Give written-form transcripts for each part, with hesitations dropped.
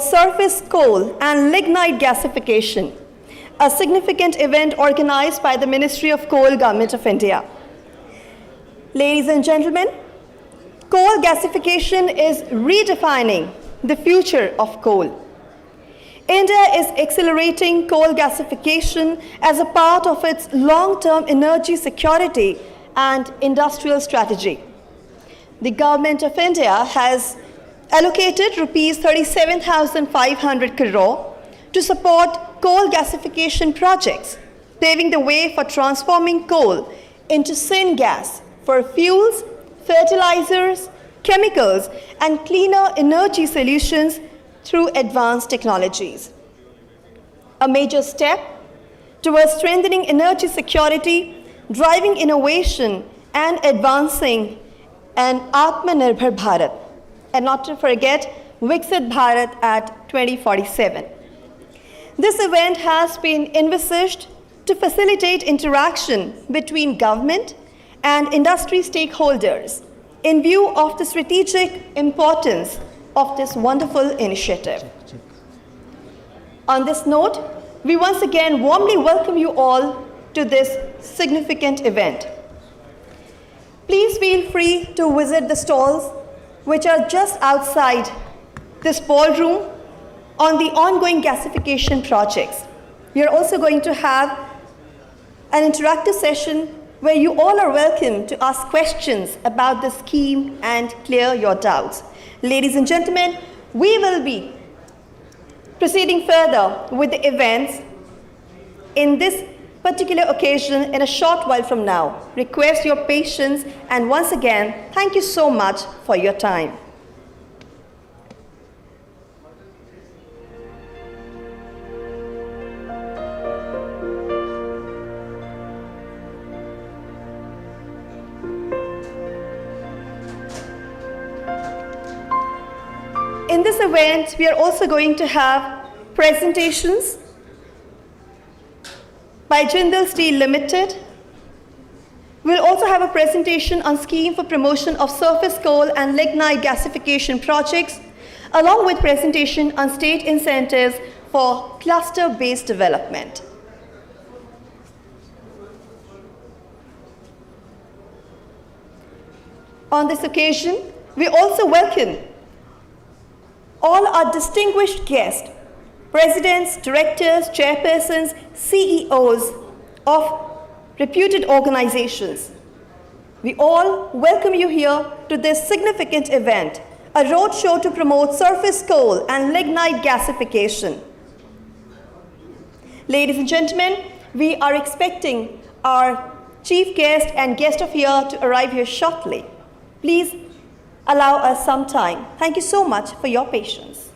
promote surface coal and lignite gasification, a significant event organized by the Ministry of Coal, Government of India. Ladies and gentlemen, coal gasification is redefining the future of coal. India is accelerating coal gasification as a part of its long-term energy security and industrial strategy. The Government of India has allocated rupees 37,500 crore to support coal gasification projects, paving the way for transforming coal into syngas for fuels, fertilizers, chemicals, and cleaner energy solutions through advanced technologies. A major step towards strengthening energy security, driving innovation, and advancing an Atmanirbhar Bharat, and not to forget Viksit Bharat at 2047. This event has been envisaged to facilitate interaction between government and industry stakeholders in view of the strategic importance of this wonderful initiative. On this note, we once again warmly welcome you all to this significant event. Please feel free to visit the stalls which are just outside this ballroom on the ongoing gasification projects. We are also going to have an interactive session where you all are welcome to ask questions about the scheme and clear your doubts. Ladies and gentlemen, we will be proceeding further with the events in this particular occasion in a short while from now. Request your patience, and once again, thank you so much for your time. In this event, we are also going to have presentations by Jindal Steel Limited. We'll also have a presentation on scheme for promotion of surface coal and lignite gasification projects, along with presentation on state incentives for cluster-based development. On this occasion, we also welcome all our distinguished guests, presidents, directors, chairpersons, CEOs of reputed organizations. We all welcome you here to this significant event, a roadshow to promote surface coal and lignite gasification. Ladies and gentlemen, we are expecting our chief guest and guest of here to arrive here shortly. Please allow us some time. Thank you so much for your patience.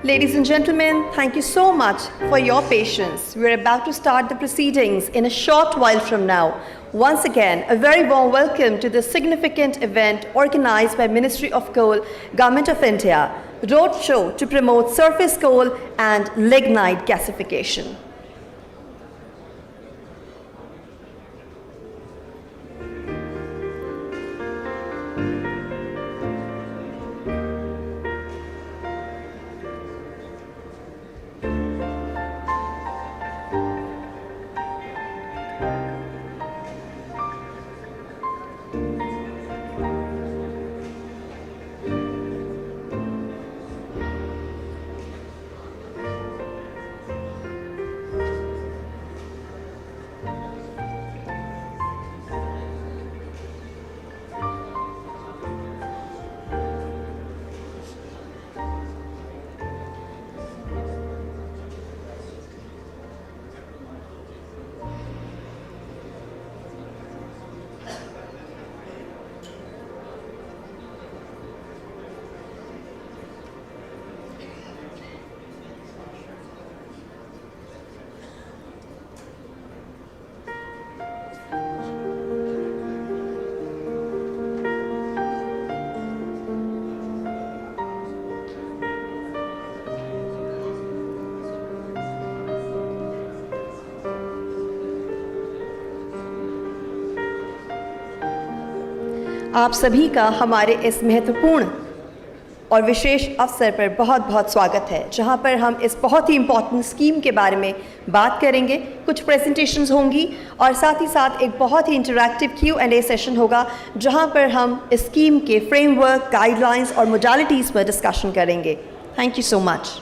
Ladies and gentlemen, thank you so much for your patience. We're about to start the proceedings in a short while from now. Once again, a very warm welcome to this significant event organized by Ministry of Coal, Government of India, Roadshow to promote surface coal and lignite gasification. आप सभी का हमारे इस महत्वपूर्ण और विशेष अवसर पर बहुत बहुत स्वागत है, जहां पर हम इस बहुत ही इम्पॉर्टेंट स्कीम के बारे में बात करेंगे। कुछ प्रेजेंटेशंस होंगी और साथ ही साथ एक बहुत ही इंटरैक्टिव Q&A सेशन होगा, जहां पर हम इस स्कीम के फ्रेमवर्क, गाइडलाइंस और मोडालिटीज़ पर डिस्कशन करेंगे। Thank you so much.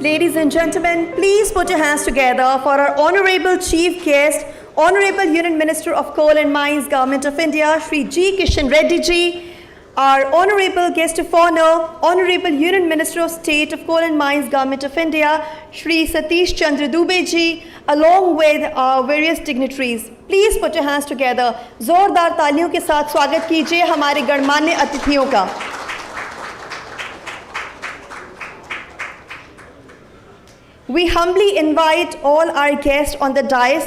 Ladies and gentlemen, please put your hands together for our honorable chief guest, Honorable Union Minister of Coal and Mines, Government of India, Shri G. Kishan Reddy ji, our Honorable Guest of Honor, Honorable Union Minister of State of Coal and Mines, Government of India, Shri Satish Chandra Dubey ji, along with our various dignitaries. Please put your hands together. जोरदार तालियों के साथ स्वागत कीजिए हमारे गणमान्य अतिथियों का. We humbly invite all our guests on the dais.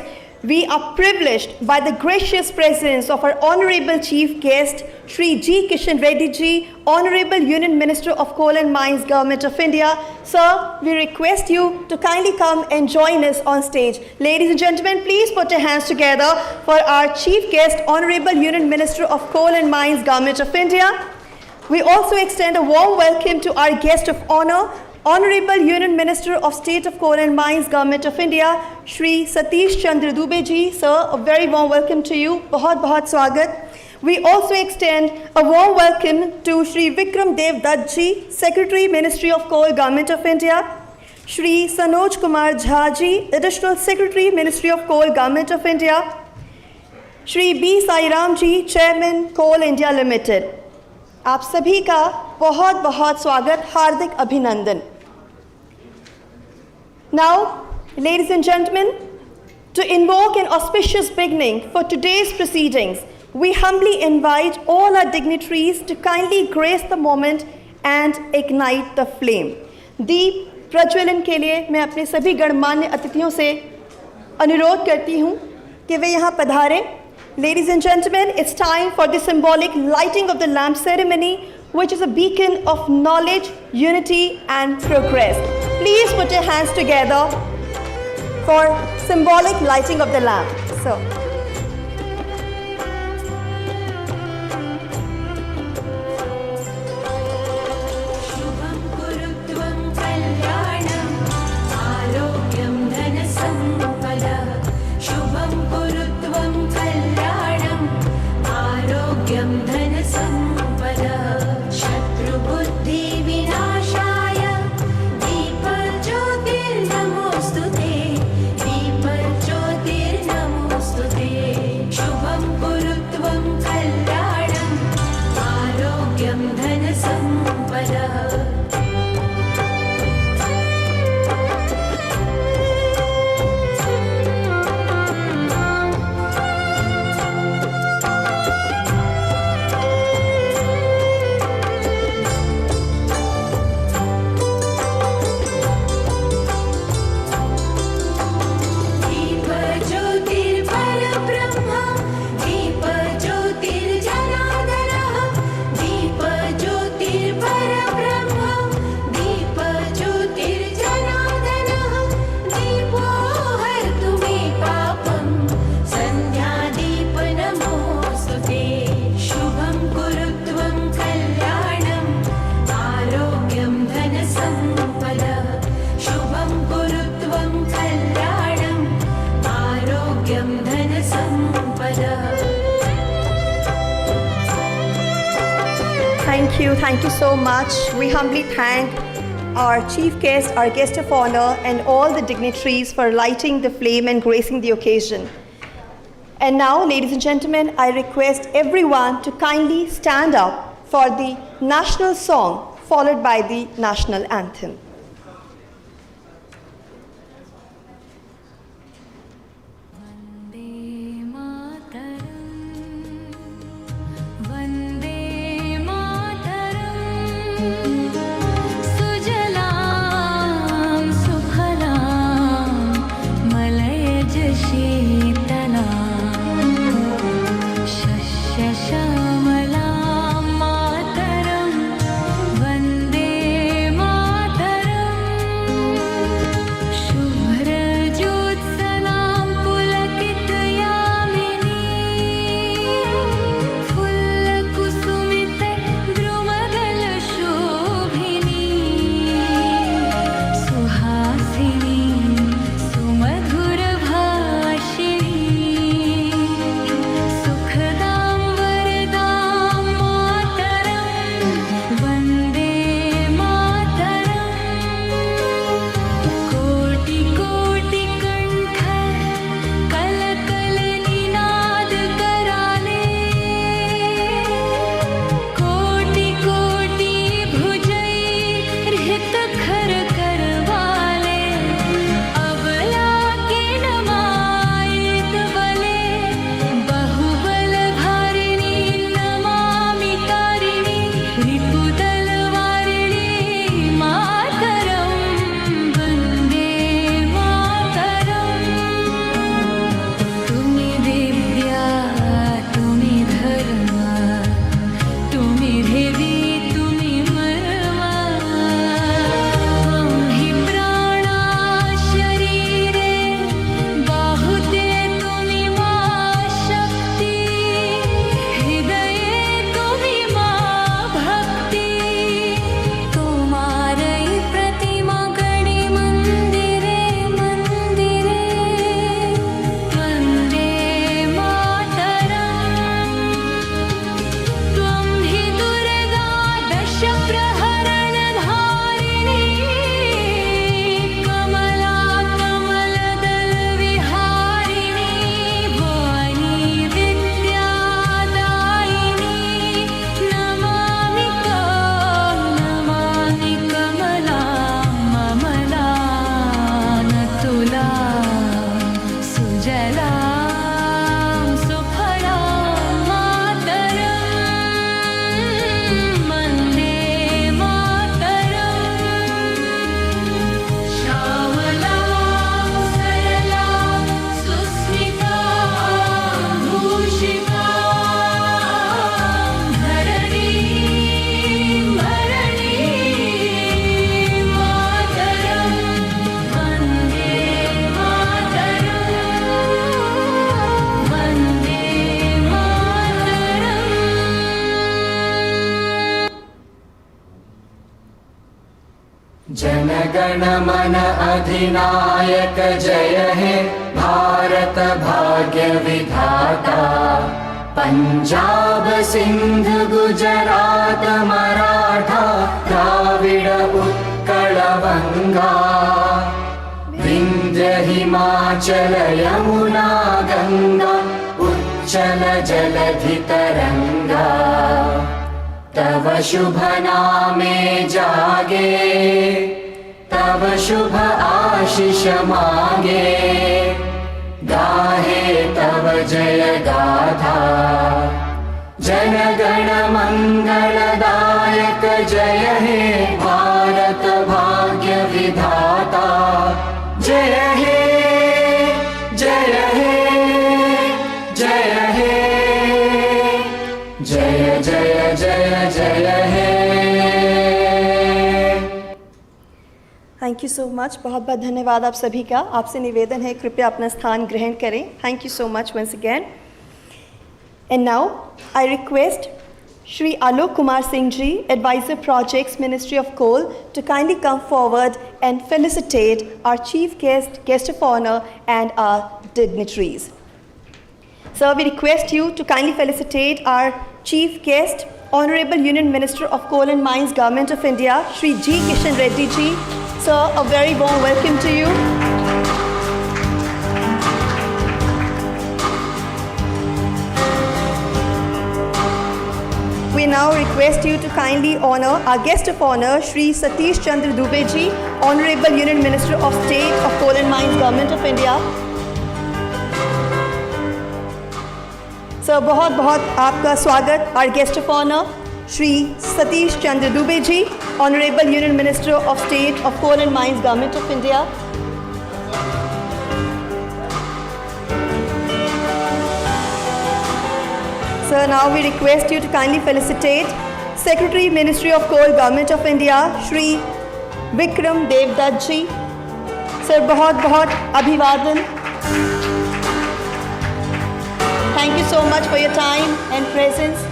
We are privileged by the gracious presence of our Honorable Chief Guest, Shri G. Kishan Reddy ji, Honorable Union Minister of Coal and Mines, Government of India. Sir, we request you to kindly come and join us on stage. Ladies and gentlemen, please put your hands together for our Chief Guest, Honorable Union Minister of Coal and Mines, Government of India. We also extend a warm welcome to our guest of honor, Honorable Union Minister of State of Coal and Mines, Government of India, Shri Satish Chandra Dubey ji. Sir, a very warm welcome to you. बहुत स्वागत. We also extend a warm welcome to Shri Vikram Dev Dutt ji, Secretary, Ministry of Coal, Government of India, Shri Sanoj Kumar Jha ji, Additional Secretary, Ministry of Coal, Government of India, Shri B. Sairam ji, Chairman, Coal India Limited. आप सभी का बहुत स्वागत, हार्दिक अभिनंदन. Now, ladies and gentlemen, to invoke an auspicious beginning for today's proceedings, we humbly invite all our dignitaries to kindly grace the moment and ignite the flame. दीप प्रज्वलन के लिए मैं अपने सभी गणमान्य अतिथियों से अनुरोध करती हूँ कि वे यहाँ पधारें. Ladies and gentlemen, it's time for the symbolic lighting of the lamp ceremony, which is a beacon of knowledge, unity, and progress. Please put your hands together for symbolic lighting of the lamp. So. Thank you so much. We humbly thank our chief guest, our guest of honor, and all the dignitaries for lighting the flame and gracing the occasion. And now, ladies and gentlemen, I request everyone to kindly stand up for the national song, followed by the national anthem. Shyamala मातरम वंदे मातरम. सुजलां सुफलां मातरं वन्दे मातरं श्यामलां सरलां सुस्मितां भूषितां धरणीं भरणीं मातरं वन्दे मातरं वन्दे मातरम्। जनगण मन अधिनायक जय हे भारत भाग्य विधाता। पंजाब सिंध गुजरात मराठा द्राविड उत्कल बंगा। विंध्य हिमाचल यमुना गंगा उच्चल जलधि तरंगा। तव शुभ नामे जागे तव शुभ आशीष मांगे। गाहे तव जय गाथा जनगण मंगलदायक जय हे भारत भाग्य विधाता। जय हे जय हे जय हे जय जय जय जय हे। Thank you so much. बहुत बहुत धन्यवाद आप सभी का। आपसे निवेदन है कृपया अपना स्थान ग्रहण करें। Thank you so much once again. And now I request Shri Alok Kumar Singh ji, Advisor Projects, Ministry of Coal, to kindly come forward and felicitate our chief guest, guest of honor, and our dignitaries. Sir, we request you to kindly felicitate our chief guest, Honorable Union Minister of Coal and Mines, Government of India, Shri G. Kishan Reddy ji. Sir, a very warm welcome to you. We now request you to kindly honor our guest of honor, Shri Satish Chandra Dubey ji, Honorable Union Minister of State of Coal and Mines, Government of India. Sir, बहुत बहुत आपका स्वागत। Our guest of honor, Shri Satish Chandra Dubey ji, Honorable Union Minister of State of Coal and Mines, Government of India. Sir, now we request you to kindly felicitate Secretary, Ministry of Coal, Government of India, Shri Vikram Devdutt ji. Sir, बहुत बहुत अभिवादन। Thank you so much for your time and presence.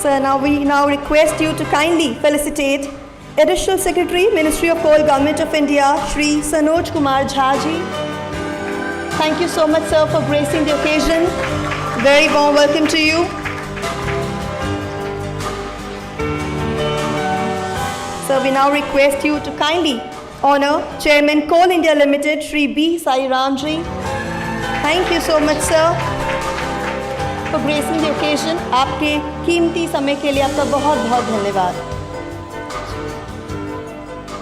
Sir, now we request you to kindly felicitate Additional Secretary, Ministry of Coal, Government of India, Shri Sanoj Kumar Jha ji. Thank you so much, sir, for gracing the occasion. Very warm welcome to you. So we now request you to kindly honor Chairman Coal India Limited, Shri B. Sai Ram ji. Thank you so much, sir, for gracing the occasion. आपके कीमती समय के लिए आपका बहुत बहुत धन्यवाद.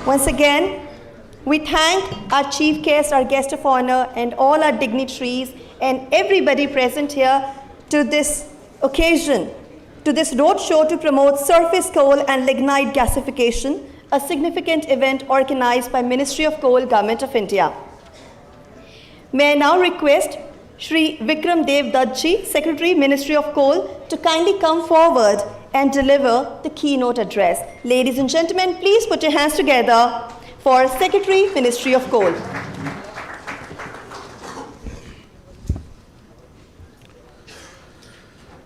Once again, we thank our chief guest, our guest of honor, and all our dignitaries and everybody present here to this occasion, to this roadshow to promote surface coal and lignite gasification, a significant event organized by Ministry of Coal, Government of India. May I now request Shri Vikram Devdutt ji, Secretary, Ministry of Coal, to kindly come forward and deliver the keynote address. Ladies and gentlemen, please put your hands together for Secretary, Ministry of Coal.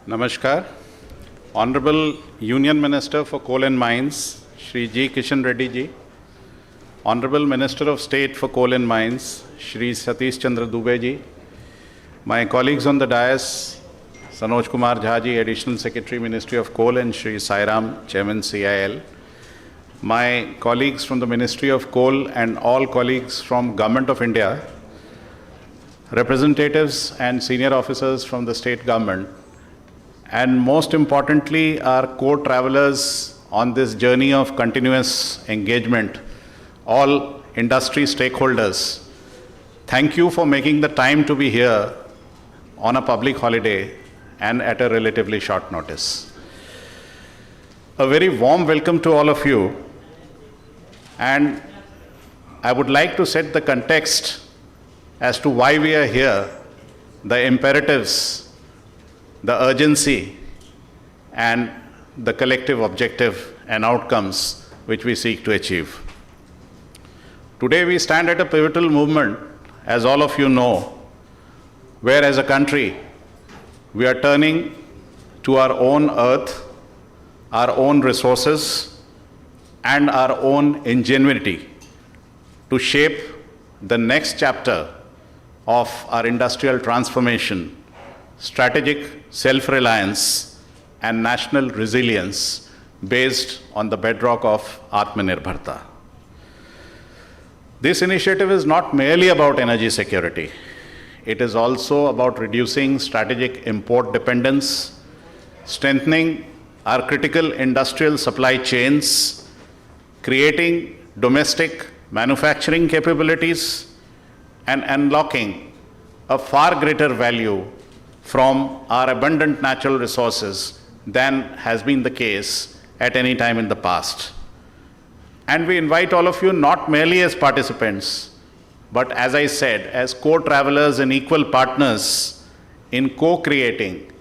Namaskar. Honorable Union Minister for Coal and Mines, Shri G. Kishan Reddy ji. Honorable Minister of State for Coal and Mines, Shri Satish Chandra Dubey ji. My colleagues on the dais, Sanoj Kumar Jha ji, Additional Secretary, Ministry of Coal, and Shri Sairam, Chairman CIL. My colleagues from the Ministry of Coal and all colleagues from Government of India, representatives and senior officers from the state government, and most importantly, our co-travelers on this journey of continuous engagement, all industry stakeholders. thank you for making the time to be here on a public holiday and at a relatively short notice. A very warm welcome to all of you, and I would like to set the context as to why we are here, the imperatives, the urgency, and the collective objective and outcomes which we seek to achieve. Today we stand at a pivotal movement, as all of you know, where as a country we are turning to our own earth, our own resources, and our own ingenuity to shape the next chapter of our industrial transformation, strategic self-reliance, and national resilience based on the bedrock of Atmanirbharta. This initiative is not merely about energy security. It is also about reducing strategic import dependence, strengthening our critical industrial supply chains, creating domestic manufacturing capabilities, and unlocking a far greater value from our abundant natural resources than has been the case at any time in the past. And we invite all of you not merely as participants, but as I said, as co-travelers and equal partners in co-creating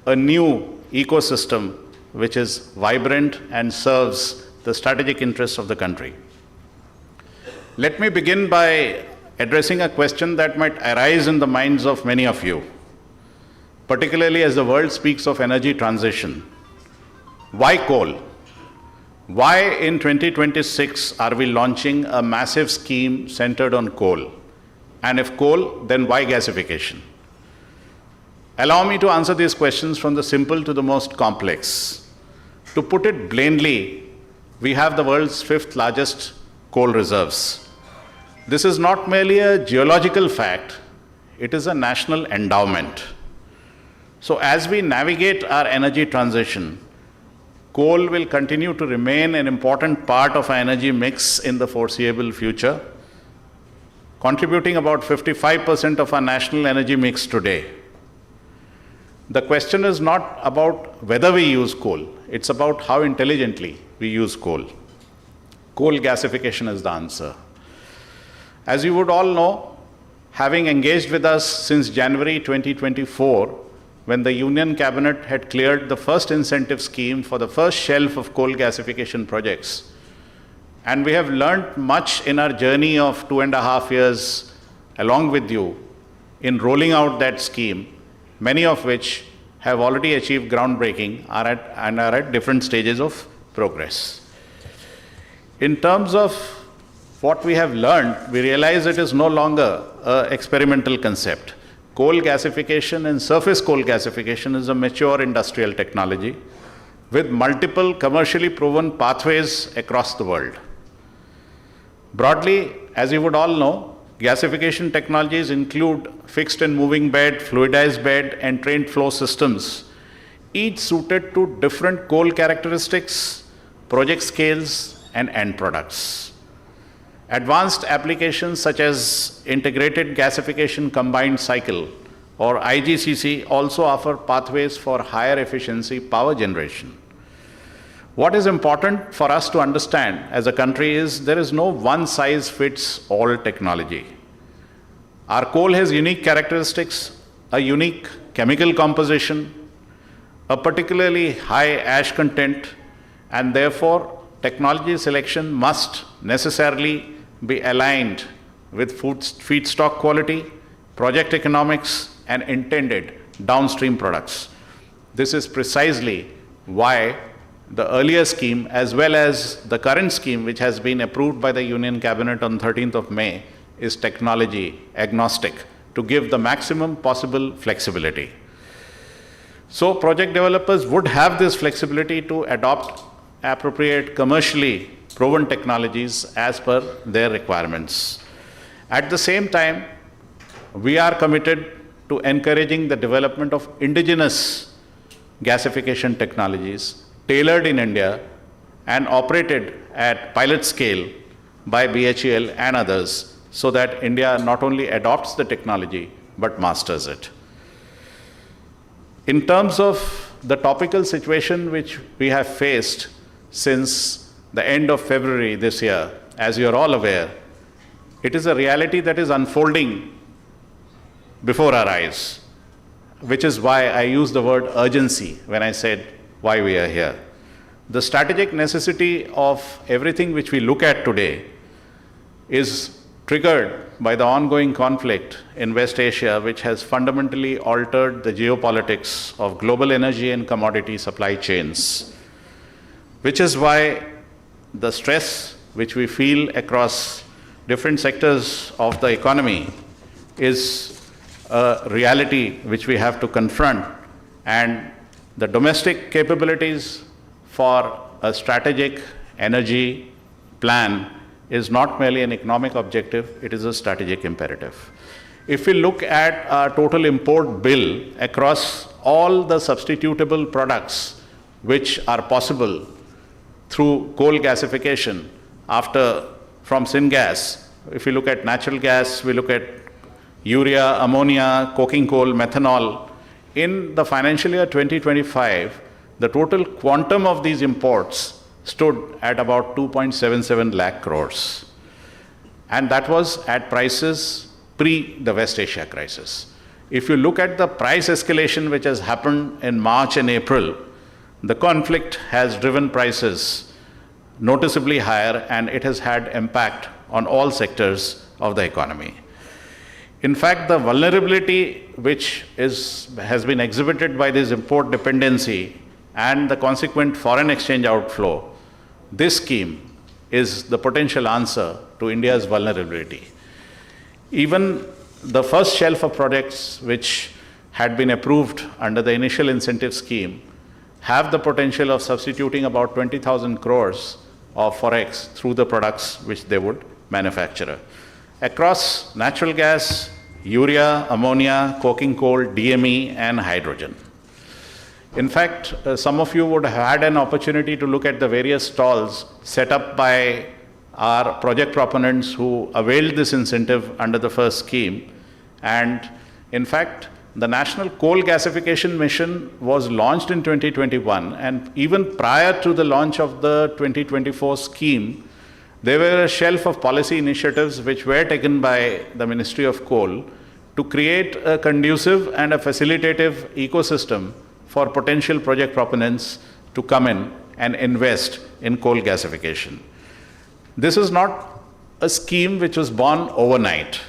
a new ecosystem which is vibrant and serves the strategic interests of the country. Let me begin by addressing a question that might arise in the minds of many of you, particularly as the world speaks of energy transition. Why coal? Why in 2026 are we launching a massive scheme centered on coal? And if coal, then why gasification? Allow me to answer these questions from the simple to the most complex. To put it plainly, we have the world's 5th largest coal reserves. This is not merely a geological fact, it is a national endowment. So as we navigate our energy transition, coal will continue to remain an important part of our energy mix in the foreseeable future, contributing about 55% of our national energy mix today. The question is not about whether we use coal, it's about how intelligently we use coal. Coal gasification is the answer. As you would all know, having engaged with us since January 2024, when the Union Cabinet had cleared the first incentive scheme for the first shelf of coal gasification projects. And we have learned much in our journey of 2.5 years along with you in rolling out that scheme, many of which have already achieved groundbreaking and are at different stages of progress. In terms of what we have learned, we realize it is no longer an experimental concept. Coal gasification and surface coal gasification is a mature industrial technology with multiple commercially proven pathways across the world. Broadly, as you would all know, gasification technologies include fixed and moving bed, fluidized bed, and trained flow systems, each suited to different coal characteristics, project scales, and end products. Advanced applications such as integrated gasification combined cycle or IGCC also offer pathways for higher efficiency power generation. What is important for us to understand as a country is there is no one size fits all technology. Our coal has unique characteristics, a unique chemical composition, a particularly high ash content, and therefore technology selection must necessarily be aligned with feedstock quality, project economics, and intended downstream products. This is precisely why the earlier scheme, as well as the current scheme, which has been approved by the Union Cabinet on 13th of May, is technology agnostic to give the maximum possible flexibility. So project developers would have this flexibility to adopt appropriate commercially proven technologies as per their requirements. At the same time, we are committed to encouraging the development of indigenous gasification technologies tailored in India and operated at pilot scale by BHEL and others, so that India not only adopts the technology but masters it. In terms of the topical situation which we have faced since the end of February this year, as you are all aware, it is a reality that is unfolding before our eyes, which is why I use the word urgency when I said why we are here. The strategic necessity of everything which we look at today is triggered by the ongoing conflict in West Asia, which has fundamentally altered the geopolitics of global energy and commodity supply chains, which is why the stress which we feel across different sectors of the economy is a reality which we have to confront, and the domestic capabilities for a strategic energy plan is not merely an economic objective, it is a strategic imperative. If we look at our total import bill across all the substitutable products which are possible through coal gasification from syngas, if we look at natural gas, we look at urea, ammonia, coking coal, methanol, in the financial year 2025, the total quantum of these imports stood at about 2.77 lakh crores. And that was at prices pre the West Asia crisis. If you look at the price escalation which has happened in March and April, the conflict has driven prices noticeably higher, and it has had impact on all sectors of the economy. In fact, the vulnerability which has been exhibited by this import dependency and the consequent foreign exchange outflow, this scheme is the potential answer to India's vulnerability. Even the first shelf of projects which had been approved under the initial incentive scheme have the potential of substituting about 20,000 crores of forex through the products which they would manufacture across natural gas, urea, ammonia, coking coal, DME, and hydrogen. In fact, some of you would have had an opportunity to look at the various stalls set up by our project proponents who availed this incentive under the first scheme. And in fact, the National Coal Gasification Mission was launched in 2021, and even prior to the launch of the 2024 scheme, there were a shelf of policy initiatives which were taken by the Ministry of Coal to create a conducive and a facilitative ecosystem for potential project proponents to come in and invest in coal gasification. This is not a scheme which was born overnight.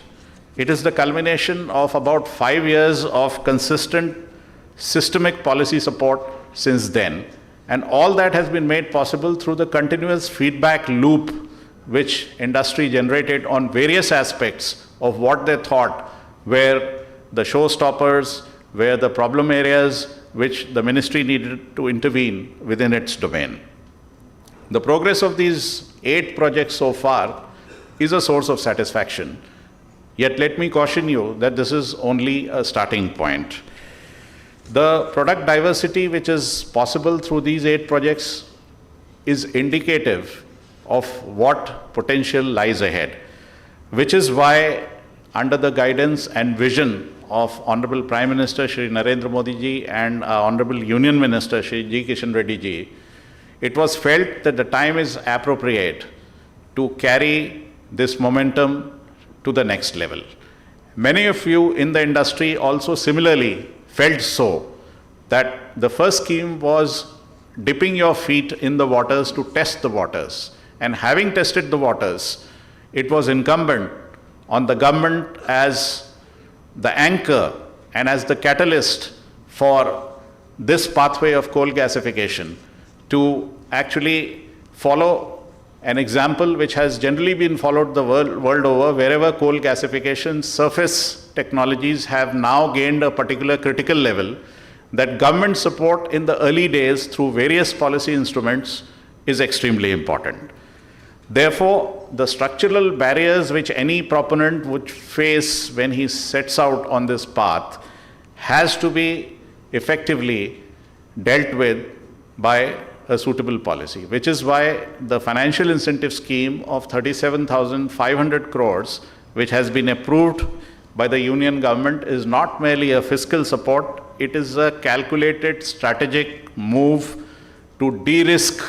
It is the culmination of about 5 years of consistent systemic policy support since then. And all that has been made possible through the continuous feedback loop which industry generated on various aspects of what they thought were the showstoppers, were the problem areas which the ministry needed to intervene within its domain. The progress of these 8 projects so far is a source of satisfaction. Yet let me caution you that this is only a starting point. The product diversity which is possible through these 8 projects is indicative of what potential lies ahead, which is why under the guidance and vision of Honorable Prime Minister Shri Narendra Modi ji and Honorable Union Minister Shri G. Kishan Reddy ji, it was felt that the time is appropriate to carry this momentum to the next level. Many of you in the industry also similarly felt so, that the first scheme was dipping your feet in the waters to test the waters. And having tested the waters, it was incumbent on the government as the anchor and as the catalyst for this pathway of coal gasification to actually follow an example which has generally been followed the world over. Wherever coal gasification surface technologies have now gained a particular critical level, that government support in the early days through various policy instruments is extremely important. Therefore, the structural barriers which any proponent would face when he sets out on this path has to be effectively dealt with by a suitable policy, which is why the financial incentive scheme of 37,500 crores, which has been approved by the union government, is not merely a fiscal support, it is a calculated strategic move to de-risk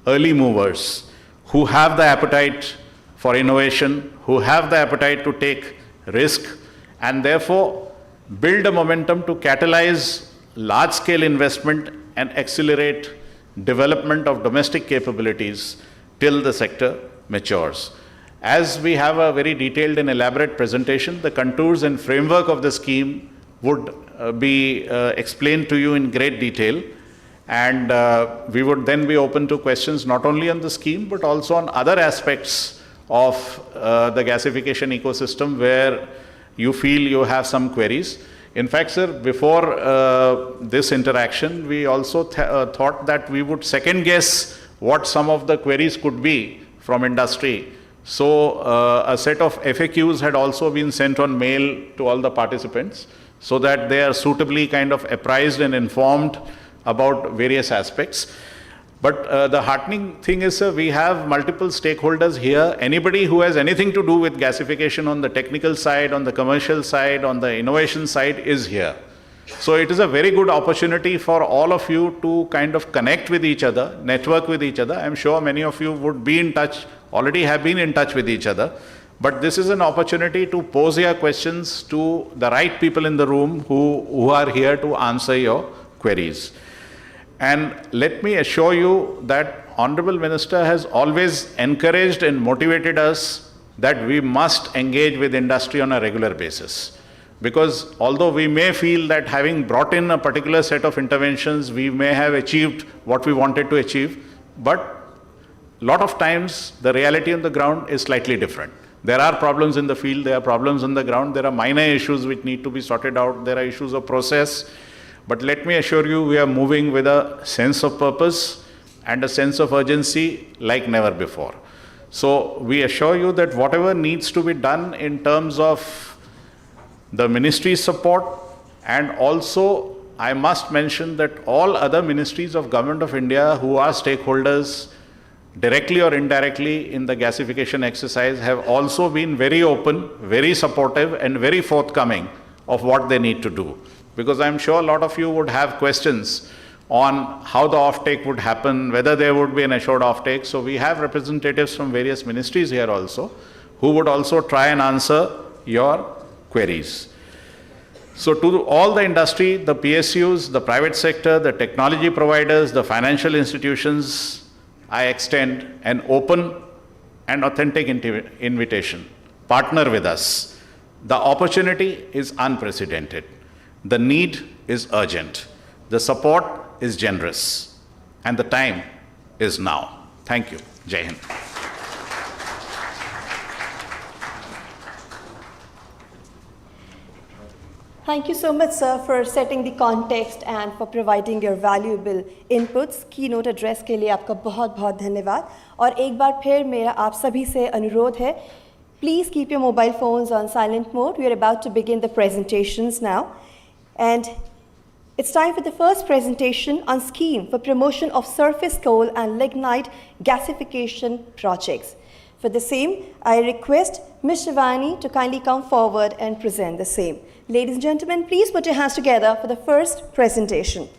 early movers who have the appetite for innovation, who have the appetite to take risk, and therefore build a momentum to catalyze large-scale investment and accelerate development of domestic capabilities till the sector matures. As we have a very detailed and elaborate presentation, the contours and framework of the scheme would be explained to you in great detail, and we would then be open to questions not only on the scheme but also on other aspects of the gasification ecosystem where you feel you have some queries. In fact, sir, before this interaction, we also thought that we would second guess what some of the queries could be from industry. So a set of FAQs had also been sent on mail to all the participants so that they are suitably kind of apprised and informed about various aspects. But the heartening thing is, sir, we have multiple stakeholders here. Anybody who has anything to do with gasification on the technical side, on the commercial side, on the innovation side is here. So it is a very good opportunity for all of you to kind of connect with each other, network with each other. I'm sure many of you would be in touch, already have been in touch with each other. But this is an opportunity to pose your questions to the right people in the room who are here to answer your queries. And let me assure you that Honorable Minister has always encouraged and motivated us that we must engage with industry on a regular basis. Because although we may feel that having brought in a particular set of interventions, we may have achieved what we wanted to achieve, but a lot of times the reality on the ground is slightly different. There are problems in the field, there are problems on the ground, there are minor issues which need to be sorted out, there are issues of process. But let me assure you, we are moving with a sense of purpose and a sense of urgency like never before. So we assure you that whatever needs to be done in terms of the ministry's support, and also I must mention that all other ministries of Government of India who are stakeholders directly or indirectly in the gasification exercise have also been very open, very supportive and very forthcoming of what they need to do. Because I'm sure a lot of you would have questions on how the offtake would happen, whether there would be an assured offtake. So we have representatives from various ministries here also, who would also try and answer your queries. So to all the industry, the PSUs, the private sector, the technology providers, the financial institutions, I extend an open and authentic invitation. Partner with us. The opportunity is unprecedented. The need is urgent. The support is generous. And the time is now. Thank you. Jai Hind. Thank you so much, sir, for setting the context and for providing your valuable inputs. Keynote address के लिए आपका बहुत-बहुत धन्यवाद. और एक बार फिर मेरा आप सभी से अनुरोध है, please keep your mobile phones on silent mode. We are about to begin the presentations now. And it's time for the first presentation on scheme for promotion of surface coal and lignite gasification projects. For the same, I request Ms. Shivani to kindly come forward and present the same. Ladies and gentlemen, please put your hands together for the first presentation.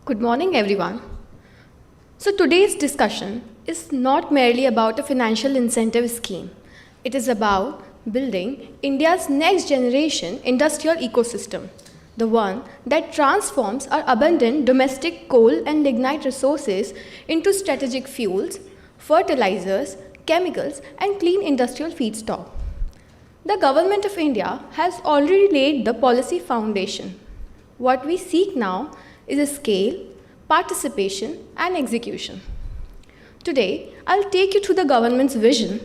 Good morning, everyone. So today's discussion is not merely about a financial incentive scheme. It is about building India's next generation industrial ecosystem, the one that transforms our abundant domestic coal and lignite resources into strategic fuels, fertilizers, chemicals, and clean industrial feedstock. The Government of India has already laid the policy foundation. What we seek now is a scale, participation, and execution. Today, I'll take you through the government's vision,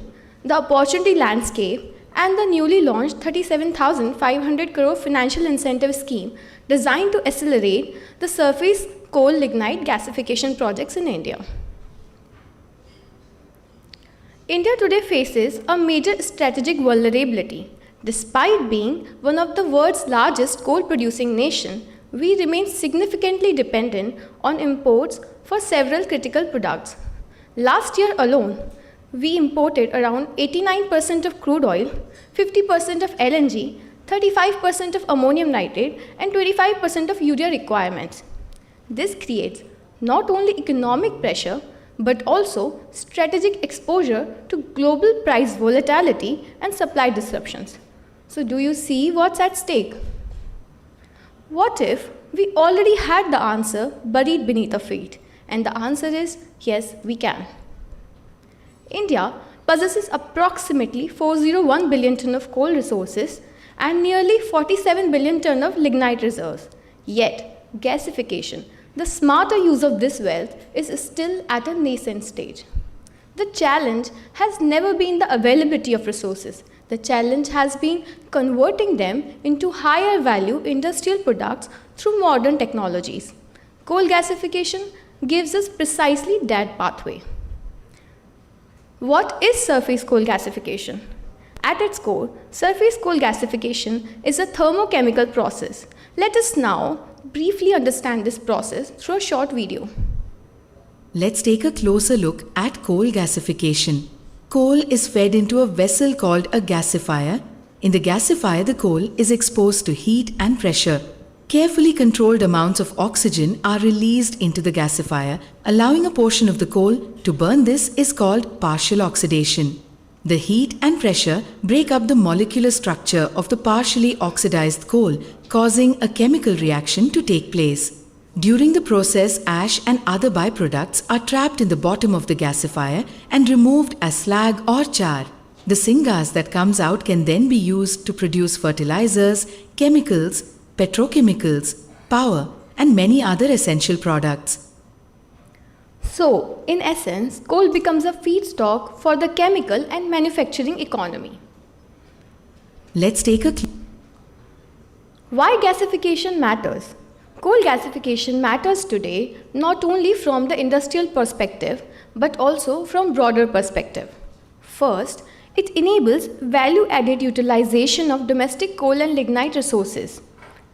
the opportunity landscape, and the newly launched 37,500 crore financial incentive scheme designed to accelerate the surface coal lignite gasification projects in India. India today faces a major strategic vulnerability, Despite being one of the world's largest coal-producing nation, we remain significantly dependent on imports for several critical products. Last year alone, we imported around 89% of crude oil, 50% of LNG, 35% of ammonium nitrate, and 25% of urea requirements. This creates not only economic pressure but also strategic exposure to global price volatility and supply disruptions. So, do you see what's at stake? What if we already had the answer buried beneath our feet? And the answer is yes, we can. India possesses approximately 401 billion ton of coal resources and nearly 47 billion ton of lignite reserves. Yet, gasification, the smarter use of this wealth, is still at a nascent stage. The challenge has never been the availability of resources. The challenge has been converting them into higher value industrial products through modern technologies. Coal gasification gives us precisely that pathway. What is surface coal gasification? At its core, surface coal gasification is a thermochemical process. Let us now briefly understand this process through a short video. Let's take a closer look at coal gasification. Coal is fed into a vessel called a gasifier. In the gasifier, the coal is exposed to heat and pressure. Carefully controlled amounts of oxygen are released into the gasifier, allowing a portion of the coal to burn. This is called partial oxidation. The heat and pressure break up the molecular structure of the partially oxidized coal, causing a chemical reaction to take place. During the process, ash and other byproducts are trapped in the bottom of the gasifier and removed as slag or char. The syngas that comes out can then be used to produce fertilizers, chemicals, petrochemicals, power, and many other essential products. So, in essence, coal becomes a feedstock for the chemical and manufacturing economy. Let's take a Why gasification matters? Coal gasification matters today not only from the industrial perspective but also from broader perspective. First, it enables value-added utilization of domestic coal and lignite resources.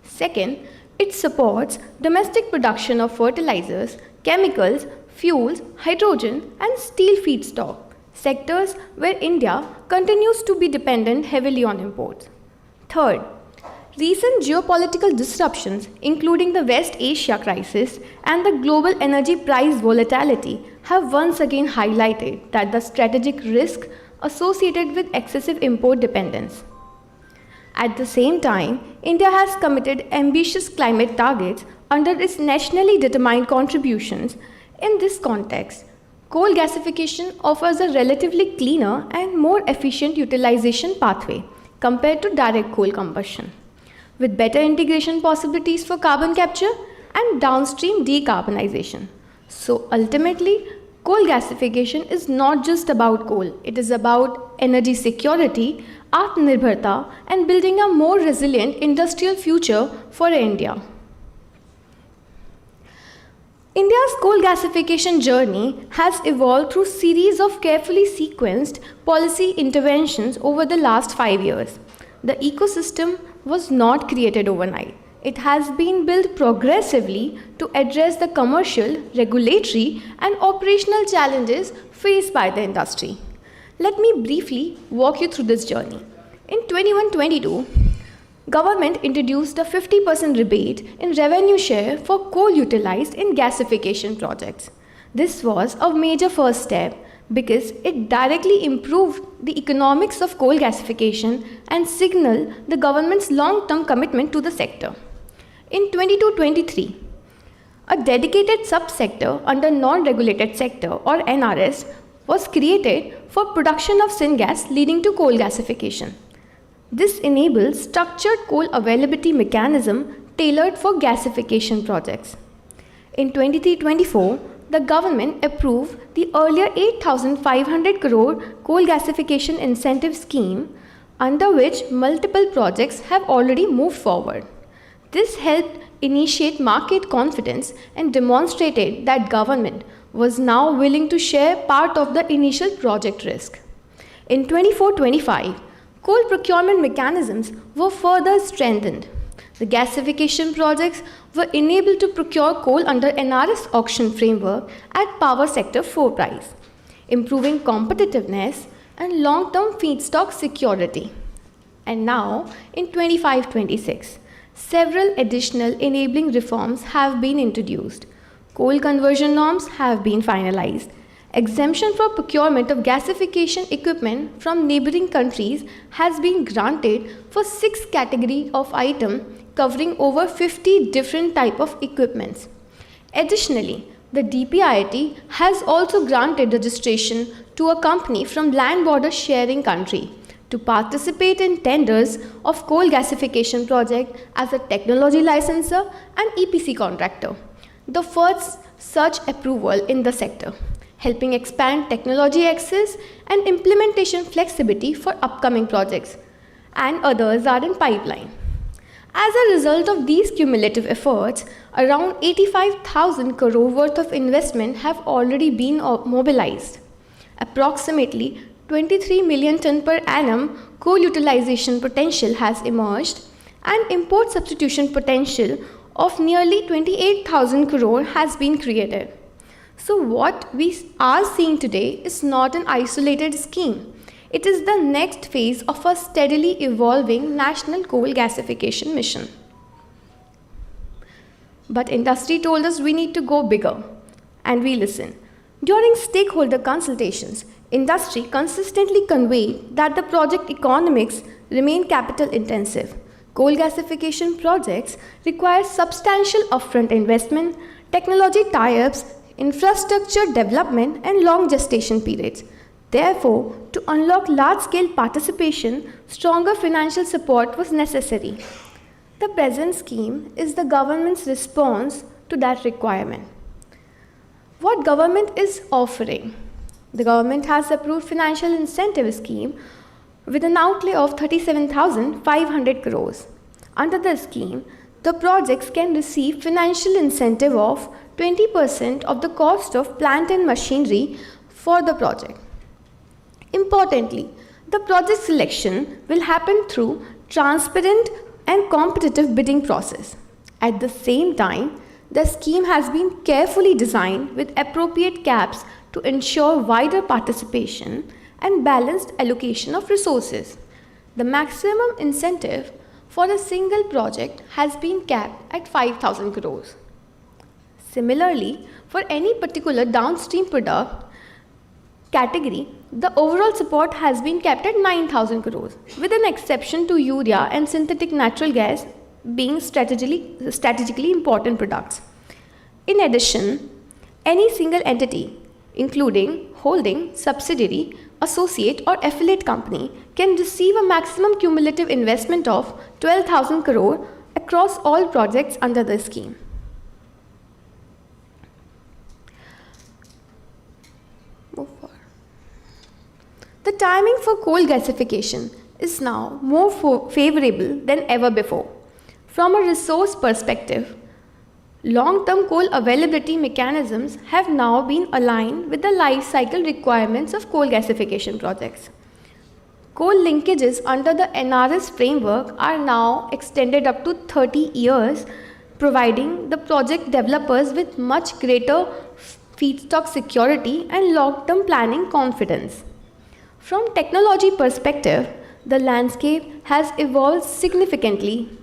Second, it supports domestic production of fertilizers, chemicals, fuels, hydrogen, and steel feedstock, sectors where India continues to be dependent heavily on imports. Third, recent geopolitical disruptions, including the West Asia crisis and the global energy price volatility, have once again highlighted that the strategic risk associated with excessive import dependence. At the same time, India has committed ambitious climate targets under its nationally determined contributions. In this context, coal gasification offers a relatively cleaner and more efficient utilization pathway compared to direct coal combustion, with better integration possibilities for carbon capture and downstream decarbonization. So ultimately, coal gasification is not just about coal, it is about energy security, Atmanirbharta, and building a more resilient industrial future for India. India's coal gasification journey has evolved through a series of carefully sequenced policy interventions over the last 5 years. The ecosystem was not created overnight. It has been built progressively to address the commercial, regulatory, and operational challenges faced by the industry. Let me briefly walk you through this journey. In 21-22, government introduced a 50% rebate in revenue share for coal utilized in gasification projects. This was a major first step because it directly improved the economics of coal gasification and signaled the government's long-term commitment to the sector. In 22-23, a dedicated subsector under non-regulated sector or NRS was created for production of syngas leading to coal gasification. This enables structured coal availability mechanism tailored for gasification projects. In 23-24, the government approved the earlier 8,500 crore coal gasification incentive scheme, under which multiple projects have already moved forward. This helped initiate market confidence and demonstrated that government was now willing to share part of the initial project risk. In 24-25, coal procurement mechanisms were further strengthened. The gasification projects were enabled to procure coal under NRS auction framework at power sector 4 price, improving competitiveness and long-term feedstock security. And now, in 25-26, several additional enabling reforms have been introduced. Coal conversion norms have been finalized. Exemption for procurement of gasification equipment from neighboring countries has been granted for 6 categories of items covering over 50 different types of equipments. Additionally, the DPIIT has also granted registration to a company from land border sharing country to participate in tenders of coal gasification project as a technology licensor and EPC contractor, the first such approval in the sector, helping expand technology access and implementation flexibility for upcoming projects, and others are in pipeline. As a result of these cumulative efforts, around 85,000 crore worth of investment have already been mobilized. Approximately 23 million ton per annum coal utilization potential has emerged, and import substitution potential of nearly 28,000 crore has been created. So what we are seeing today is not an isolated scheme. It is the next phase of a steadily evolving national coal gasification mission. But industry told us we need to go bigger, and we listened. During stakeholder consultations, industry consistently conveyed that the project economics remain capital intensive. Coal gasification projects require substantial upfront investment, technology tie-ups, infrastructure development, and long gestation periods. Therefore, to unlock large-scale participation, stronger financial support was necessary. The present scheme is the government's response to that requirement. What government is offering? The government has approved financial incentive scheme with an outlay of 37,500 crores. Under the scheme, the projects can receive financial incentive of 20% of the cost of plant and machinery for the project. Importantly, the project selection will happen through transparent and competitive bidding process. At the same time, the scheme has been carefully designed with appropriate caps to ensure wider participation and balanced allocation of resources. The maximum incentive for a single project has been capped at 5,000 crores. Similarly, for any particular downstream product category, the overall support has been capped at 9,000 crores, with an exception to urea and synthetic natural gas being strategically important products. In addition, any single entity, including holding, subsidiary, associate or affiliate company, can receive a maximum cumulative investment of 12,000 crore across all projects under the scheme. Move forward. The timing for coal gasification is now more favorable than ever before. From a resource perspective, long-term coal availability mechanisms have now been aligned with the life cycle requirements of coal gasification projects. Coal linkages under the NRS framework are now extended up to 30 years, providing the project developers with much greater feedstock security and long-term planning confidence. From technology perspective, the landscape has evolved significantly.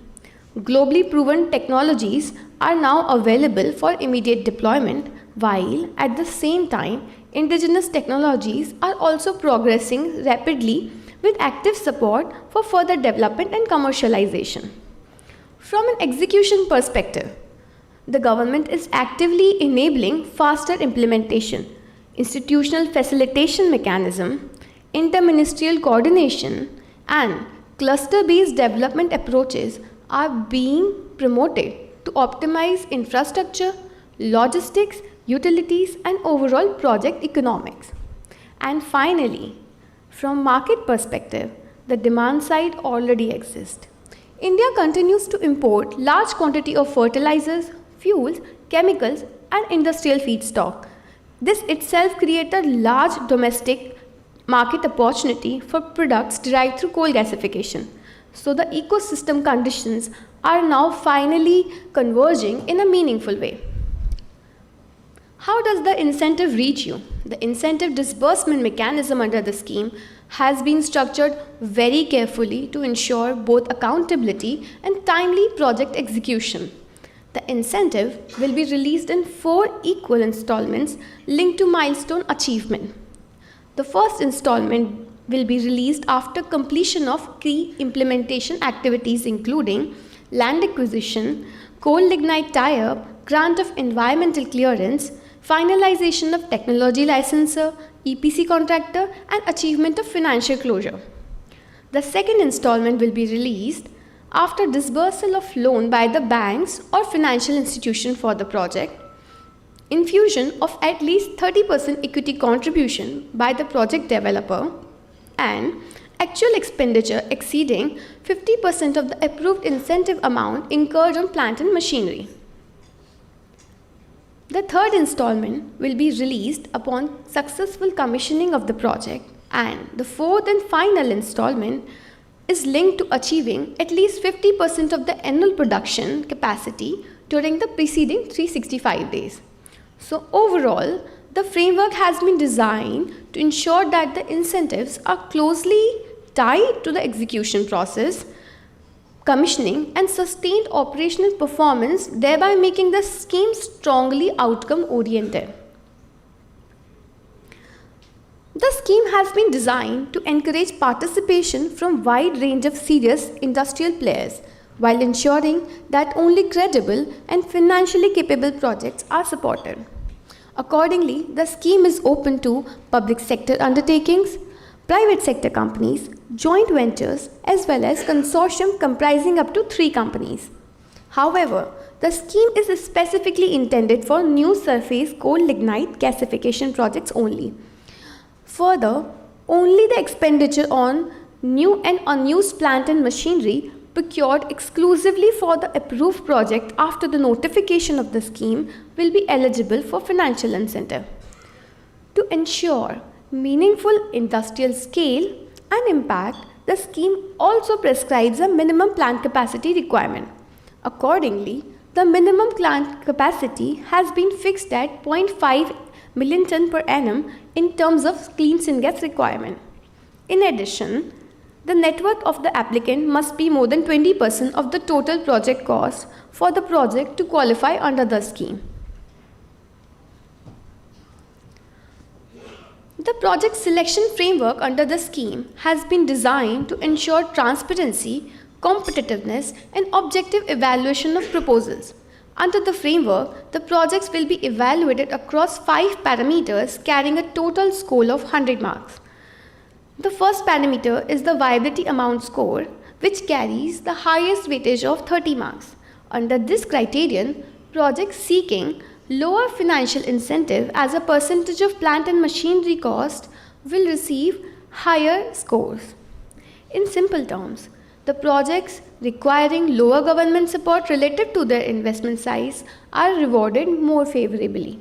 Globally proven technologies are now available for immediate deployment, while at the same time, indigenous technologies are also progressing rapidly with active support for further development and commercialization. From an execution perspective, the government is actively enabling faster implementation, institutional facilitation mechanism, interministerial coordination, and cluster-based development approaches are being promoted to optimize infrastructure, logistics, utilities, and overall project economics. And finally, from market perspective, the demand side already exists. India continues to import large quantity of fertilizers, fuels, chemicals, and industrial feedstock. This itself creates a large domestic market opportunity for products derived through coal gasification. So the ecosystem conditions are now finally converging in a meaningful way. How does the incentive reach you? The incentive disbursement mechanism under the scheme has been structured very carefully to ensure both accountability and timely project execution. The incentive will be released in 4 equal installments linked to milestone achievement. The first installment will be released after completion of key implementation activities including land acquisition, coal lignite tie-up, grant of environmental clearance, finalization of technology licensor, EPC contractor, and achievement of financial closure. The second installment will be released after disbursal of loan by the banks or financial institution for the project, infusion of at least 30% equity contribution by the project developer, and actual expenditure exceeding 50% of the approved incentive amount incurred on plant and machinery. The third installment will be released upon successful commissioning of the project, and the fourth and final installment is linked to achieving at least 50% of the annual production capacity during the preceding 365 days. So overall, the framework has been designed to ensure that the incentives are closely tied to the execution process, commissioning, and sustained operational performance, thereby making the scheme strongly outcome oriented. The scheme has been designed to encourage participation from wide range of serious industrial players while ensuring that only credible and financially capable projects are supported. Accordingly, the scheme is open to public sector undertakings, private sector companies, joint ventures, as well as consortium comprising up to 3 companies. However, the scheme is specifically intended for new surface coal lignite gasification projects only. Further, only the expenditure on new and unused plant and machinery procured exclusively for the approved project after the notification of the scheme will be eligible for financial incentive. To ensure meaningful industrial scale and impact, the scheme also prescribes a minimum plant capacity requirement. Accordingly, the minimum plant capacity has been fixed at 0.5 million ton per annum in terms of clean syngas requirement. In addition, the net worth of the applicant must be more than 20% of the total project cost for the project to qualify under the scheme. The project selection framework under the scheme has been designed to ensure transparency, competitiveness, and objective evaluation of proposals. Under the framework, the projects will be evaluated across 5 parameters carrying a total score of 100 marks. The first parameter is the viability amount score, which carries the highest weightage of 30 marks. Under this criterion, projects seeking lower financial incentive as a percentage of plant and machinery cost will receive higher scores. In simple terms, the projects requiring lower government support relative to their investment size are rewarded more favorably.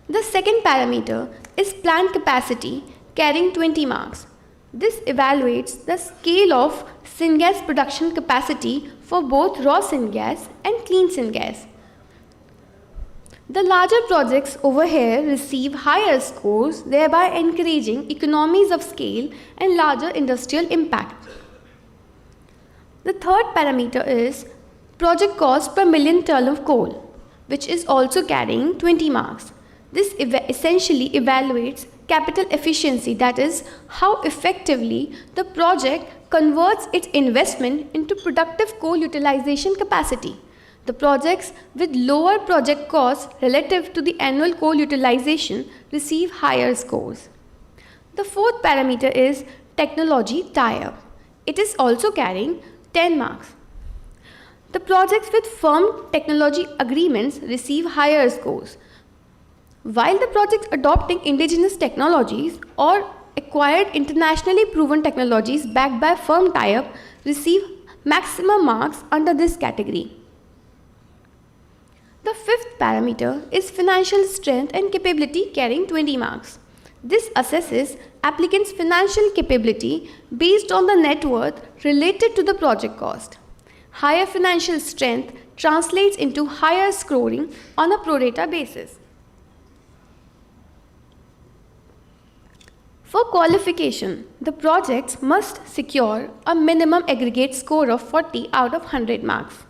The second parameter is plant capacity carrying 20 marks. This evaluates the scale of syngas production capacity for both raw syngas and clean syngas. The larger projects over here receive higher scores, thereby encouraging economies of scale and larger industrial impact. The third parameter is project cost per million ton of coal, which is also carrying 20 marks. This essentially evaluates capital efficiency, that is, how effectively the project converts its investment into productive coal utilization capacity. The projects with lower project costs relative to the annual coal utilization receive higher scores. The fourth parameter is technology tie-up. It is also carrying 10 marks. The projects with firm technology agreements receive higher scores, while the projects adopting indigenous technologies or acquired internationally proven technologies backed by firm tie-up receive maximum marks under this category. The fifth parameter is financial strength and capability carrying 20 marks. This assesses applicants' financial capability based on the net worth related to the project cost. Higher financial strength translates into higher scoring on a pro rata basis. For qualification, the projects must secure a minimum aggregate score of 40 out of 100 marks.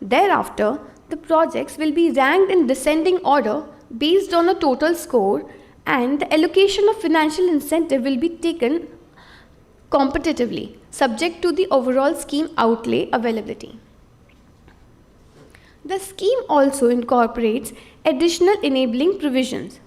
Thereafter, the projects will be ranked in descending order based on a total score, and the allocation of financial incentive will be taken competitively, subject to the overall scheme outlay availability. The scheme also incorporates additional enabling provisions.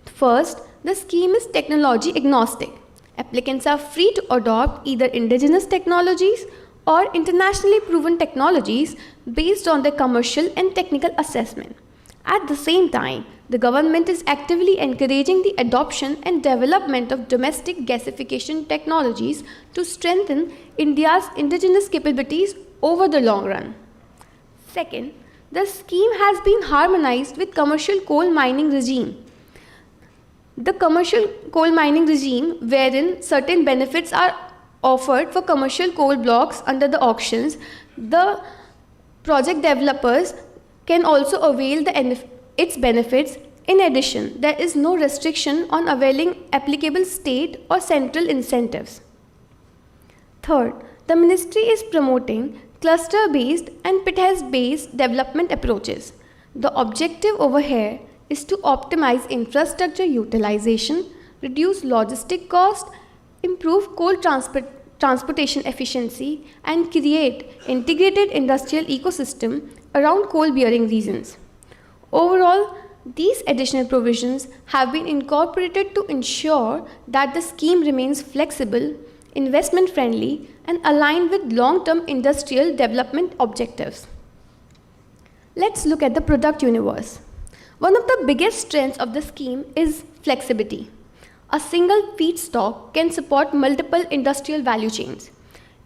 First, the scheme is technology agnostic. Applicants are free to adopt either indigenous technologies or internationally proven technologies based on their commercial and technical assessment. At the same time, the government is actively encouraging the adoption and development of domestic gasification technologies to strengthen India's indigenous capabilities over the long run. Second, the scheme has been harmonized with commercial coal mining regime. The commercial coal mining regime, wherein certain benefits are offered for commercial coal blocks under the auctions, the project developers can also avail its benefits. In addition, there is no restriction on availing applicable state or central incentives. Third, the ministry is promoting cluster-based and pit-based development approaches. The objective over here is to optimize infrastructure utilization, reduce logistic cost, improve coal transportation efficiency, and create integrated industrial ecosystem around coal-bearing regions. Overall, these additional provisions have been incorporated to ensure that the scheme remains flexible, investment-friendly, and aligned with long-term industrial development objectives. Let's look at the product universe. One of the biggest strengths of the scheme is flexibility. A single feedstock can support multiple industrial value chains.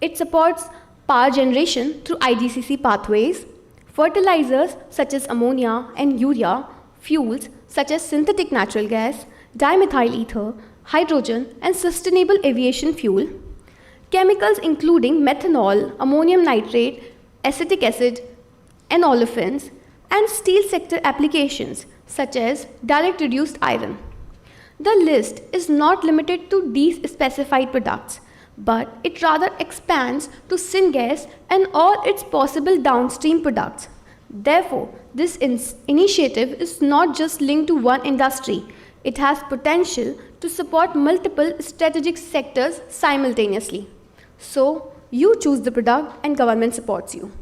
It supports power generation through IGCC pathways, fertilizers such as ammonia and urea, fuels such as synthetic natural gas, dimethyl ether, hydrogen, and sustainable aviation fuel, chemicals including methanol, ammonium nitrate, acetic acid, and olefins, and steel sector applications such as direct reduced iron. The list is not limited to these specified products, but it rather expands to syngas and all its possible downstream products. Therefore, this initiative is not just linked to one industry. It has potential to support multiple strategic sectors simultaneously. So, you choose the product and government supports you.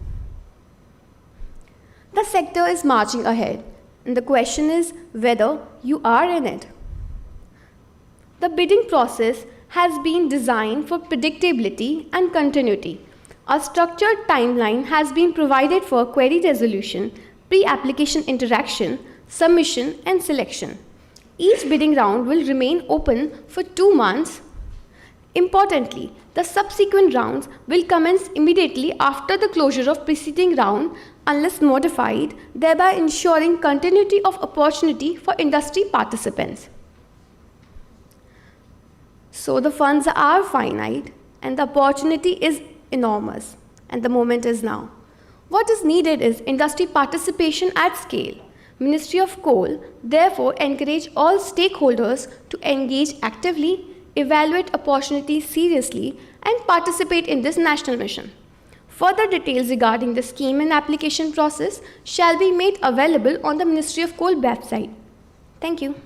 The sector is marching ahead, and the question is whether you are in it. The bidding process has been designed for predictability and continuity. A structured timeline has been provided for query resolution, pre-application interaction, submission, and selection. Each bidding round will remain open for 2 months. Importantly, the subsequent rounds will commence immediately after the closure of preceding round unless modified, thereby ensuring continuity of opportunity for industry participants. So the funds are finite and the opportunity is enormous, and the moment is now. What is needed is industry participation at scale. Ministry of Coal therefore encourage all stakeholders to engage actively, evaluate opportunities seriously, and participate in this national mission. Further details regarding the scheme and application process shall be made available on the Ministry of Coal website. Thank you.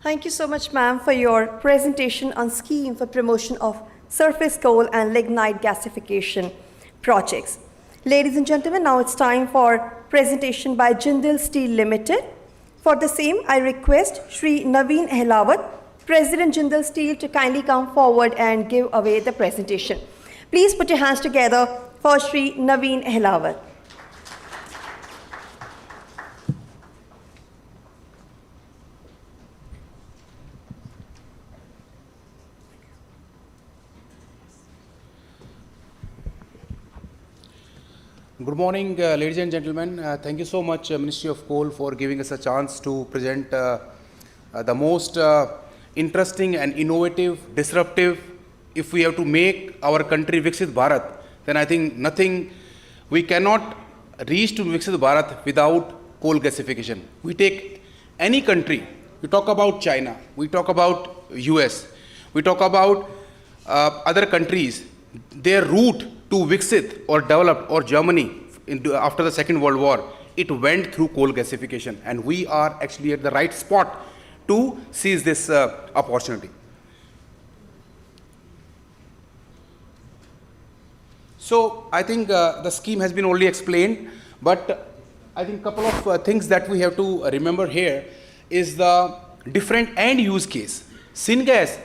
Thank you so much, ma'am, for your presentation on scheme for promotion of surface coal and lignite gasification projects. Ladies and gentlemen, now it's time for presentation by Jindal Steel Limited. For the same, I request Shri Naveen Ehlawat, President Jindal Steel, to kindly come forward and give away the presentation. Please put your hands together for Shri Naveen Ehlawat. Good morning, ladies and gentlemen. Thank you so much, Ministry of Coal, for giving us a chance to present the most interesting and innovative, disruptive. If we have to make our country Viksit Bharat, then I think we cannot reach to Viksit Bharat without coal gasification. We take any country, we talk about China, we talk about US, we talk about other countries, their route to Viksit or developed or Germany after the Second World War, it went through coal gasification, and we are actually at the right spot to seize this opportunity. So I think the scheme has been already explained, but I think a couple of things that we have to remember here is the different end use case. Syngas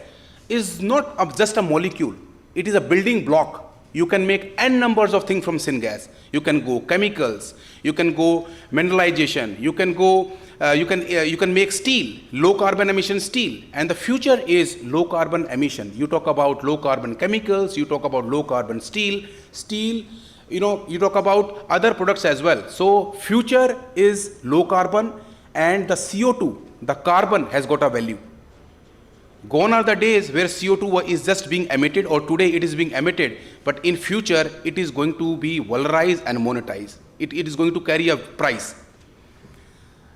is not just a molecule, it is a building block. You can make n numbers of things from syngas. You can go chemicals, you can go mineralization, you can go you can make steel, low carbon emission steel, and the future is low carbon emission. You talk about low carbon chemicals, you talk about low carbon steel, you talk about other products as well. So future is low carbon, and the CO2, the carbon has got a value. Gone are the days where CO2 is just being emitted, or today it is being emitted, but in future it is going to be valorized and monetized. It is going to carry a price.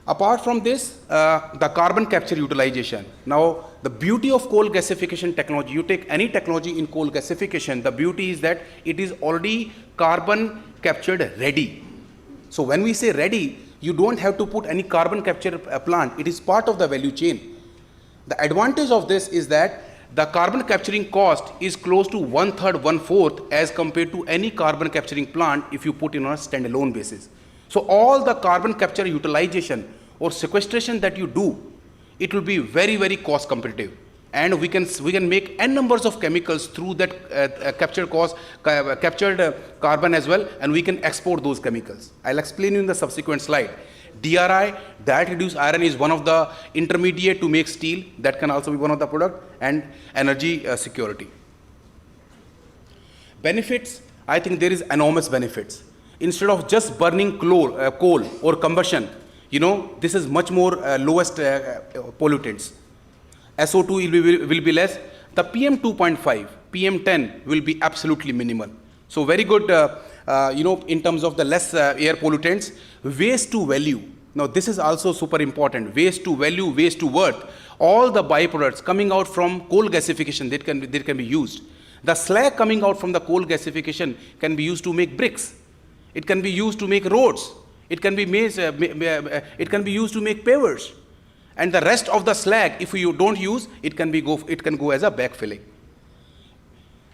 Apart from this, the carbon capture utilization. Now, the beauty of coal gasification technology, you take any technology in coal gasification, the beauty is that it is already carbon captured ready. So when we say ready, you don't have to put any carbon capture plant. It is part of the value chain. The advantage of this is that the carbon capturing cost is close to 1/3, 1/4 as compared to any carbon capturing plant if you put it on a standalone basis. So all the carbon capture utilization or sequestration that you do, it will be very, very cost competitive. And we can make n numbers of chemicals through that captured carbon as well, and we can export those chemicals. I'll explain you in the subsequent slide. DRI, direct reduced iron, is one of the intermediate to make steel. That can also be one of the product, and energy security. Benefits, I think there is enormous benefits. Instead of just burning coal or combustion, this is much more lowest pollutants. SO2 will be less. The PM 2.5, PM 10 will be absolutely minimal. So very good, in terms of the less air pollutants. Waste to value. Now this is also super important. Waste to value, waste to worth. All the byproducts coming out from coal gasification, they can be used. The slag coming out from the coal gasification can be used to make bricks. It can be used to make roads. It can be used to make pavers. And the rest of the slag, if you don't use, it can go as a backfilling.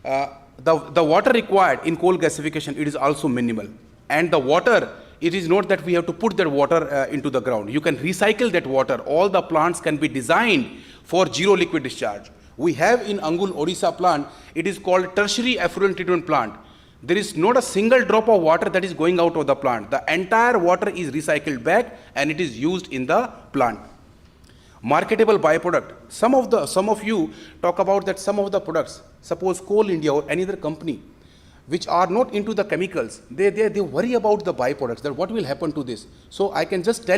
The water required in coal gasification, it is also minimal. And the water, it is not that we have to put that water into the ground. You can recycle that water. All the plants can be designed for zero liquid discharge. We have in Angul, Odisha plant, it is called tertiary effluent treatment plant. There is not a single drop of water that is going out of the plant. The entire water is recycled back and it is used in the plant. Marketable byproduct. Some of you talk about that some of the products, suppose Coal India or any other company, which are not into the chemicals, they worry about the byproducts, that what will happen to this. So I can just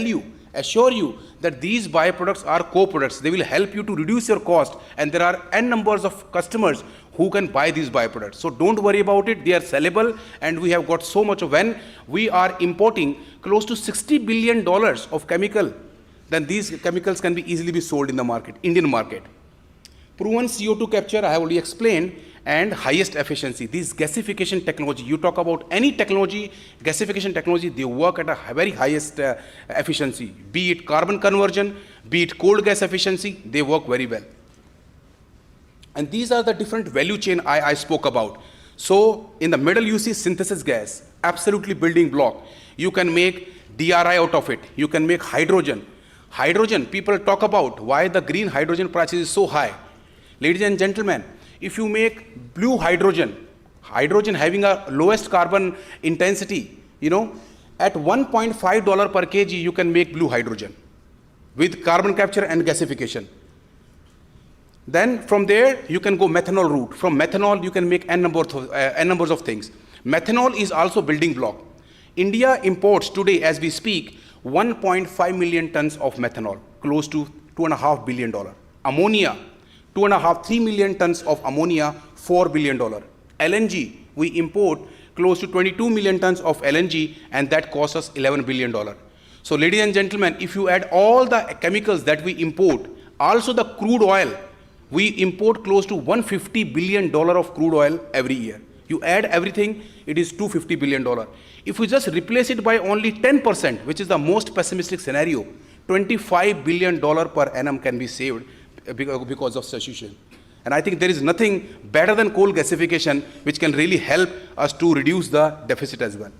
assure you that these byproducts are co-products. They will help you to reduce your cost, and there are n numbers of customers who can buy these byproducts. So don't worry about it, they are sellable, and we have got so much of, when we are importing close to $60 billion of chemical, then these chemicals can be easily be sold in the market, Indian market. Proven CO2 capture, I have already explained, and highest efficiency. This gasification technology, you talk about any technology, gasification technology, they work at a very highest efficiency. Be it carbon conversion, be it cold gas efficiency, they work very well. And these are the different value chain I spoke about. So in the middle you see synthesis gas, absolutely building block. You can make DRI out of it. You can make hydrogen. Hydrogen, people talk about why the green hydrogen price is so high. Ladies and gentlemen, if you make blue hydrogen, hydrogen having a lowest carbon intensity, at $1.5 per kg, you can make blue hydrogen with carbon capture and gasification. Then from there, you can go methanol route. From methanol, you can make n numbers of things. Methanol is also building block. India imports today, as we speak, 1.5 million tons of methanol, close to $2.5 billion. Ammonia, 3 million tons of ammonia, $4 billion. LNG, we import close to 22 million tons of LNG, and that costs us $11 billion. So ladies and gentlemen, if you add all the chemicals that we import, also the crude oil, we import close to $150 billion of crude oil every year. You add everything, it is $250 billion. If we just replace it by only 10%, which is the most pessimistic scenario, $25 billion per annum can be saved because of substitution. And I think there is nothing better than coal gasification which can really help us to reduce the deficit as well.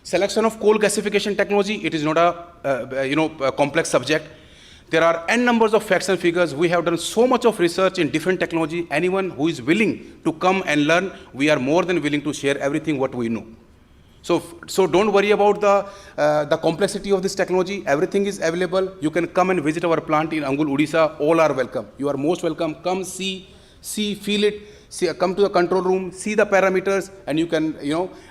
Selection of coal gasification technology, it is not a complex subject. There are n numbers of facts and figures. We have done so much of research in different technology. Anyone who is willing to come and learn, we are more than willing to share everything what we know. So don't worry about the complexity of this technology. Everything is available. You can come and visit our plant in Angul, Odisha. All are welcome. You are most welcome. Come see, feel it. Come to the control room, see the parameters, and you can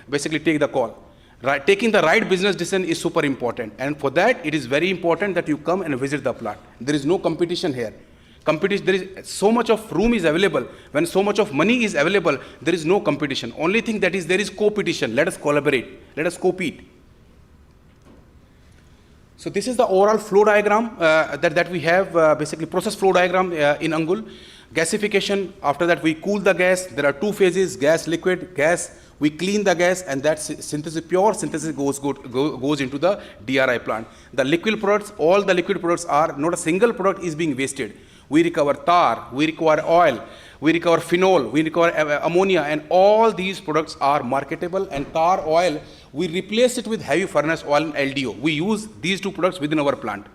basically take the call. Right, taking the right business decision is super important, and for that it is very important that you come and visit the plant. There is no competition here. There is so much of room is available. When so much of money is available, there is no competition. Only thing that is there is competition. Let us collaborate. Let us compete. So this is the overall flow diagram that we have, basically process flow diagram in Angul. Gasification, after that we cool the gas. There are two phases, gas, liquid, gas. We clean the gas, and that synthesis, pure synthesis goes into the DRI plant. The liquid products, all the liquid products are, not a single product is being wasted. We recover tar, we recover oil, we recover phenol, we recover ammonia, and all these products are marketable. And tar oil, we replace it with heavy furnace oil and LDO. We use these two products within our plant.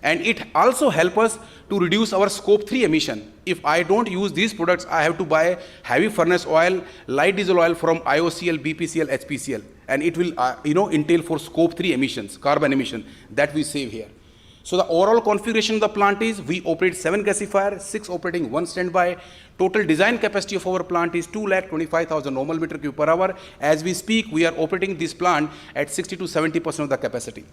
And it also helps us to reduce our scope 3 emission. If I don't use these products, I have to buy heavy furnace oil, light diesel oil from IOCL, BPCL, HPCL, and it will entail for scope 3 emissions, carbon emission, that we save here. So the overall configuration of the plant is, we operate 7 gasifiers, 6 operating, 1 standby. Total design capacity of our plant is 225,000 normal meter cube per hour. As we speak, we are operating this plant at 60 to 70% of the capacity.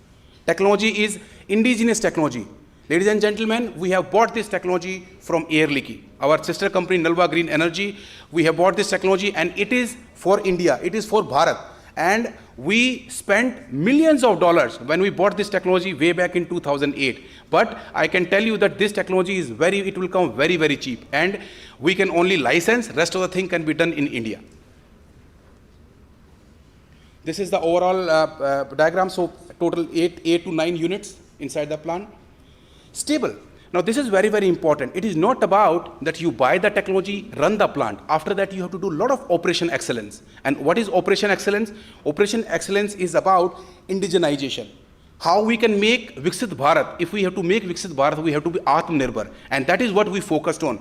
Technology is indigenous technology. Ladies and gentlemen, we have bought this technology from Air Liquide, our sister company Nalwa Green Energy. We have bought this technology, and it is for India, it is for Bharat. And we spent millions of dollars when we bought this technology way back in 2008. But I can tell you that this technology is it will come very, very cheap. And we can only license, rest of the thing can be done in India. This is the overall diagram. So total 8 to 9 units inside the plant. Stable. Now this is very, very important. It is not about that you buy the technology, run the plant. After that you have to do a lot of operation excellence. And what is operation excellence? Operation excellence is about indigenization. How we can make Viksit Bharat. If we have to make Viksit Bharat, we have to be Atmanirbhar. And that is what we focused on.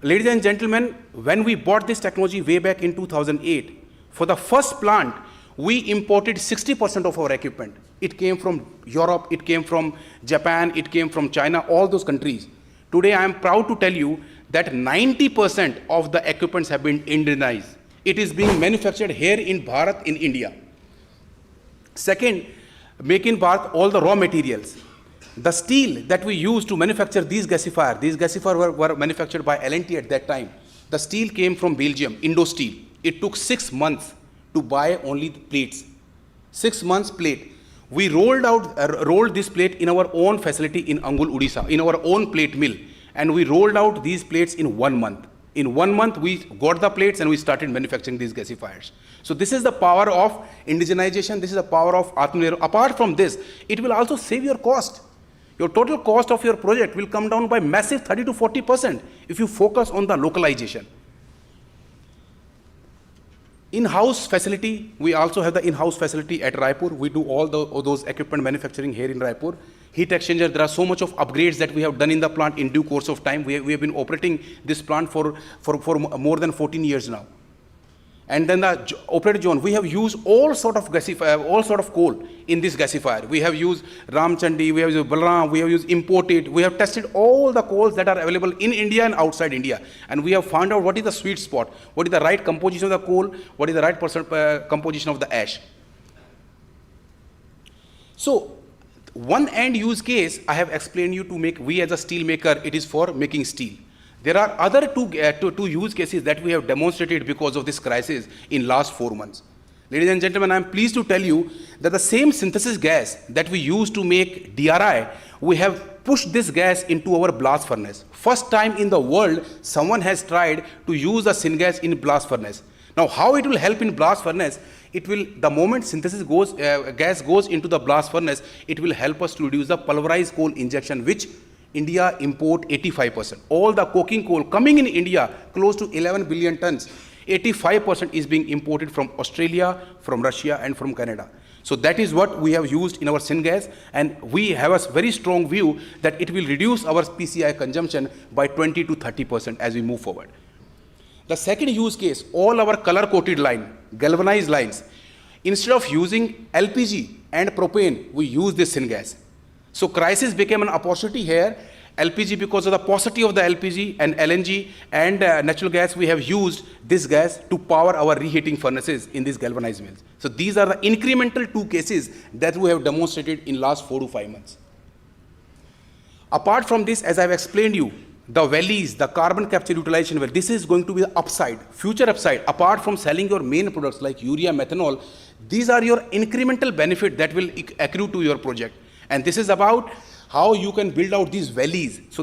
Ladies and gentlemen, when we bought this technology way back in 2008, for the first plant, we imported 60% of our equipment. It came from Europe, it came from Japan, it came from China, all those countries. Today I am proud to tell you that 90% of the equipments have been indigenized. It is being manufactured here in Bharat, in India. Second, make in Bharat all the raw materials. The steel that we use to manufacture these gasifiers were manufactured by L&T at that time. The steel came from Belgium, Indo Steel. It took 6 months to buy only the plates. 6 months plate. We rolled this plate in our own facility in Angul, Odisha, in our own plate mill. And we rolled out these plates in 1 month. In 1 month, we got the plates and we started manufacturing these gasifiers. So this is the power of indigenization. This is the power of Atmanirbhar. Apart from this, it will also save your cost. Your total cost of your project will come down by massive 30 to 40% if you focus on the localization. In-house facility, we also have the in-house facility at Raipur. We do all those equipment manufacturing here in Raipur. Heat exchanger, there are so much of upgrades that we have done in the plant in due course of time. We have been operating this plant for more than 14 years now. And then the operated zone, we have used all sort of coal in this gasifier. We have used Ramchandi, we have used Balram, we have used imported, we have tested all the coals that are available in India and outside India. And we have found out what is the sweet spot, what is the right composition of the coal, what is the right composition of the ash. So, one end use case I have explained you to make, we as a steel maker, it is for making steel. There are other two use cases that we have demonstrated because of this crisis in last 4 months. Ladies and gentlemen, I am pleased to tell you that the same synthesis gas that we use to make DRI, we have pushed this gas into our blast furnace. First time in the world, someone has tried to use a syngas in blast furnace. Now, how it will help in blast furnace? It will, the moment synthesis gas goes into the blast furnace, it will help us to reduce the pulverized coal injection, which India import 85%. All the coking coal coming in India, close to 11 billion tons, 85% is being imported from Australia, from Russia, and from Canada. So that is what we have used in our syngas, and we have a very strong view that it will reduce our PCI consumption by 20 to 30% as we move forward. The second use case, all our color-coated line, galvanized lines, instead of using LPG and propane, we use this syngas. So crisis became an opportunity here. LPG, because of the paucity of the LPG and LNG and natural gas, we have used this gas to power our reheating furnaces in these galvanized mills. So these are the incremental two cases that we have demonstrated in last 4 to 5 months. Apart from this, as I have explained you, the valleys, the carbon capture utilization well, this is going to be the upside, future upside. Apart from selling your main products like urea, methanol, these are your incremental benefit that will accrue to your project. And this is about how you can build out these valleys. So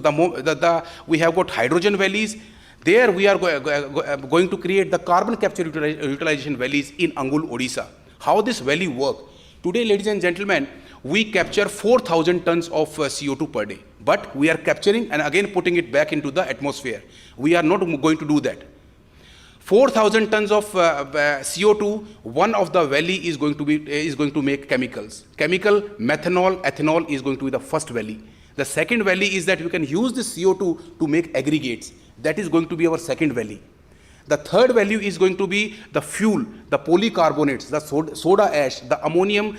we have got hydrogen valleys. There we are going to create the carbon capture utilization valleys in Angul, Odisha. How this valley work? Today, ladies and gentlemen, we capture 4,000 tons of CO2 per day. But we are capturing and again putting it back into the atmosphere. We are not going to do that. 4,000 tons of CO2, one of the valley is going to make chemicals. Chemical, methanol, ethanol is going to be the first valley. The second valley is that we can use this CO2 to make aggregates. That is going to be our second valley. The third value is going to be the fuel, the polycarbonates, the soda ash, the ammonium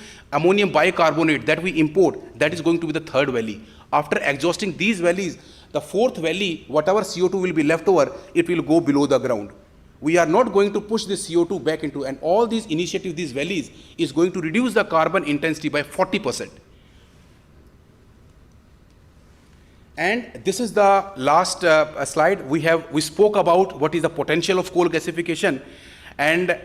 bicarbonate that we import. That is going to be the third valley. After exhausting these valleys, the fourth valley, whatever CO2 will be left over, it will go below the ground. We are not going to push this CO2 back into, and all these initiatives, these valleys, is going to reduce the carbon intensity by 40%. And this is the last slide. We spoke about what is the potential of coal gasification, and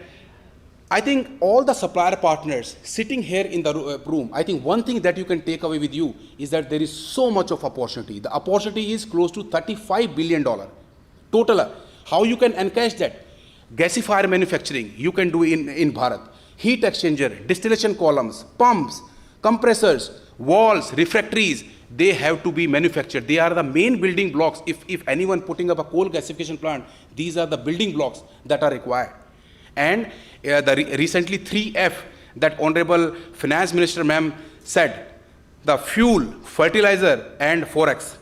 I think all the supplier partners sitting here in the room, I think one thing that you can take away with you is that there is so much of opportunity. The opportunity is close to $35 billion total. How you can encash that? Gasifier manufacturing, you can do in Bharat. Heat exchanger, distillation columns, pumps, compressors, walls, refractories, they have to be manufactured. They are the main building blocks. If anyone putting up a coal gasification plant, these are the building blocks that are required. And recently 3F, that Honorable Finance Minister ma'am said, the fuel, fertilizer and forex.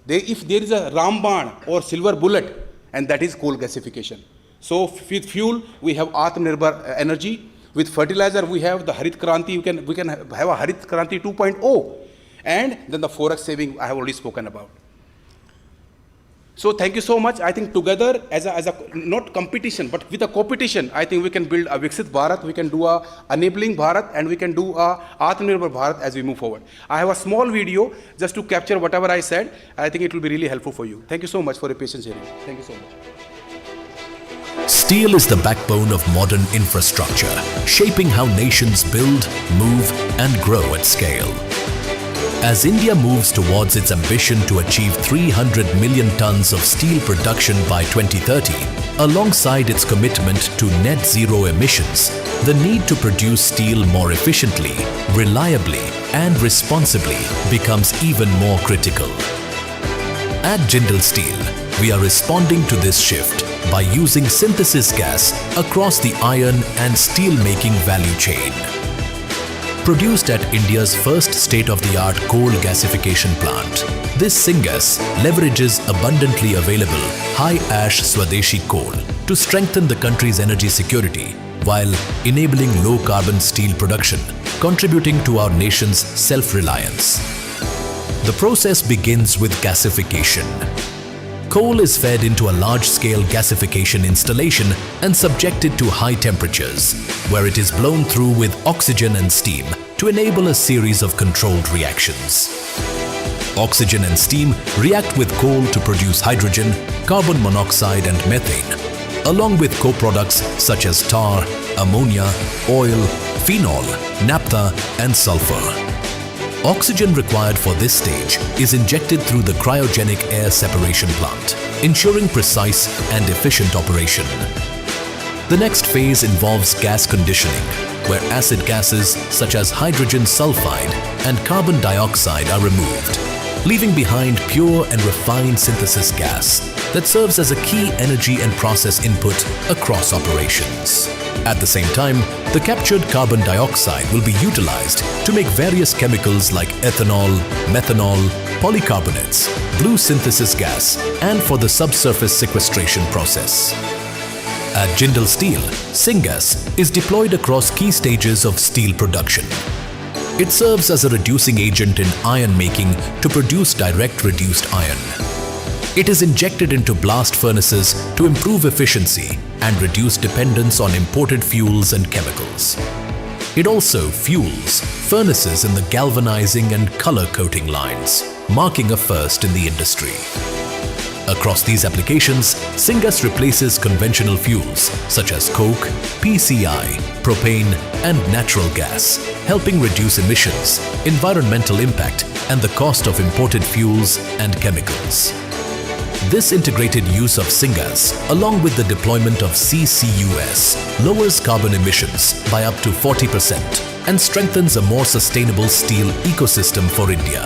If there is a Ramban or silver bullet, and that is coal gasification. So with fuel, we have Atmanirbhar energy. With fertilizer, we have the Harit Kranti. We can have a Harit Kranti 2.0. And then the forex saving I have already spoken about. So thank you so much. I think together as a not competition, but with a competition, I think we can build a Viksit Bharat, we can do a enabling Bharat, and we can do a Atmanirbhar Bharat as we move forward. I have a small video just to capture whatever I said. I think it will be really helpful for you. Thank you so much for your patience hearing. Thank you so much. Steel is the backbone of modern infrastructure, shaping how nations build, move, and grow at scale. As India moves towards its ambition to achieve 300 million tons of steel production by 2030, alongside its commitment to net zero emissions, the need to produce steel more efficiently, reliably, and responsibly becomes even more critical. At Jindal Steel, we are responding to this shift by using synthesis gas across the iron and steel making value chain. produced at India's first state-of-the-art coal gasification plant. This syngas leverages abundantly available high-ash Swadeshi coal to strengthen the country's energy security while enabling low-carbon steel production, contributing to our nation's self-reliance. The process begins with gasification. Coal is fed into a large-scale gasification installation and subjected to high temperatures, where it is blown through with oxygen and steam to enable a series of controlled reactions. Oxygen and steam react with coal to produce hydrogen, carbon monoxide and methane, along with co-products such as tar, ammonia, oil, phenol, naphtha and sulfur. Oxygen required for this stage is injected through the cryogenic air separation plant, ensuring precise and efficient operation. The next phase involves gas conditioning, where acid gases such as hydrogen sulfide and carbon dioxide are removed, leaving behind pure and refined synthesis gas that serves as a key energy and process input across operations. At the same time, the captured carbon dioxide will be utilized to make various chemicals like ethanol, methanol, polycarbonates, blue synthesis gas, and for the subsurface sequestration process. At Jindal Steel, syngas is deployed across key stages of steel production. It serves as a reducing agent in iron making to produce direct reduced iron. It is injected into blast furnaces to improve efficiency and reduce dependence on imported fuels and chemicals. It also fuels furnaces in the galvanizing and color coating lines, marking a first in the industry. Across these applications, syngas replaces conventional fuels such as coke, PCI, propane and natural gas, helping reduce emissions, environmental impact and the cost of imported fuels and chemicals. This integrated use of syngas, along with the deployment of CCUS, lowers carbon emissions by up to 40% and strengthens a more sustainable steel ecosystem for India.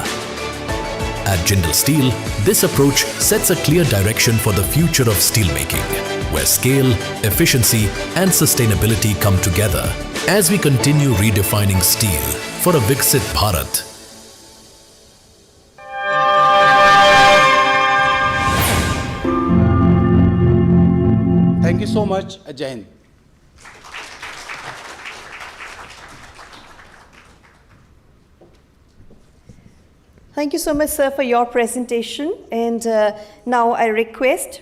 At Jindal Steel, this approach sets a clear direction for the future of steelmaking, where scale, efficiency and sustainability come together as we continue redefining steel for a Viksit Bharat. Thank you so much, Jai Hind. Thank you so much, sir, for your presentation. And now I request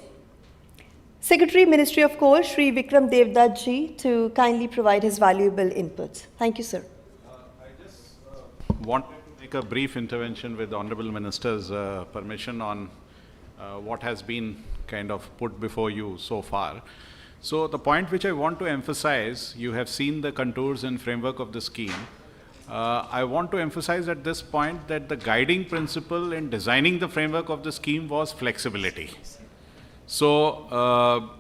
Secretary, Ministry of Coal, Shri Vikram Devdutt ji, to kindly provide his valuable inputs. Thank you, sir. I just wanted to make a brief intervention with the Honorable Minister's permission on what has been kind of put before you so far. So the point which I want to emphasize, you have seen the contours and framework of the scheme. I want to emphasize at this point that the guiding principle in designing the framework of the scheme was flexibility. So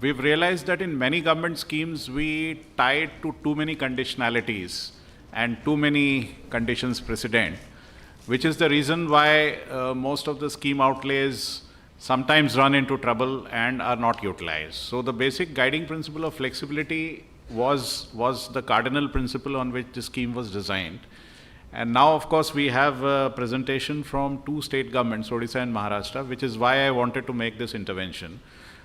we've realized that in many government schemes we tied to too many conditionalities and too many conditions precedent, which is the reason why most of the scheme outlays sometimes run into trouble and are not utilized. So the basic guiding principle of flexibility was the cardinal principle on which the scheme was designed. And now, of course, we have a presentation from two state governments, Odisha and Maharashtra, which is why I wanted to make this intervention.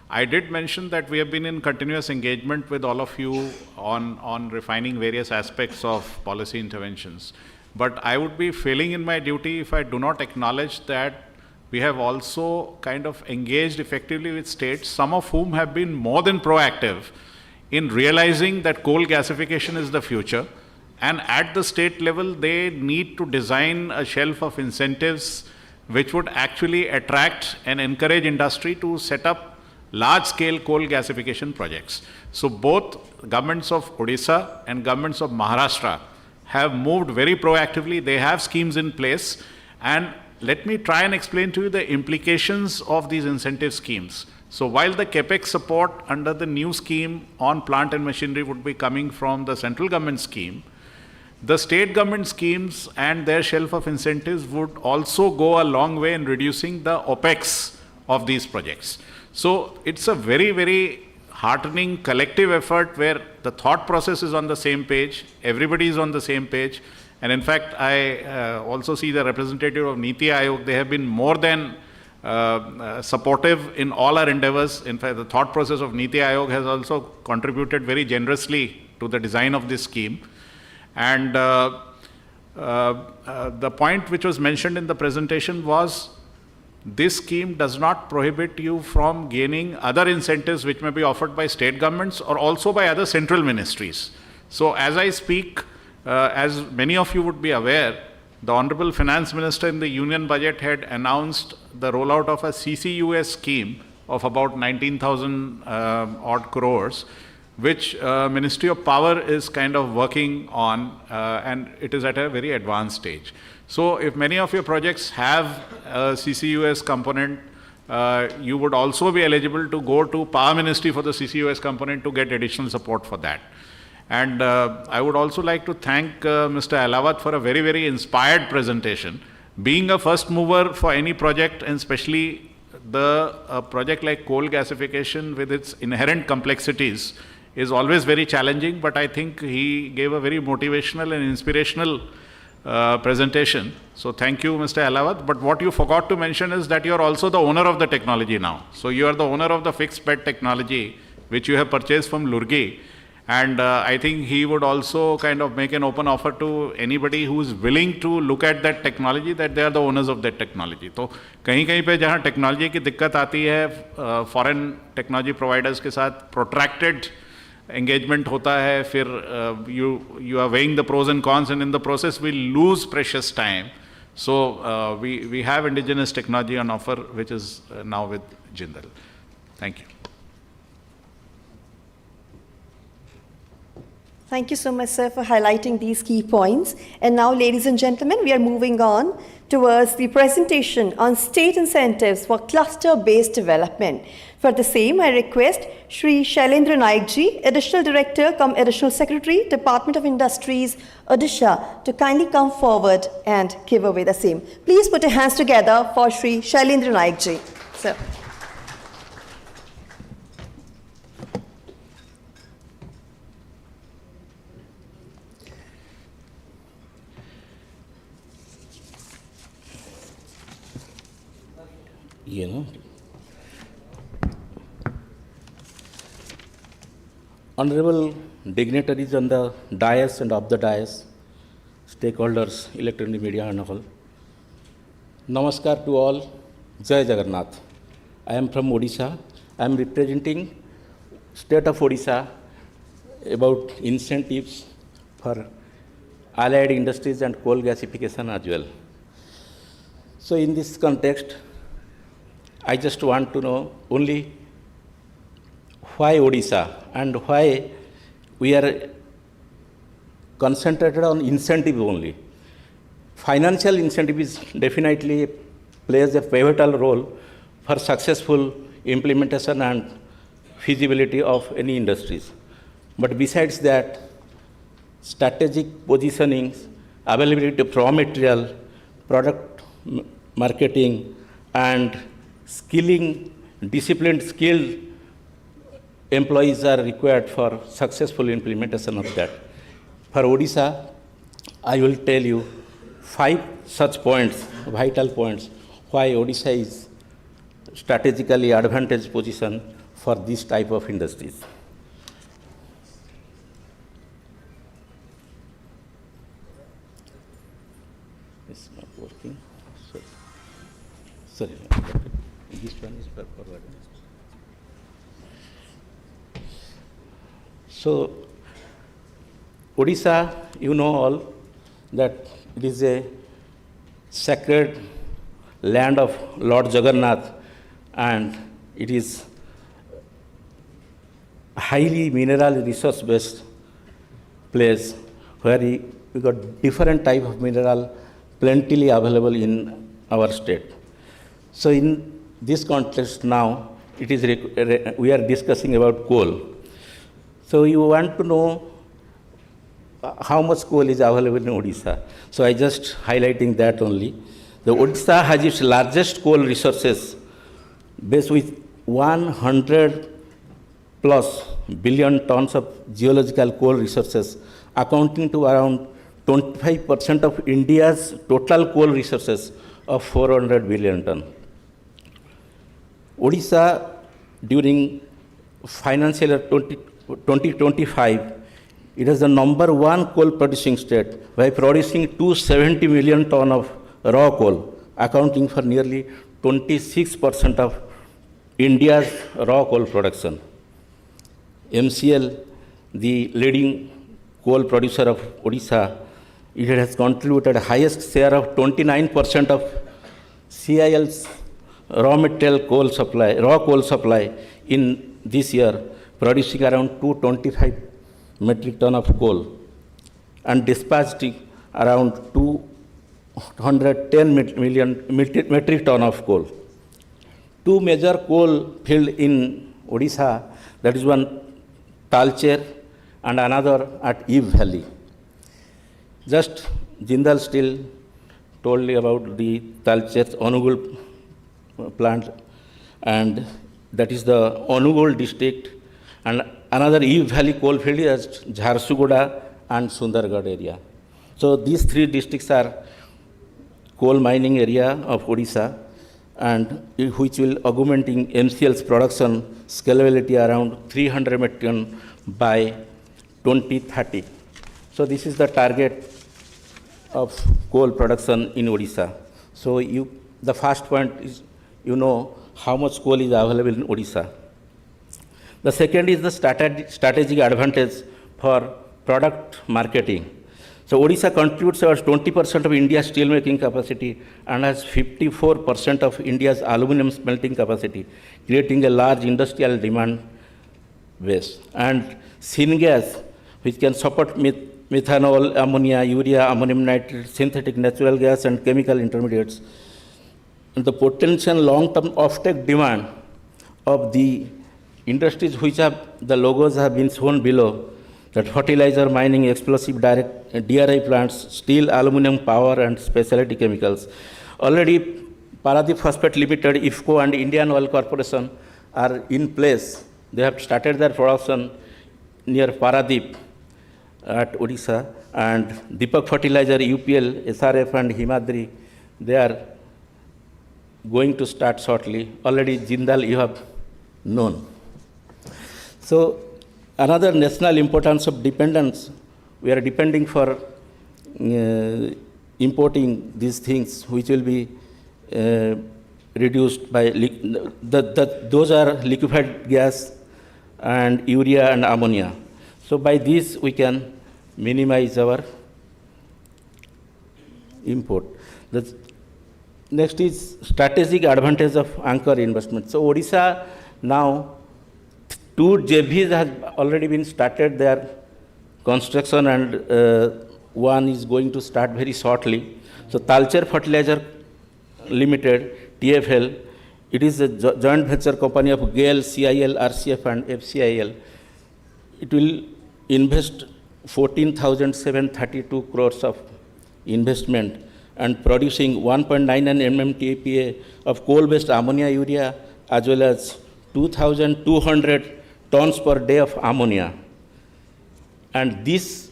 I did mention that we have been in continuous engagement with all of you on refining various aspects of policy interventions. But I would be failing in my duty if I do not acknowledge that we have also kind of engaged effectively with states, some of whom have been more than proactive in realizing that coal gasification is the future. And at the state level, they need to design a shelf of incentives which would actually attract and encourage industry to set up large-scale coal gasification projects. So both governments of Odisha and governments of Maharashtra have moved very proactively. They have schemes in place. And let me try and explain to you the implications of these incentive schemes. So while the capex support under the new scheme on plant and machinery would be coming from the central government scheme, the state government schemes and their shelf of incentives would also go a long way in reducing the OPEX of these projects. So it's a very, very heartening collective effort where the thought process is on the same page, everybody is on the same page. And in fact, I also see the representative of Niti Aayog. They have been more than supportive in all our endeavors. In fact, the thought process of Niti Aayog has also contributed very generously to the design of this scheme. And the point which was mentioned in the presentation was this scheme does not prohibit you from gaining other incentives which may be offered by state governments or also by other central ministries. So as I speak, as many of you would be aware, the Honorable Finance Minister in the Union Budget had announced the rollout of a CCUS scheme of about 19,000 odd crores, which Ministry of Power is kind of working on, and it is at a very advanced stage. So if many of your projects have a CCUS component, you would also be eligible to go to Power Ministry for the CCUS component to get additional support for that. And I would also like to thank Mr. Alawat for a very, very inspired presentation. Being a first mover for any project, and especially the project like coal gasification with its inherent complexities, is always very challenging, but I think he gave a very motivational and inspirational presentation. So thank you, Mr. Alawat. But what you forgot to mention is that you are also the owner of the technology now. So you are the owner of the fixed bed technology, which you have purchased from Lurgi. And I think he would also kind of make an open offer to anybody who is willing to look at that technology, that they are the owners of that technology. So कहीं पे जहाँ technology की दिक्कत आती है, foreign technology providers के साथ protracted engagement होता है, फिर you are weighing the pros and cons, and in the process we lose precious time. So we have indigenous technology on offer, which is now with Jindal. Thank you. Thank you so much, sir, for highlighting these key points. And now, ladies and gentlemen, we are moving on towards the presentation on state incentives for cluster-based development. For the same, I request Shri Shailendra Naik ji, Additional Director cum Additional Secretary, Department of Industries, Odisha, to kindly come forward and give away the same. Please put your hands together for Shri Shailendra Naik ji. Sir. Honorable dignitaries on the dais and off the dais, stakeholders, electronic media and all. Namaskar to all. Jai Jagannath. I am from Odisha. I am representing state of Odisha about incentives for allied industries and coal gasification as well. So in this context, I just want to know only why Odisha and why we are concentrated on incentive only. Financial incentive is definitely plays a pivotal role for successful implementation and feasibility of any industries. But besides that, strategic positioning, availability of raw material, product marketing, and skilling, disciplined, skilled employees are required for successful implementation of that. For Odisha, I will tell you 5 such points, vital points, why Odisha is strategically advantageous position for this type of industries. It's not working. Sorry. This one is forward. So, Odisha, you know all that it is a sacred land of Lord Jagannath, and it is highly mineral resource based place where we got different type of mineral plentifully available in our state. So in this context now, it is we are discussing about coal. So you want to know how much coal is available in Odisha. So I just highlighting that only. The Odisha has its largest coal resources based with 100 plus billion tons of geological coal resources, accounting to around 25% of India's total coal resources of 400 billion ton. Odisha during financial year 2025, it is the number one coal producing state by producing 270 million ton of raw coal, accounting for nearly 26% of India's raw coal production. MCL, the leading coal producer of Odisha, it has contributed highest share of 29% of CIL's raw material coal supply, raw coal supply in this year, producing around 225 metric ton of coal and dispatched around 210 million metric ton of coal. Two major coal fields in Odisha, that is one Talcher and another at Eve Valley. Just Jindal Steel told me about the Talcher's Onugul plant, and that is the Onugul district, and another Eve Valley coal field is Jharsuguda and Sundargarh area. So these three districts are coal mining area of Odisha, and which will augmenting MCL's production scalability around 300 metric ton by 2030. So this is the target of coal production in Odisha. So the first point is, you know how much coal is available in Odisha. The second is the strategic advantage for product marketing. So Odisha contributes about 20% of India's steel making capacity and has 54% of India's aluminum smelting capacity, creating a large industrial demand base. And syngas, which can support methanol, ammonia, urea, ammonium nitrate, synthetic natural gas, and chemical intermediates. And the potential long-term offtake demand of the industries which the logos have been shown below, that fertilizer, mining, explosive direct DRI plants, steel, aluminum, power, and specialty chemicals. Already Paradip Phosphate Limited, IFCO, and Indian Oil Corporation are in place. They have started their production near Paradip at Odisha, and Deepak Fertilizer, UPL, SRF, and Himadri, they are going to start shortly. Already Jindal you have known. So another national importance of dependence, we are depending for importing these things which will be reduced by, those are liquefied gas and urea and ammonia. So by this we can minimize our import. The next is strategic advantage of anchor investment. So Odisha now, two JVs have already been started their construction, and one is going to start very shortly. So Talcher Fertilizer Limited, TFL, it is a joint venture company of GAIL, CIL, RCF, and FCIL. It will invest 14,732 crores of investment and producing 1.99 MMTPA of coal-based ammonia urea, as well as 2,200 tons per day of ammonia. And this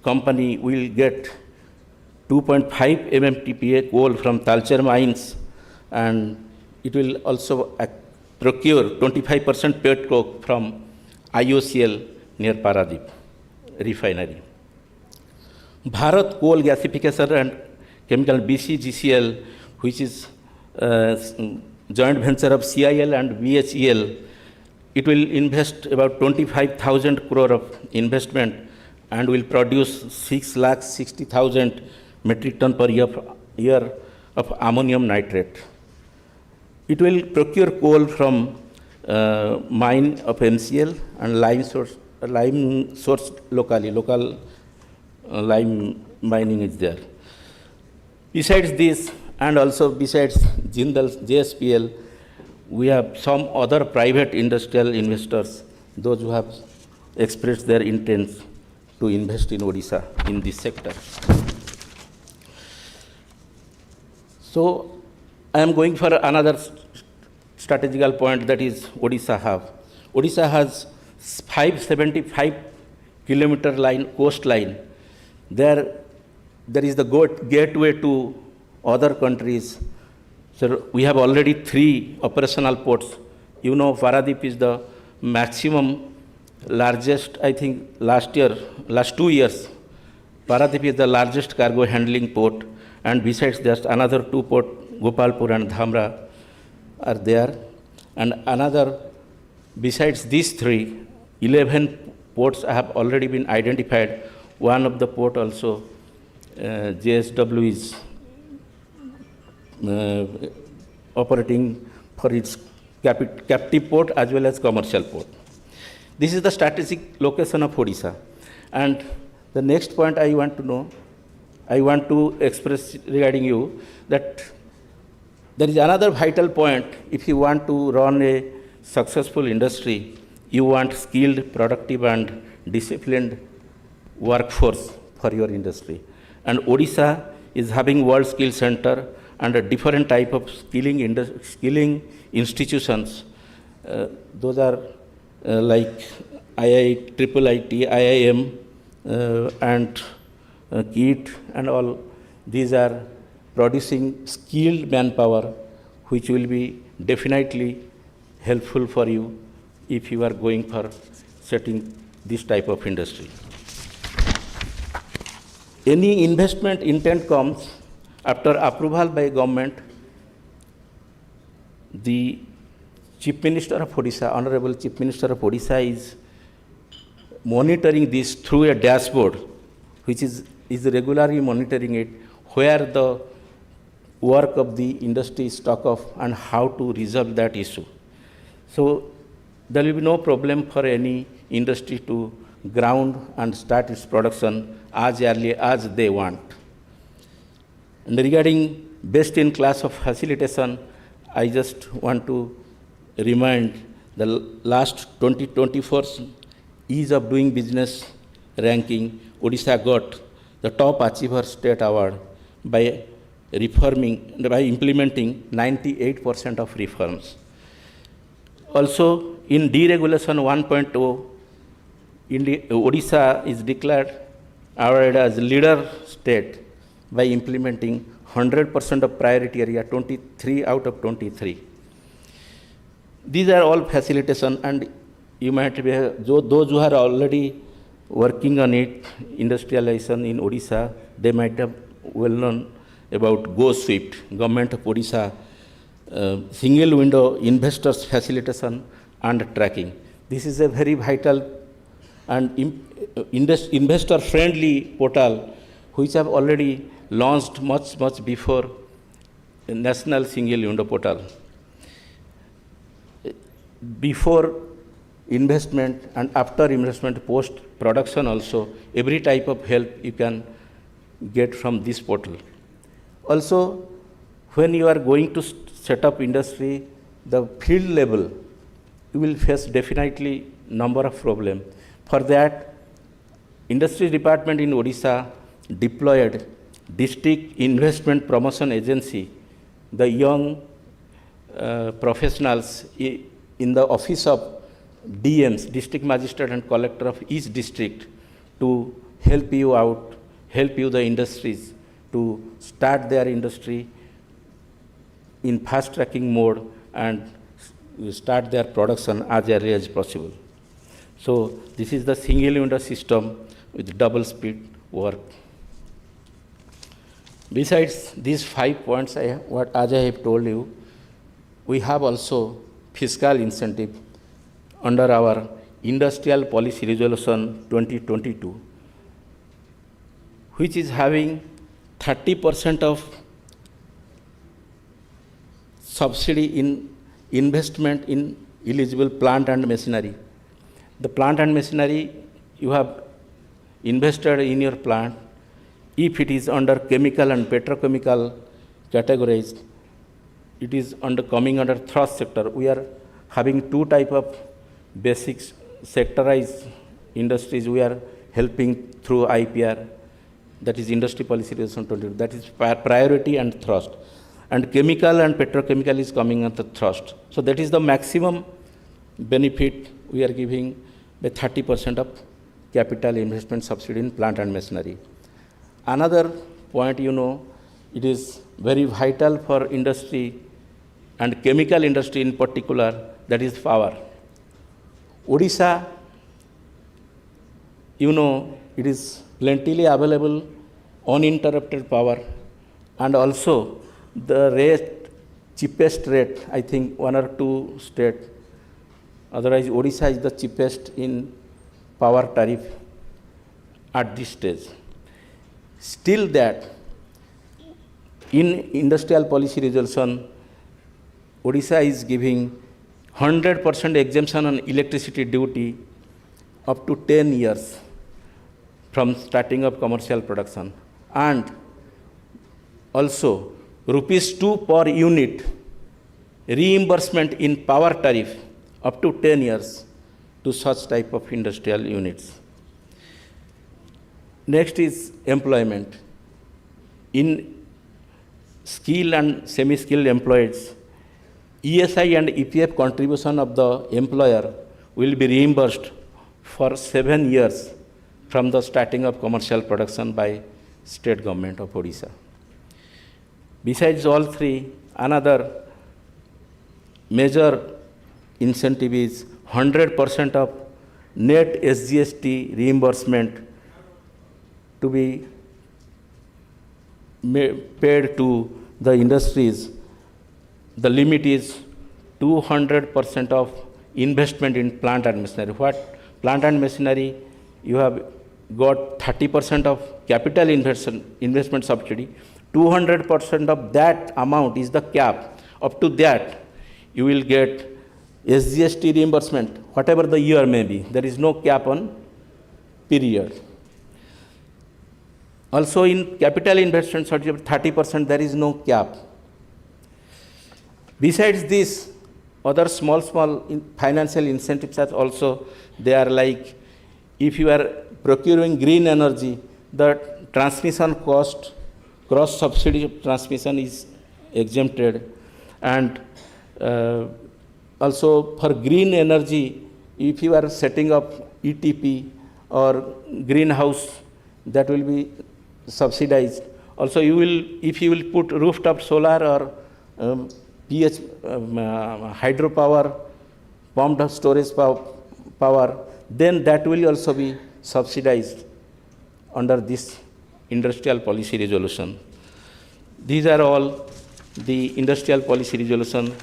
company will get 2.5 MMTPA coal from Talcher mines, and it will also procure 25% pet coke from IOCL near Paradip refinery. Bharat Coal Gasification and Chemical BCGCL, which is joint venture of CIL and BHEL, it will invest about 25,000 crore of investment and will produce 660,000 metric ton per year of ammonium nitrate. It will procure coal from mine of MCL and lime source locally, local lime mining is there. Besides this, and also besides Jindal JSPL, we have some other private industrial investors, those who have expressed their intent to invest in Odisha in this sector. So I am going for another strategical point, that is Odisha Hub. Odisha has 575 kilometer line, coastline. There is the gateway to other countries. So we have already 3 operational ports. You know, Paradip is the maximum largest, I think last 2 years, Paradip is the largest cargo handling port, and besides just another 2 ports, Gopalpur and Dhamra are there. And another, besides these 3, 11 ports have already been identified. One of the port also, JSW is operating for its captive port as well as commercial port. This is the strategic location of Odisha. And the next point I want to express regarding you, that there is another vital point. If you want to run a successful industry, you want skilled, productive and disciplined workforce for your industry. And Odisha is having World Skill Center and a different type of skilling institutions. Those are like IIT, IIM, and KIT and all. These are producing skilled manpower, which will be definitely helpful for you if you are going for setting this type of industry. Any investment intent comes after approval by government. The Chief Minister of Odisha, Honorable Chief Minister of Odisha, is monitoring this through a dashboard, which is regularly monitoring it, where the work of the industry is stuck off and how to resolve that issue. So there will be no problem for any industry to ground and start its production as early as they want. And regarding best-in-class of facilitation, I just want to remind the last 2024 Ease of Doing Business ranking, Odisha got the Top Achiever State Award by implementing 98% of reforms. Also, in deregulation 1.0, Odisha is declared awarded as leader state by implementing 100% of priority area, 23 out of 23. These are all facilitation, and you might be, those who are already working on it, industrialization in Odisha, they might have well known about Go Swift, Government of Odisha, single window investors facilitation and tracking. This is a very vital and investor friendly portal which have already launched much before the national single window portal. Before investment and after investment, post production also, every type of help you can get from this portal. Also, when you are going to set up industry, the field level, you will face definitely number of problems. For that, Industry Department in Odisha deployed District Investment Promotion Agency, the young professionals in the office of DMs, District Magistrate and Collector of each district, to help you out, help you the industries to start their industry in fast tracking mode and start their production as early as possible. So this is the single window system with double speed work. Besides these 5 points, as I have told you, we have also fiscal incentive under our Industrial Policy Resolution 2022, which is having 30% of subsidy in investment in eligible plant and machinery. The plant and machinery you have invested in your plant, if it is under chemical and petrochemical categories, it is coming under thrust sector. We are having 2 type of basic sectorized industries. We are helping through IPR, that is Industry Policy Resolution 22, that is priority and thrust. And chemical and petrochemical is coming under thrust. So that is the maximum benefit we are giving by 30% of capital investment subsidy in plant and machinery. Another point, it is very vital for industry and chemical industry in particular, that is power. Odisha, it is plentifully available, uninterrupted power, and also the cheapest rate, I think one or two states. Otherwise, Odisha is the cheapest in power tariff at this stage. Still that, in industrial policy resolution, Odisha is giving 100% exemption on electricity duty up to 10 years from starting of commercial production, and also rupees 2 per unit reimbursement in power tariff up to 10 years to such type of industrial units. Next is employment. In skilled and semi-skilled employees, ESI and EPF contribution of the employer will be reimbursed for 7 years from the starting of commercial production by state government of Odisha. Besides all three, another major incentive is 100% of net SGST reimbursement to be paid to the industries. The limit is 200% of investment in plant and machinery. What plant and machinery? You have got 30% of capital investment subsidy. 200% of that amount is the cap. Up to that, you will get SGST reimbursement, whatever the year may be. There is no cap on period. Also in capital investment subsidy, 30%, there is no cap. Besides this, other small financial incentives are also there, like if you are procuring green energy, the transmission cost, cross subsidy transmission is exempted, and also for green energy, if you are setting up ETP or greenhouse, that will be subsidized. Also, if you will put rooftop solar or hydropower, pumped storage power, then that will also be subsidized under this industrial policy resolution. These are all the industrial policy resolution.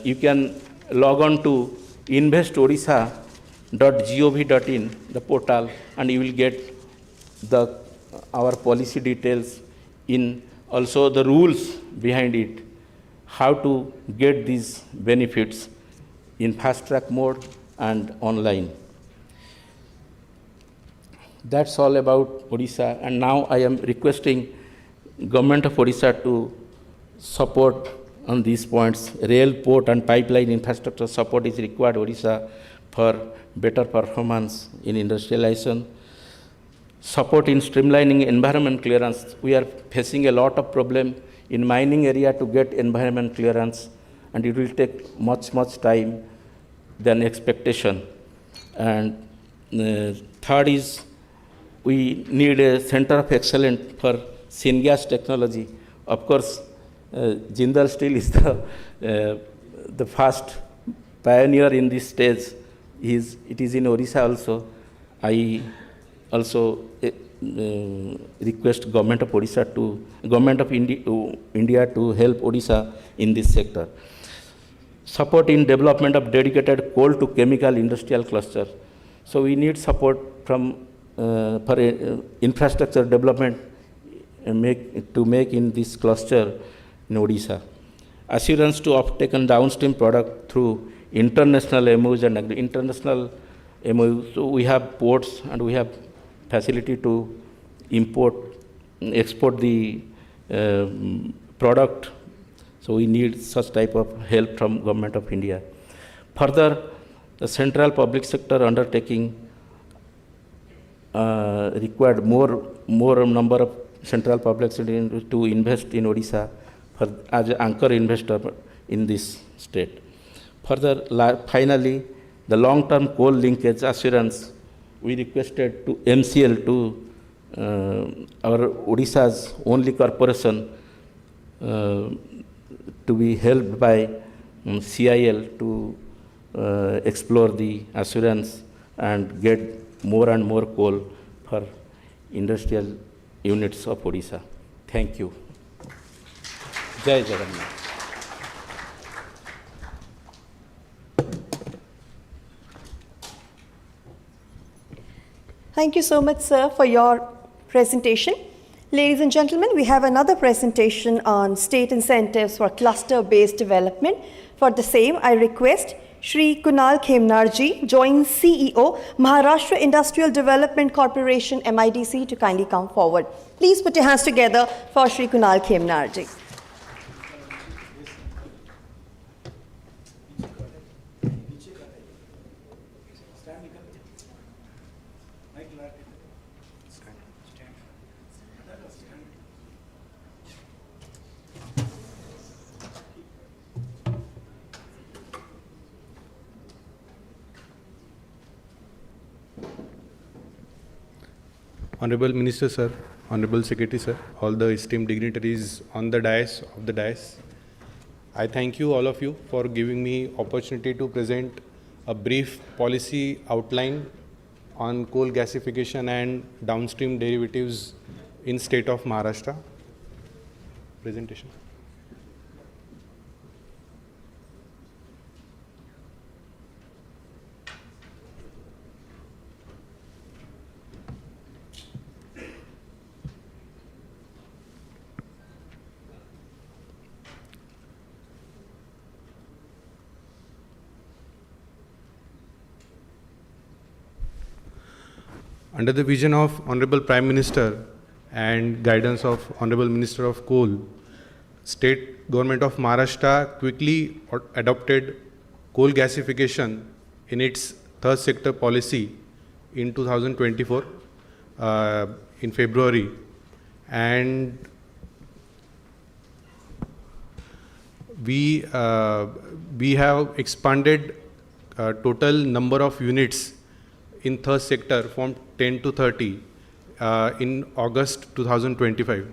You can log on to investodisha.gov.in, the portal, and you will get our policy details, in also the rules behind it, how to get these benefits in fast track mode and online. That's all about Odisha, and now I am requesting Government of Odisha to support on these points. Rail, port and pipeline infrastructure support is required Odisha for better performance in industrialization. Support in streamlining environment clearance. We are facing a lot of problem in mining area to get environment clearance, and it will take much time than expectation. And third is, we need a center of excellence for syngas technology. Of course, Jindal Steel is the first pioneer in this stage. It is in Odisha also. I also request Government of India to help Odisha in this sector. Support in development of dedicated coal to chemical industrial cluster. So we need support from for infrastructure development to make in this cluster in Odisha. Assurance to uptake and downstream product through international MOUs and international MOUs. So we have ports and we have facility to export the product. So we need such type of help from Government of India. Further, the central public sector undertaking required more number of central public sector to invest in Odisha as an anchor investor in this state. Further, finally, the long-term coal linkage assurance, we requested to MCL to our Odisha's only corporation to be helped by CIL to explore the assurance and get more and more coal for industrial units of Odisha. Thank you. Jai Jagannath. Thank you so much, sir, for your presentation. Ladies and gentlemen, we have another presentation on state incentives for cluster-based development. For the same, I request Shri Kunal Khemnarji, Joint CEO, Maharashtra Industrial Development Corporation, MIDC, to kindly come forward. Please put your hands together for Shri Kunal Khemnarji. Honorable Minister Sir, Honorable Secretary Sir, all the esteemed dignitaries on the dais of the dais, I thank you all of you for giving me opportunity to present a brief policy outline on coal gasification and downstream derivatives in state of Maharashtra. Presentation. Under the vision of Honorable Prime Minister and guidance of Honorable Minister of Coal, State Government of Maharashtra quickly adopted coal gasification in its third sector policy in 2024 in February, and we have expanded total number of units in third sector from 10 to 30 in August 2025.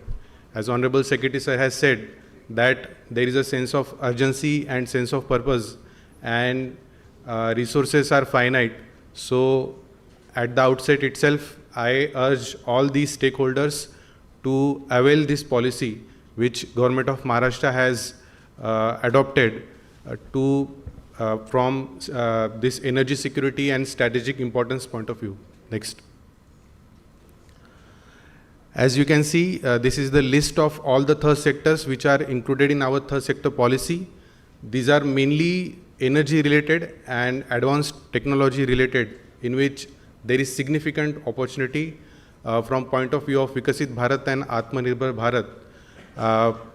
As Honorable Secretary Sir has said, that there is a sense of urgency and sense of purpose, and resources are finite. So at the outset itself, I urge all these stakeholders to avail this policy which Government of Maharashtra has adopted from this energy security and strategic importance point of view. Next. As you can see, this is the list of all the third sectors which are included in our third sector policy. These are mainly energy related and advanced technology related, in which there is significant opportunity from point of view of Vikasit Bharat and Atmanirbhar Bharat,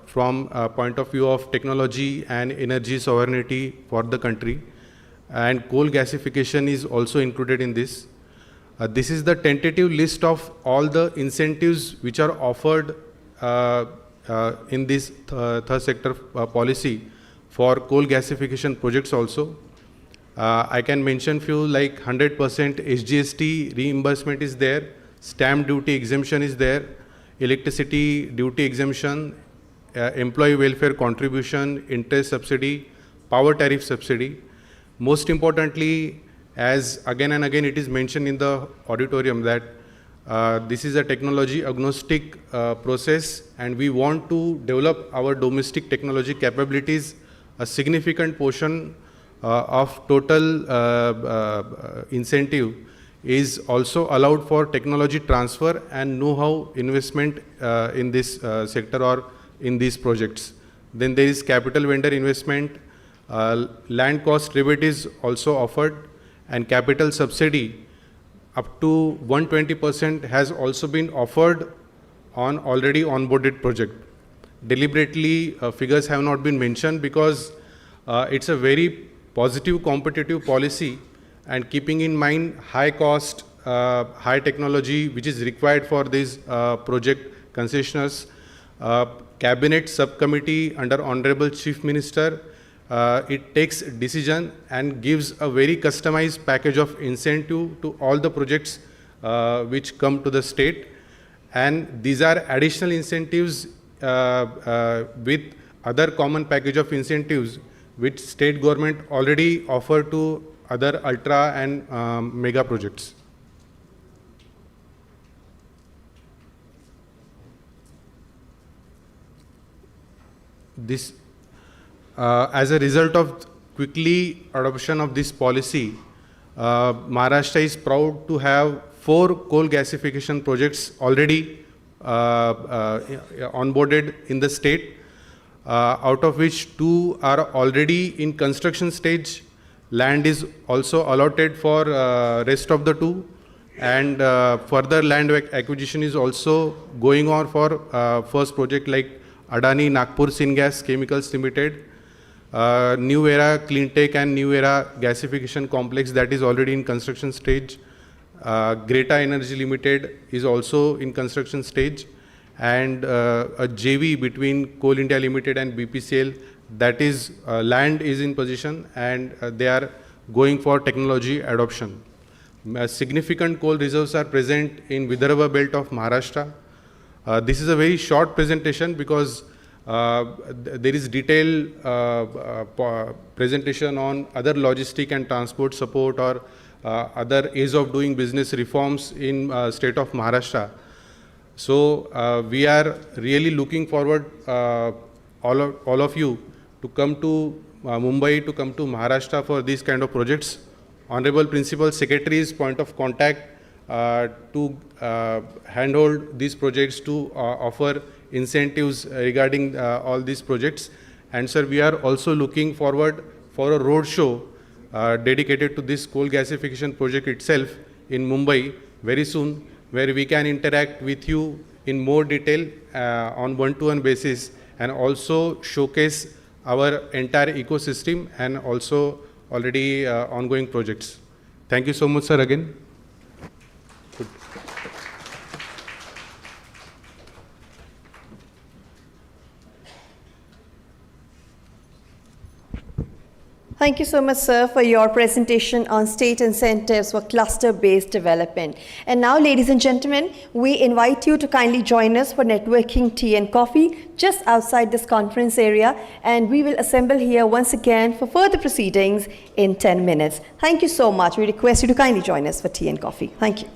from point of view of technology and energy sovereignty for the country. And coal gasification is also included in this. This is the tentative list of all the incentives which are offered in this third sector policy for coal gasification projects also. I can mention few like 100% SGST reimbursement is there, stamp duty exemption is there, electricity duty exemption, employee welfare contribution, interest subsidy, power tariff subsidy. Most importantly, as again and again it is mentioned in the auditorium, that this is a technology agnostic process, and we want to develop our domestic technology capabilities. A significant portion of total incentive is also allowed for technology transfer and know-how investment in this sector or in these projects. Then there is capital vendor investment, land cost rebate is also offered, and capital subsidy up to 120% has also been offered on already onboarded project. Deliberately, figures have not been mentioned because it's a very positive competitive policy, and keeping in mind high cost, high technology which is required for these project concessioners, Cabinet subcommittee under Honorable Chief Minister it takes decision and gives a very customized package of incentive to all the projects which come to the state. And these are additional incentives with other common package of incentives which state government already offer to other ultra and mega projects. This, as a result of quickly adoption of this policy, Maharashtra is proud to have 4 coal gasification projects already onboarded in the state, out of which 2 are already in construction stage. Land is also allotted for rest of the 2, and further land acquisition is also going on for first project like Adani Nagpur Syngas Chemicals Limited, New Era Cleantech and New Era Gasification Complex that is already in construction stage. Greta Energy Limited is also in construction stage, and a JV between Coal India Limited and BPCL, that is land is in position, and they are going for technology adoption. Significant coal reserves are present in Vidarbha belt of Maharashtra. This is a very short presentation because there is detailed presentation on other logistic and transport support or other ease of doing business reforms in state of Maharashtra. So we are really looking forward all of you to come to Mumbai, to come to Maharashtra for these kind of projects. Honorable Principal Secretary's point of contact to handhold these projects, to offer incentives regarding all these projects. And sir, we are also looking forward for a roadshow dedicated to this coal gasification project itself in Mumbai very soon, where we can interact with you in more detail on one-to-one basis, and also showcase our entire ecosystem and also already ongoing projects. Thank you so much, sir, again. Thank you so much, sir, for your presentation on state incentives for cluster-based development. And now, ladies and gentlemen, we invite you to kindly join us for networking tea and coffee just outside this conference area, and we will assemble here once again for further proceedings in 10 minutes. Thank you so much. We request you to kindly join us for tea and coffee. Thank you.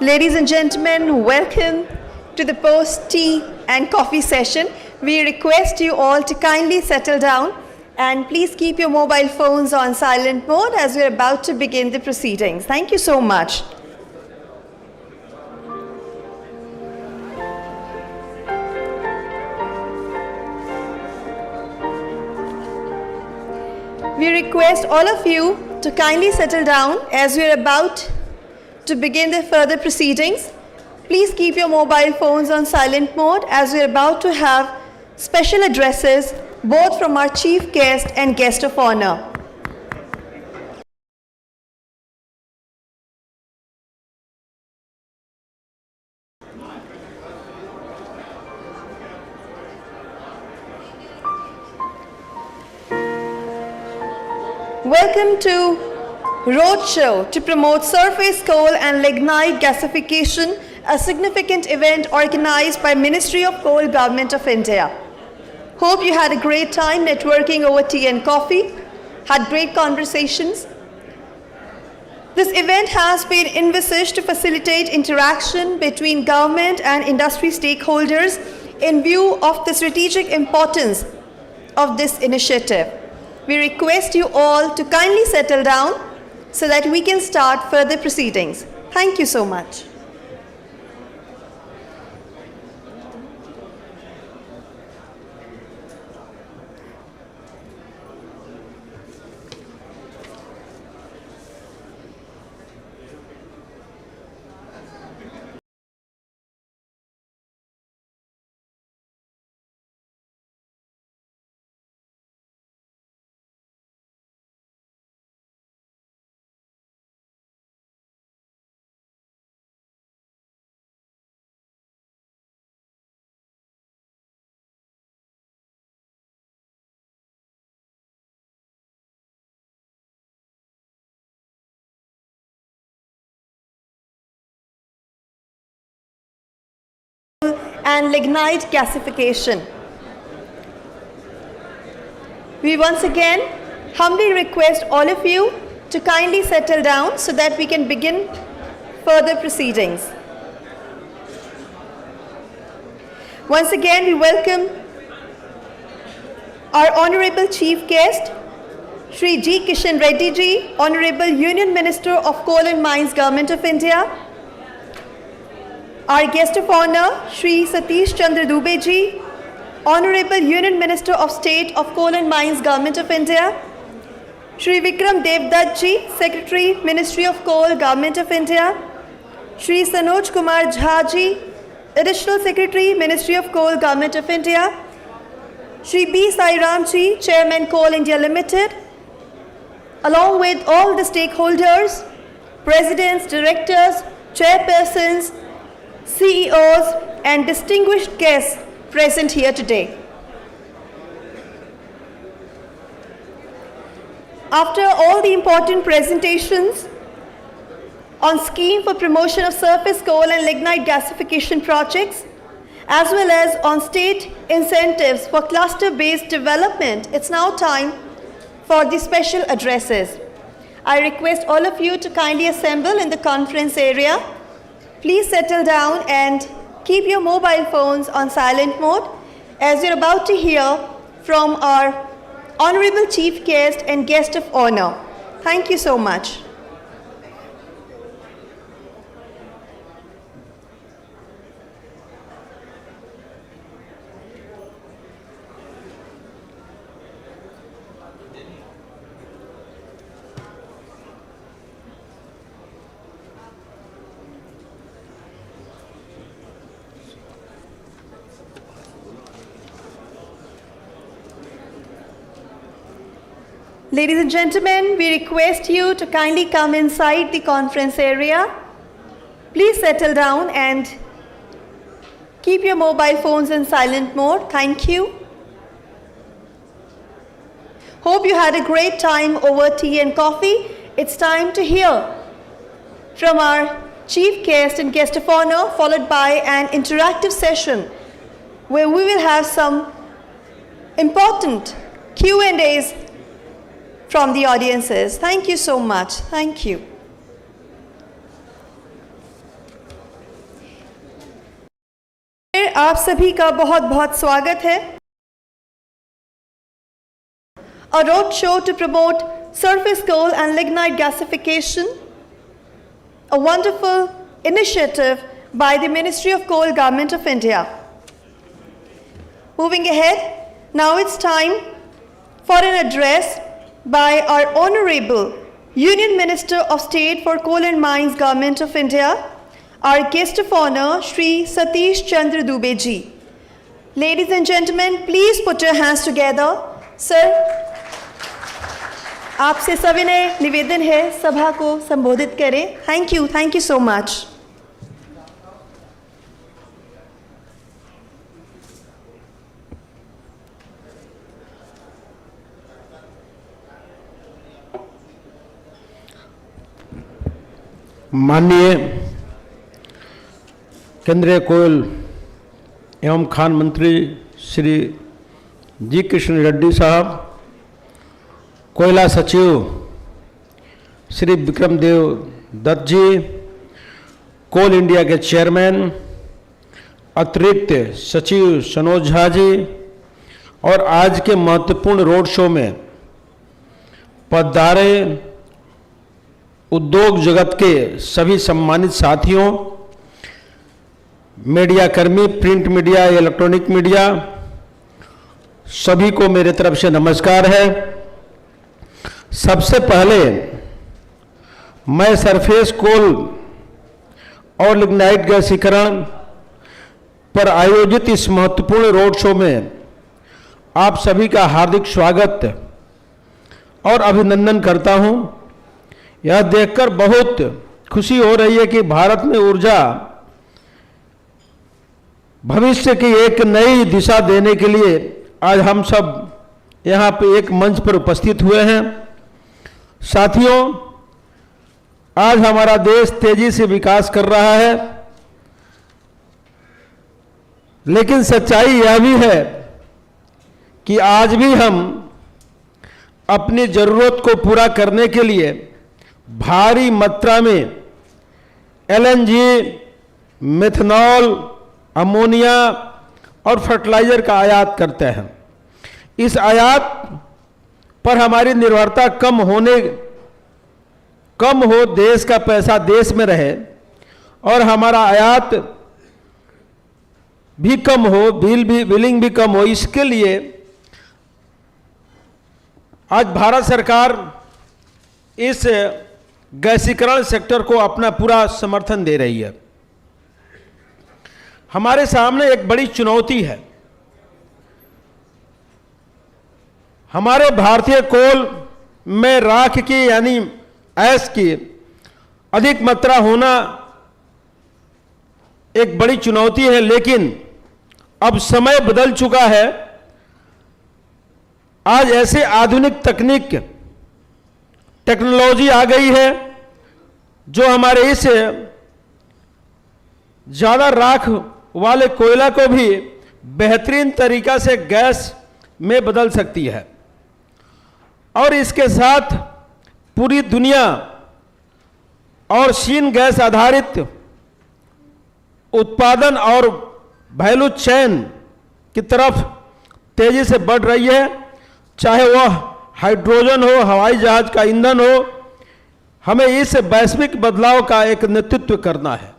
Ladies and gentlemen, welcome to the post-tea and coffee session. We request you all to kindly settle down and please keep your mobile phones on silent mode as we're about to begin the proceedings. Thank you so much. We request all of you to kindly settle down as we're about to begin the further proceedings. Please keep your mobile phones on silent mode as we're about to have special addresses both from our chief guest and guest of honor. Welcome to Roadshow to promote surface coal and lignite gasification, a significant event organized by Ministry of Coal, Government of India. Hope you had a great time networking over tea and coffee, had great conversations. This event has been envisaged to facilitate interaction between government and industry stakeholders in view of the strategic importance of this initiative. We request you all to kindly settle down so that we can start further proceedings. Thank you so much. And lignite gasification. We once again humbly request all of you to kindly settle down so that we can begin further proceedings. Once again, we welcome our Honorable Chief Guest, Shri G. Kishan Reddy Ji, Honorable Union Minister of Coal and Mines, Government of India. Our guest of honor, Shri Satish Chandra Dubey Ji, Honorable Union Minister of State of Coal and Mines, Government of India. Shri Vikram Devdutt Ji, Secretary, Ministry of Coal, Government of India. Shri Sanoj Kumar Jha Ji, Additional Secretary, Ministry of Coal, Government of India. Shri B. Sai Ram Ji, Chairman, Coal India Limited, along with all the stakeholders, presidents, directors, chairpersons, CEOs and distinguished guests present here today. After all the important presentations on scheme for promotion of surface coal and lignite gasification projects, as well as on state incentives for cluster-based development, it's now time for the special addresses. I request all of you to kindly assemble in the conference area. Please settle down and keep your mobile phones on silent mode as you're about to hear from our Honorable Chief Guest and Guest of Honor. Thank you so much. Ladies and gentlemen, we request you to kindly come inside the conference area. Please settle down and keep your mobile phones in silent mode. Thank you. Hope you had a great time over tea and coffee. It's time to hear from our chief guest and guest of honor, followed by an interactive session where we will have some important Q&As from the audiences. Thank you so much. Thank you. आप सभी का बहुत बहुत स्वागत है। A roadshow to promote surface coal and lignite gasification, a wonderful initiative by the Ministry of Coal, Government of India. Moving ahead, now it's time for an address by our Honorable Union Minister of State for Coal and Mines, Government of India, our guest of honor, Shri Satish Chandra Dubey ji. Ladies and gentlemen, please put your hands together. Sir, आपसे सविनय निवेदन है सभा को संबोधित करें. Thank you so much. माननीय केंद्रीय कोयल एवं खान मंत्री श्री जी किशन रेड्डी साहब, कोयला सचिव श्री विक्रम देव दत्त जी, कोल इंडिया के चेयरमैन अतिरिक्त सचिव सनोज झा जी और आज के महत्वपूर्ण रोड शो में पधारे उद्योग जगत के सभी सम्मानित साथियों, मीडिया कर्मी, प्रिंट मीडिया, इलेक्ट्रॉनिक मीडिया, सभी को मेरे तरफ से नमस्कार है। सबसे पहले मैं सरफेस कोल और लिग्नाइट गैसीकरण पर आयोजित इस महत्वपूर्ण रोड शो में आप सभी का हार्दिक स्वागत और अभिनंदन करता हूं। यह देखकर बहुत खुशी हो रही है कि भारत में ऊर्जा भविष्य की एक नई दिशा देने के लिए आज हम सब यहाँ पे एक मंच पर उपस्थित हुए हैं। साथियों, आज हमारा देश तेजी से विकास कर रहा है, लेकिन सच्चाई यह भी है कि आज भी हम अपनी जरूरत को पूरा करने के लिए भारी मात्रा में एलएनजी, मेथनॉल, अमोनिया और फर्टिलाइजर का आयात करते हैं। इस आयात पर हमारी निर्भरता कम हो, देश का पैसा देश में रहे और हमारा आयात भी कम हो, बिलिंग भी कम हो, इसके लिए आज भारत सरकार इस गैसीकरण सेक्टर को अपना पूरा समर्थन दे रही है। हमारे सामने एक बड़ी चुनौती है। हमारे भारतीय कोल में राख की यानी ऐश की अधिक मात्रा होना एक बड़ी चुनौती है, लेकिन अब समय बदल चुका है। आज ऐसे आधुनिक टेक्नोलॉजी आ गई है जो हमारे इस ज़्यादा राख वाले कोयला को भी बेहतरीन तरीका से गैस में बदल सकती है और इसके साथ पूरी दुनिया और शीन गैस आधारित उत्पादन और वैल्यू चेन की तरफ तेजी से बढ़ रही है, चाहे वह हाइड्रोजन हो, हवाई जहाज का ईंधन हो। हमें इस वैश्विक बदलाव का एक नेतृत्व करना है।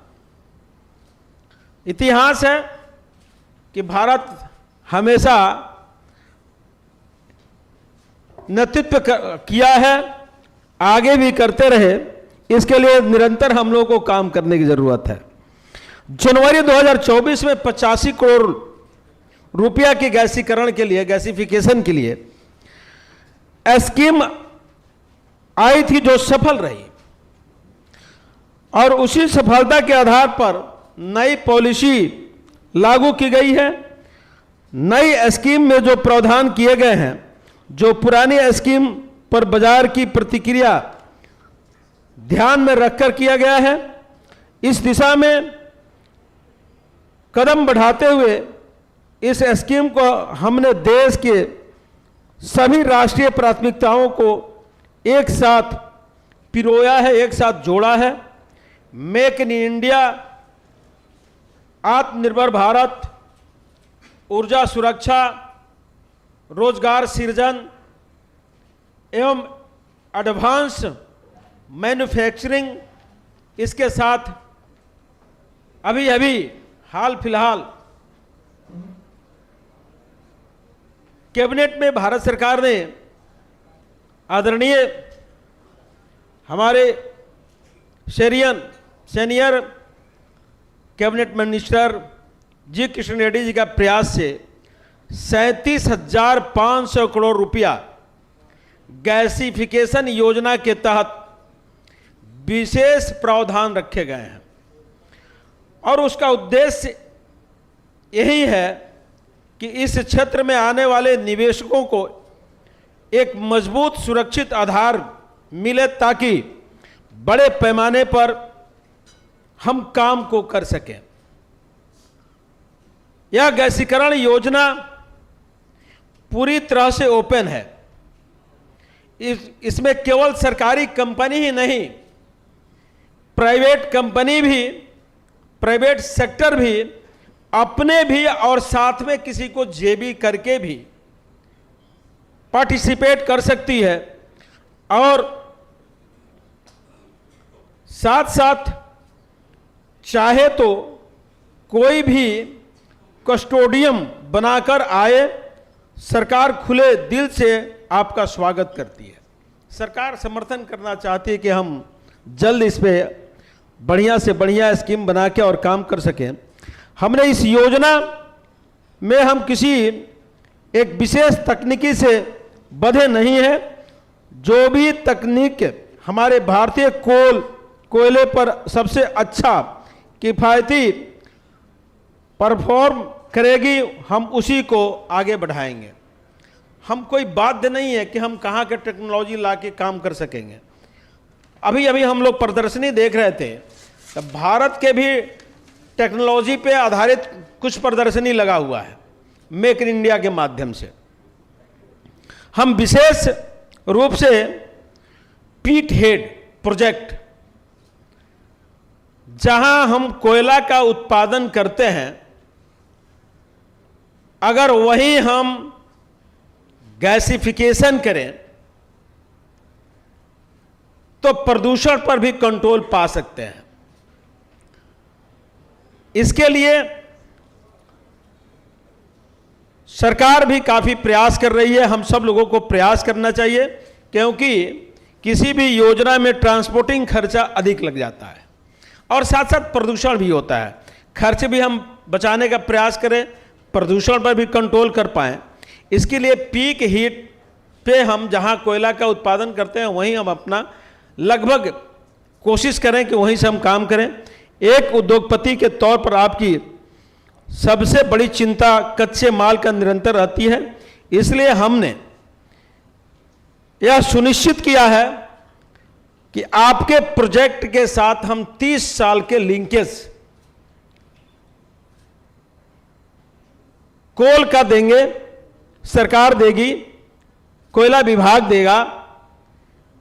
इतिहास है कि भारत हमेशा नेतृत्व किया है, आगे भी करते रहे। इसके लिए निरंतर हम लोगों को काम करने की जरूरत है। जनवरी 2024 में 85 करोड़ रुपया की गैसीकरण के लिए, गैसीफिकेशन के लिए स्कीम आई थी जो सफल रही और उसी सफलता के आधार पर नई पॉलिसी लागू की गई है। नई स्कीम में जो प्रावधान किए गए हैं, जो पुरानी स्कीम पर बाजार की प्रतिक्रिया ध्यान में रखकर किया गया है, इस दिशा में कदम बढ़ाते हुए इस स्कीम को हमने देश के सभी राष्ट्रीय प्राथमिकताओं को एक साथ पिरोया है, एक साथ जोड़ा है। मेक इन इंडिया, आत्मनिर्भर भारत, ऊर्जा सुरक्षा, रोजगार सृजन एवं एडवांस मैन्युफैक्चरिंग, इसके साथ अभी अभी हाल फिलहाल कैबिनेट में भारत सरकार ने आदरणीय हमारे सीनियर कैबिनेट मिनिस्टर जी किशन रेड्डी जी का प्रयास से 37,500 करोड़ रुपया गैसिफिकेशन योजना के तहत विशेष प्रावधान रखे गए हैं और उसका उद्देश्य यही है कि इस क्षेत्र में आने वाले निवेशकों को एक मजबूत सुरक्षित आधार मिले ताकि बड़े पैमाने पर हम काम को कर सकें। यह गैसीकरण योजना पूरी तरह से ओपन है। इसमें केवल सरकारी कंपनी ही नहीं, प्राइवेट कंपनी भी, प्राइवेट सेक्टर भी अपने भी और साथ में किसी को जेबी करके भी पार्टिसिपेट कर सकती है और साथ साथ चाहे तो कोई भी कस्टोडियम बनाकर आए, सरकार खुले दिल से आपका स्वागत करती है। सरकार समर्थन करना चाहती है कि हम जल्द इस पे बढ़िया से बढ़िया स्कीम बना के और काम कर सकें। हमने इस योजना में हम किसी एक विशेष तकनीकी से बंधे नहीं हैं। जो भी तकनीक हमारे भारतीय कोयले पर सबसे अच्छा किफ़ायती परफॉर्म करेगी, हम उसी को आगे बढ़ाएंगे। हम कोई बाध्य नहीं है कि हम कहाँ के टेक्नोलॉजी ला के काम कर सकेंगे। अभी अभी हम लोग प्रदर्शनी देख रहे थे, तो भारत के भी टेक्नोलॉजी पे आधारित कुछ प्रदर्शनी लगा हुआ है मेक इन इंडिया के माध्यम से। हम विशेष रूप से पीट हेड प्रोजेक्ट, जहां हम कोयला का उत्पादन करते हैं, अगर वही हम गैसिफिकेशन करें तो प्रदूषण पर भी कंट्रोल पा सकते हैं। इसके लिए सरकार भी काफी प्रयास कर रही है। हम सब लोगों को प्रयास करना चाहिए, क्योंकि किसी भी योजना में ट्रांसपोर्टिंग खर्चा अधिक लग जाता है और साथ साथ प्रदूषण भी होता है। खर्च भी हम बचाने का प्रयास करें, प्रदूषण पर भी कंट्रोल कर पाएं। इसके लिए पीक हीट पे हम जहां कोयला का उत्पादन करते हैं वहीं हम अपना लगभग कोशिश करें कि वहीं से हम काम करें। एक उद्योगपति के तौर पर आपकी सबसे बड़ी चिंता कच्चे माल का निरंतर रहती है, इसलिए हमने यह सुनिश्चित किया है कि आपके प्रोजेक्ट के साथ हम 30 साल के लिंकेज कोल का देंगे, सरकार देगी, कोयला विभाग देगा,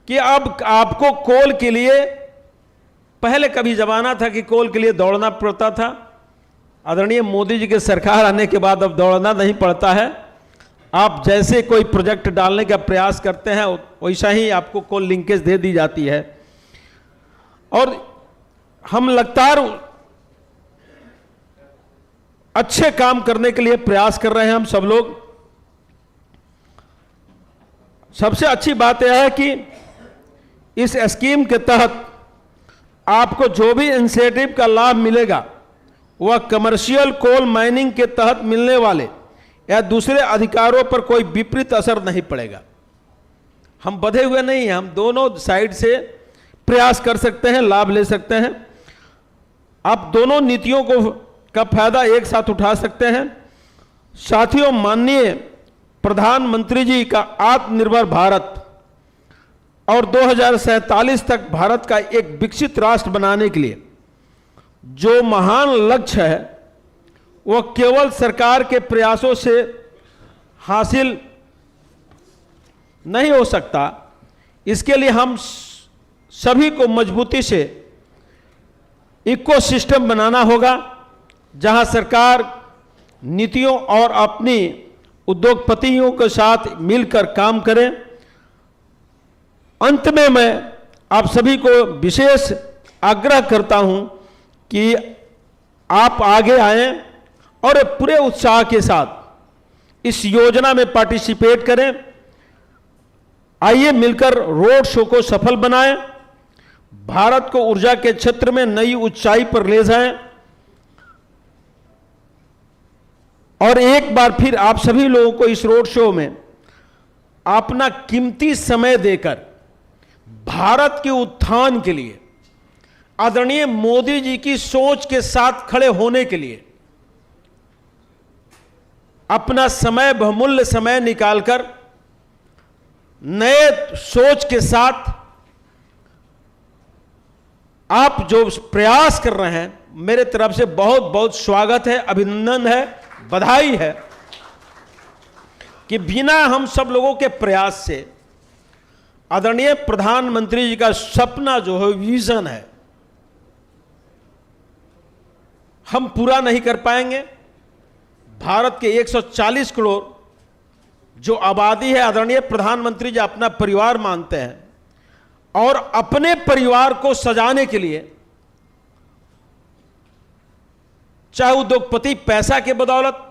कि अब आपको कोल के लिए, पहले कभी जमाना था कि कोल के लिए दौड़ना पड़ता था। आदरणीय मोदी जी की सरकार आने के बाद अब दौड़ना नहीं पड़ता है। आप जैसे कोई प्रोजेक्ट डालने का प्रयास करते हैं वैसा ही आपको कोल लिंकेज दे दी जाती है। और हम लगातार अच्छे काम करने के लिए प्रयास कर रहे हैं हम सब लोग। सबसे अच्छी बात यह है कि इस स्कीम के तहत आपको जो भी इंसेंटिव का लाभ मिलेगा वह कमर्शियल कोल माइनिंग के तहत मिलने वाले या दूसरे अधिकारों पर कोई विपरीत असर नहीं पड़ेगा। हम बंधे हुए नहीं हैं, हम दोनों साइड से प्रयास कर सकते हैं, लाभ ले सकते हैं। आप दोनों नीतियों का फायदा एक साथ उठा सकते हैं। साथियों, माननीय प्रधानमंत्री जी का आत्मनिर्भर भारत और 2047 तक भारत का एक विकसित राष्ट्र बनाने के लिए जो महान लक्ष्य है वह केवल सरकार के प्रयासों से हासिल नहीं हो सकता। इसके लिए हम सभी को मजबूती से इकोसिस्टम बनाना होगा, जहां सरकार, नीतियों और अपनी उद्योगपतियों के साथ मिलकर काम करें। अंत में मैं आप सभी को विशेष आग्रह करता हूं कि आप आगे आएं और पूरे उत्साह के साथ इस योजना में पार्टिसिपेट करें। आइए मिलकर रोड शो को सफल बनाएं, भारत को ऊर्जा के क्षेत्र में नई ऊंचाई पर ले जाएं और एक बार फिर आप सभी लोगों को इस रोड शो में अपना कीमती समय देकर भारत के उत्थान के लिए आदरणीय मोदी जी की सोच के साथ खड़े होने के लिए अपना समय, बहुमूल्य समय निकालकर नए सोच के साथ आप जो प्रयास कर रहे हैं, मेरे तरफ से बहुत बहुत स्वागत है, अभिनंदन है, बधाई है कि बिना हम सब लोगों के प्रयास से आदरणीय प्रधानमंत्री जी का सपना जो है, विजन है, हम पूरा नहीं कर पाएंगे। भारत के 140 करोड़ जो आबादी है, आदरणीय प्रधानमंत्री जी अपना परिवार मानते हैं और अपने परिवार को सजाने के लिए चाहे उद्योगपति पैसा के बदौलत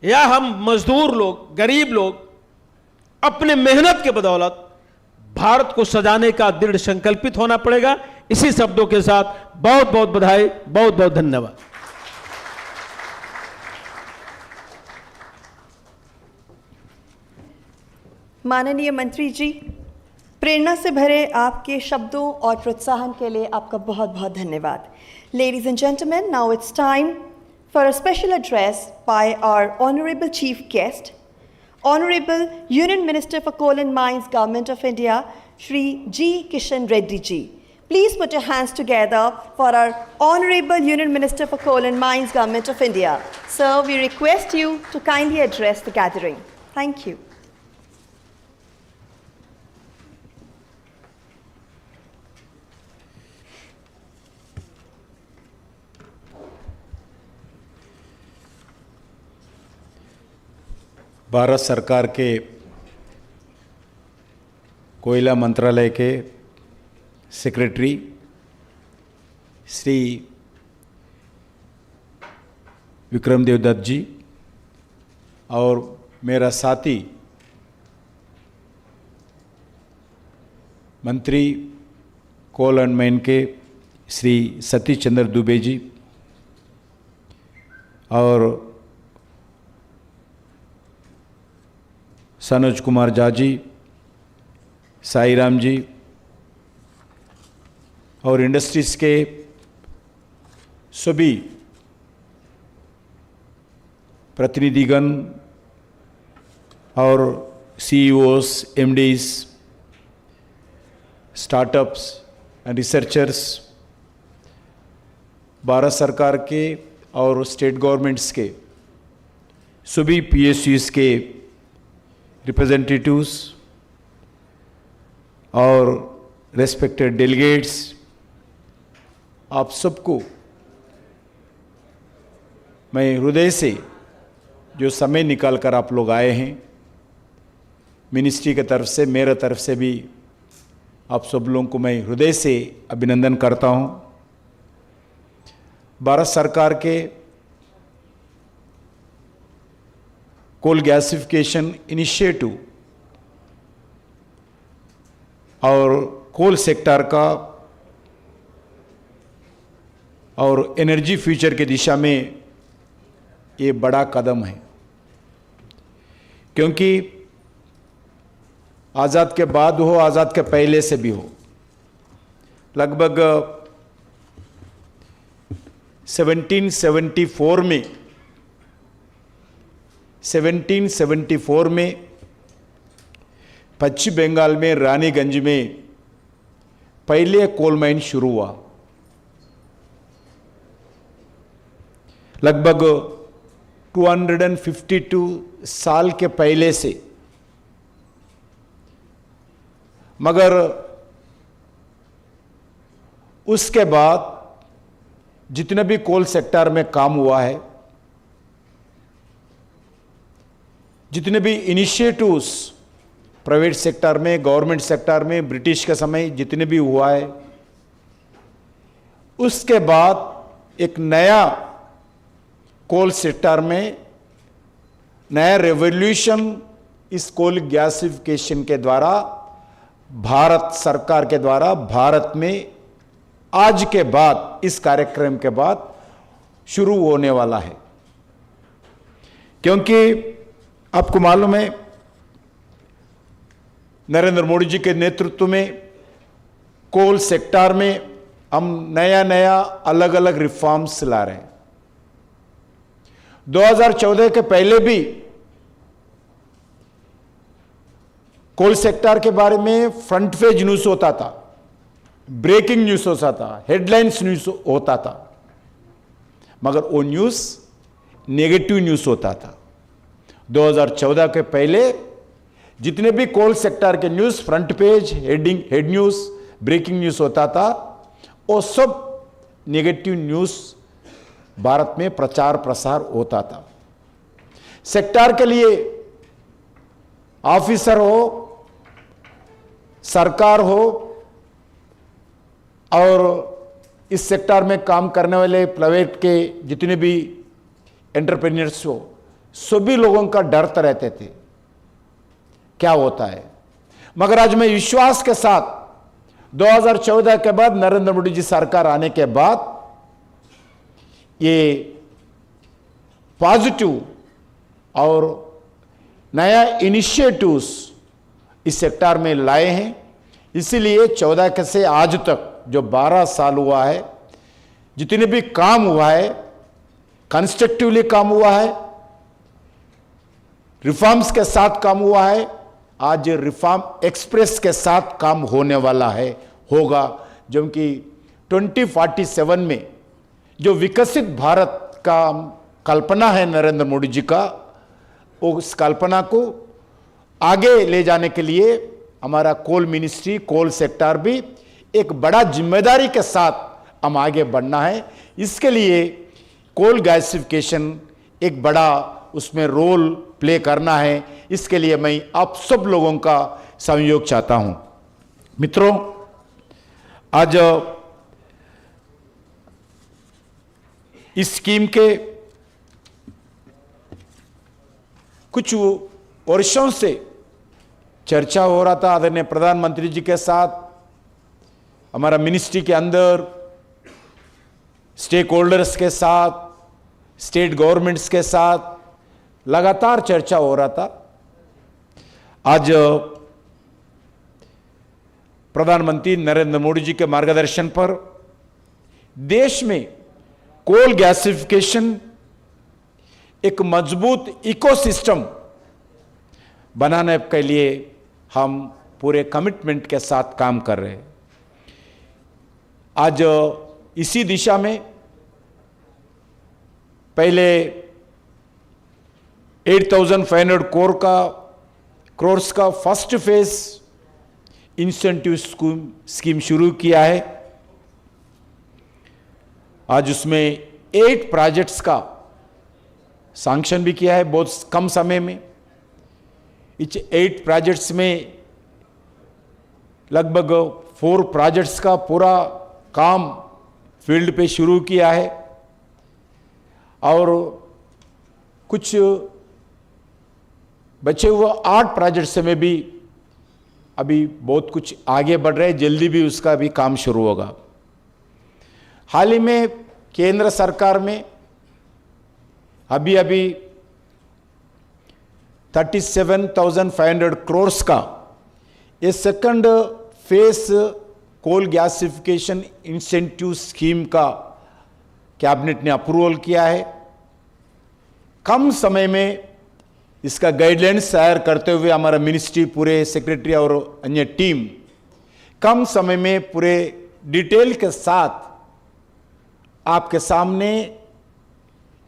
या हम मजदूर लोग, गरीब लोग अपने मेहनत के बदौलत भारत को सजाने का दृढ़ संकल्पित होना पड़ेगा। इसी शब्दों के साथ बहुत बहुत बधाई, बहुत बहुत धन्यवाद। माननीय मंत्री जी, प्रेरणा से भरे आपके शब्दों और प्रोत्साहन के लिए आपका बहुत बहुत धन्यवाद। Ladies and gentlemen, now it's time for a special address by our honorable chief guest, Honorable Union Minister for Coal and Mines, Government of India, Shri G. Kishan Reddy ji. Please put your hands together for our Honorable Union Minister for Coal and Mines, Government of India. Sir, we request you to kindly address the gathering. Thank you. Bharat सरकार के कोयला मंत्रालय के secretary Shri Vikram Devdutt जी और मेरा साथी मंत्री कोल and mine के श्री सतीश चंद्र दुबे जी और सनोज कुमार झा जी, साई राम जी और इंडस्ट्रीज के सभी प्रतिनिधिगण और CEOs, MDs, startups and researchers, Bharat सरकार के और स्टेट गवर्नमेंट्स के सभी PSUs के रिप्रेजेंटेटिव्स और रेस्पेक्टेड डेलीगेट्स, आप सबको मैं हृदय से जो समय निकाल कर आप लोग आए हैं, मिनिस्ट्री की तरफ से, मेरे तरफ से भी आप सब लोगों को मैं हृदय से अभिनंदन करता हूं। भारत सरकार के कोल गैसिफिकेशन इनिशिएटिव और कोल सेक्टर का और एनर्जी फ्यूचर की दिशा में ये बड़ा कदम है, क्योंकि आज़ाद के बाद हो, आज़ाद के पहले से भी हो, लगभग 1774 में पश्चिम बंगाल में रानीगंज में पहले कोल माइन शुरू हुआ। लगभग 252 साल के पहले से, मगर उसके बाद जितने भी कोल सेक्टर में काम हुआ है जितने भी इनिशिएटिव्स प्राइवेट सेक्टर में, गवर्नमेंट सेक्टर में ब्रिटिश के समय जितने भी हुआ है, उसके बाद एक नया कोल सेक्टर में नया रेवोल्यूशन इस कोल गैसिफिकेशन के द्वारा भारत सरकार के द्वारा भारत में आज के बाद, इस कार्यक्रम के बाद शुरू होने वाला है। क्योंकि आपको मालूम है नरेंद्र मोदी जी के नेतृत्व में कोल सेक्टर में हम नया नया अलग अलग रिफॉर्म्स ला रहे हैं। 2014 के पहले भी कोल सेक्टर के बारे में फ्रंट पेज न्यूज होता था, ब्रेकिंग न्यूज होता था, हेडलाइंस न्यूज होता था, मगर वो न्यूज नेगेटिव न्यूज होता था। 2014 के पहले जितने भी कोल सेक्टर के news front page, head news, breaking news होता था, वो सब नेगेटिव न्यूज भारत में प्रचार प्रसार होता था। सेक्टर के लिए ऑफिसर हो, सरकार हो और इस सेक्टर में काम करने वाले प्राइवेट के जितने भी एंटरप्रेन्योर्स हो, सभी लोगों का डरते रहते थे क्या होता है। मगर आज मैं विश्वास के साथ 2014 के बाद नरेंद्र मोदी जी सरकार आने के बाद ये पॉजिटिव और नया इनिशिएटिव्स इस सेक्टर में लाए हैं। इसीलिए 14 से आज तक जो 12 साल हुआ है, जितने भी काम हुआ है, कंस्ट्रक्टिवली काम हुआ है, रिफॉर्म्स के साथ काम हुआ है, आज रिफॉर्म एक्सप्रेस के साथ काम होने वाला है, होगा। जो कि 2047 में जो विकसित भारत का कल्पना है नरेंद्र मोदी जी का, उस कल्पना को आगे ले जाने के लिए हमारा कोल मिनिस्ट्री, कोल सेक्टर भी एक बड़ा जिम्मेदारी के साथ हम आगे बढ़ना है। इसके लिए कोल गैसिफिकेशन एक बड़ा उसमें रोल प्ले करना है। इसके लिए मैं आप सब लोगों का सहयोग चाहता हूं। मित्रों, आज इस स्कीम के कुछ वर्षों से चर्चा हो रहा था आदरणीय प्रधानमंत्री जी के साथ, हमारा मिनिस्ट्री के अंदर स्टेक होल्डर्स के साथ, स्टेट गवर्नमेंट्स के साथ लगातार चर्चा हो रहा था। आज प्रधानमंत्री नरेंद्र मोदी जी के मार्गदर्शन पर देश में कोल गैसिफिकेशन एक मजबूत इकोसिस्टम बनाने के लिए हम पूरे कमिटमेंट के साथ काम कर रहे हैं। आज इसी दिशा में पहले 8,500 करोड़ का फर्स्ट फेज इंसेंटिव स्कीम शुरू किया है। आज उसमें 8 प्रोजेक्ट्स का सैंक्शन भी किया है बहुत कम समय में। इस 8 प्रोजेक्ट्स में लगभग 4 प्रोजेक्ट्स का पूरा काम फील्ड पे शुरू किया है और कुछ बचे हुए 8 प्रोजेक्ट्स में भी अभी बहुत कुछ आगे बढ़ रहे हैं, जल्दी भी उसका भी काम शुरू होगा। हाल ही में केंद्र सरकार में अभी 37,500 करोड़ का ये second phase coal gasification incentive scheme का कैबिनेट ने अप्रूवल किया है। कम समय में इसका गाइडलाइंस तैयार करते हुए हमारा मिनिस्ट्री, पूरे सेक्रेटरी और अन्य टीम कम समय में पूरे डिटेल के साथ आपके सामने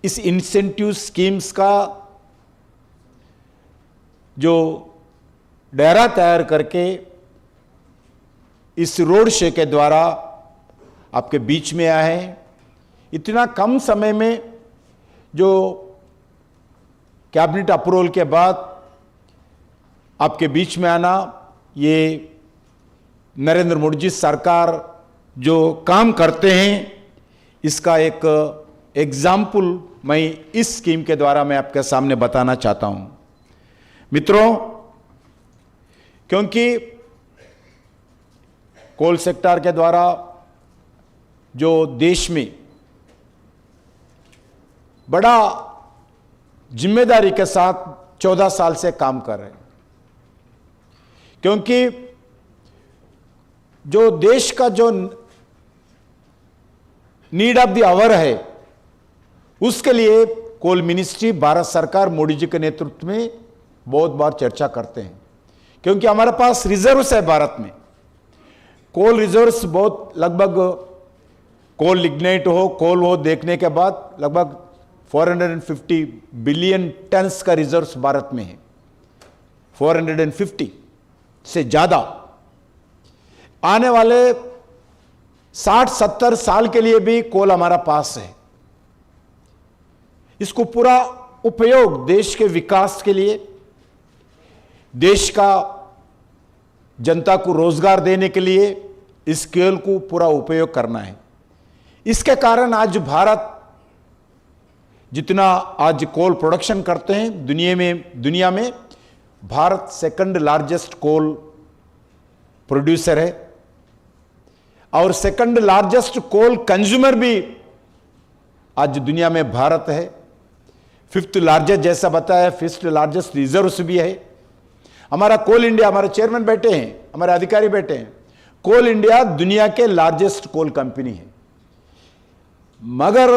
इस इंसेंटिव स्कीम्स का जो डायरा तैयार करके इस रोड शो के द्वारा आपके बीच में आए हैं। इतना कम समय में जो कैबिनेट अप्रूवल के बाद आपके बीच में आना, ये नरेंद्र मोदी जी सरकार जो काम करते हैं इसका एक एग्जाम्पल मैं इस स्कीम के द्वारा मैं आपके सामने बताना चाहता हूं। मित्रों, क्योंकि कोल सेक्टर के द्वारा जो देश में बड़ा जिम्मेदारी के साथ 14 साल से काम कर रहे हैं, क्योंकि जो देश का जो नीड ऑफ द आवर है उसके लिए कोल मिनिस्ट्री भारत सरकार मोदी जी के नेतृत्व में बहुत बार चर्चा करते हैं, क्योंकि हमारे पास रिजर्व्स है भारत में। कोल रिजर्व्स बहुत लगभग कोल लिग्नाइट हो, कोल हो, देखने के बाद लगभग 450 बिलियन टन्स का रिजर्व्स भारत में है। 450 से ज्यादा आने वाले 60-70 साल के लिए भी कोल हमारा पास है। इसको पूरा उपयोग देश के विकास के लिए, देश का जनता को रोजगार देने के लिए इस कोल को पूरा उपयोग करना है। इसके कारण आज भारत जितना आज कोल प्रोडक्शन करते हैं दुनिया में Bharat second largest coal producer है और सेकंड लार्जेस्ट कोल कंज्यूमर भी आज दुनिया में भारत है। फिफ्थ लार्जेस्ट जैसा बताया, फिफ्थ लार्जेस्ट रिजर्व्स भी है। हमारा कोल इंडिया, हमारे चेयरमैन बैठे हैं, हमारे अधिकारी बैठे हैं, कोल इंडिया दुनिया के लार्जेस्ट कोल कंपनी है। मगर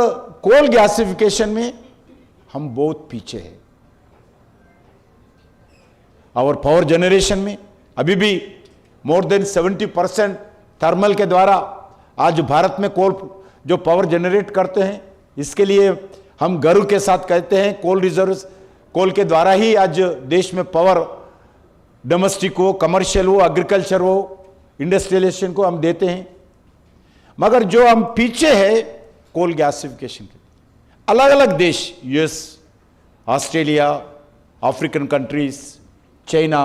कोल गैसिफिकेशन में हम बहुत पीछे हैं। और पावर जनरेशन में अभी भी मोर देन 70% थर्मल के द्वारा आज भारत में कोल जो पावर जनरेट करते हैं, इसके लिए हम गर्व के साथ कहते हैं कोल रिजर्व्स, कोल के द्वारा ही आज देश में पावर डोमेस्टिक हो, कमर्शियल हो, एग्रीकल्चर हो, इंडस्ट्रियलाइजेशन को हम देते हैं। मगर जो हम पीछे है कोल गैसिफिकेशन के, अलग अलग देश, US, Australia, African countries, China,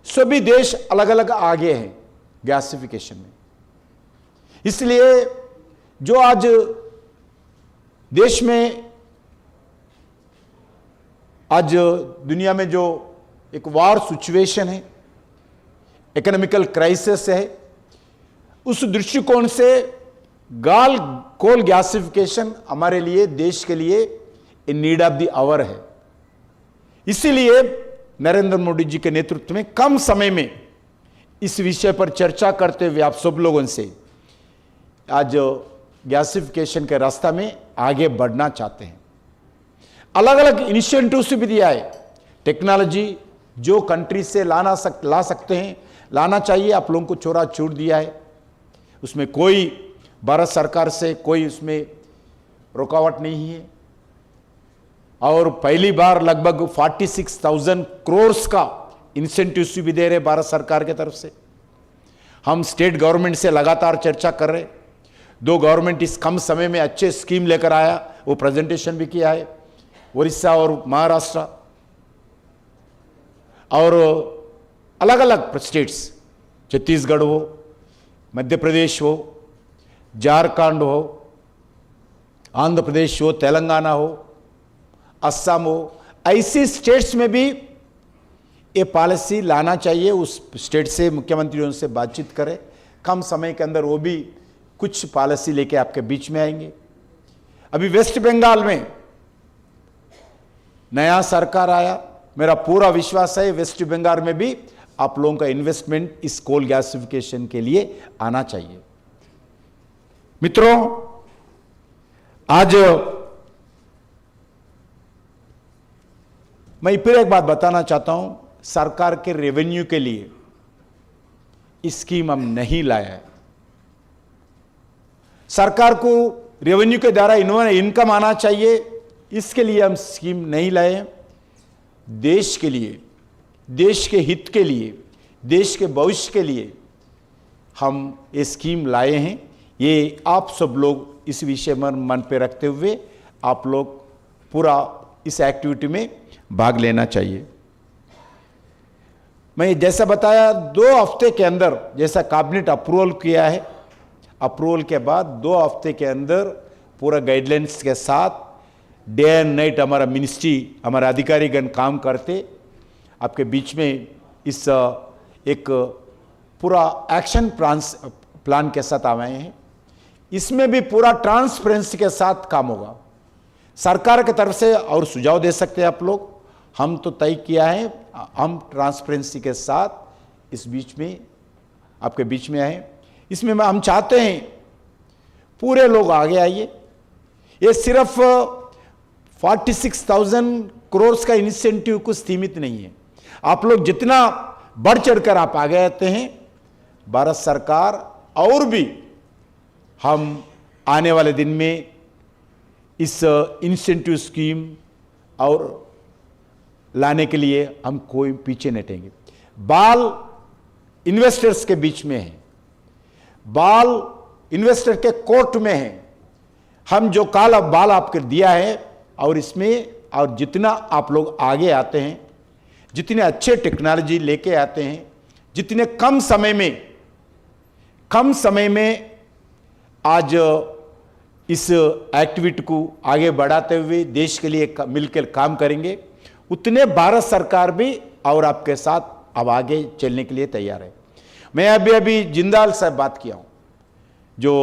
सभी देश अलग अलग आगे हैं गैसिफिकेशन में। इसलिए जो आज देश में आज दुनिया में जो एक वार सिचुएशन है, इकोनॉमिकल क्राइसिस है, उस दृष्टिकोण से कोल गैसिफिकेशन हमारे लिए, देश के लिए in need of the hour है। इसीलिए नरेंद्र मोदी जी के नेतृत्व में कम समय में इस विषय पर चर्चा करते हुए आप सब लोगों से आज गैसिफिकेशन के रास्ता में आगे बढ़ना चाहते हैं। अलग अलग इनिशिएटिव्स भी दिया है। टेक्नोलॉजी जो कंट्री से ला सकते हैं, लाना चाहिए, आप लोगों को छोड़ा छूट दिया है। उसमें कोई भारत सरकार से कोई उसमें रुकावट नहीं है। और पहली बार लगभग 46,000 करोड़ का इंसेंटिव्स भी दे रहे भारत सरकार की तरफ से। हम स्टेट गवर्नमेंट से लगातार चर्चा कर रहे। 2 गवर्नमेंट इस कम समय में अच्छे स्कीम लेकर आया, वो प्रेजेंटेशन भी किया है, उड़ीसा और महाराष्ट्र और अलग अलग स्टेट्स, छत्तीसगढ़ हो, मध्य प्रदेश हो, झारखंड हो, आंध्र प्रदेश हो, तेलंगाना हो, असम हो, ऐसी स्टेट्स में भी ये पॉलिसी लाना चाहिए। उस स्टेट से मुख्यमंत्रियों से बातचीत करें, कम समय के अंदर वो भी कुछ पॉलिसी लेके आपके बीच में आएंगे। अभी वेस्ट बंगाल में नया सरकार आया, मेरा पूरा विश्वास है वेस्ट बंगाल में भी आप लोगों का इन्वेस्टमेंट इस कोल गैसिफिकेशन के लिए आना चाहिए। मित्रों, आज मैं फिर एक बात बताना चाहता हूं, सरकार के रेवेन्यू के लिए इस स्कीम हम नहीं लाया है। सरकार को रेवेन्यू के द्वारा इनकम आना चाहिए, इसके लिए हम स्कीम नहीं लाए हैं। देश के लिए, देश के हित के लिए, देश के भविष्य के लिए हम ये स्कीम लाए हैं। ये आप सब लोग इस विषय में मन पे रखते हुए आप लोग पूरा इस एक्टिविटी में भाग लेना चाहिए। मैं जैसा बताया 2 हफ्ते के अंदर जैसा कैबिनेट अप्रूवल किया है, अप्रूवल के बाद 2 हफ्ते के अंदर पूरा गाइडलाइंस के साथ डे एंड नाइट हमारा मिनिस्ट्री, हमारा अधिकारीगण काम करते आपके बीच में इस एक पूरा एक्शन प्लान के साथ आए हैं। इसमें भी पूरा ट्रांसपेरेंसी के साथ काम होगा। सरकार की तरफ से और सुझाव दे सकते हैं आप लोग, हम तो तय किया है, हम ट्रांसपेरेंसी के साथ इस बीच में आपके बीच में आए। इसमें हम चाहते हैं पूरे लोग आगे आइए। ये सिर्फ 46,000 करोड़ का इंसेंटिव को सीमित नहीं है। आप लोग जितना बढ़ चढ़कर आप आगे आते हैं, भारत सरकार और भी हम आने वाले दिन में इस इंसेंटिव स्कीम और लाने के लिए हम कोई पीछे नहीं हटेंगे। बाल इन्वेस्टर्स के बीच में है, बाल इन्वेस्टर के कोर्ट में है। हम जो काला बाल आपको दिया है और इसमें और जितना आप लोग आगे आते हैं, जितने अच्छे टेक्नोलॉजी लेके आते हैं, जितने कम समय में आज इस एक्टिविटी को आगे बढ़ाते हुए देश के लिए मिलकर काम करेंगे, उतने भारत सरकार भी और आपके साथ अब आगे चलने के लिए तैयार है। मैं अभी जिंदाल से बात किया हूं, जो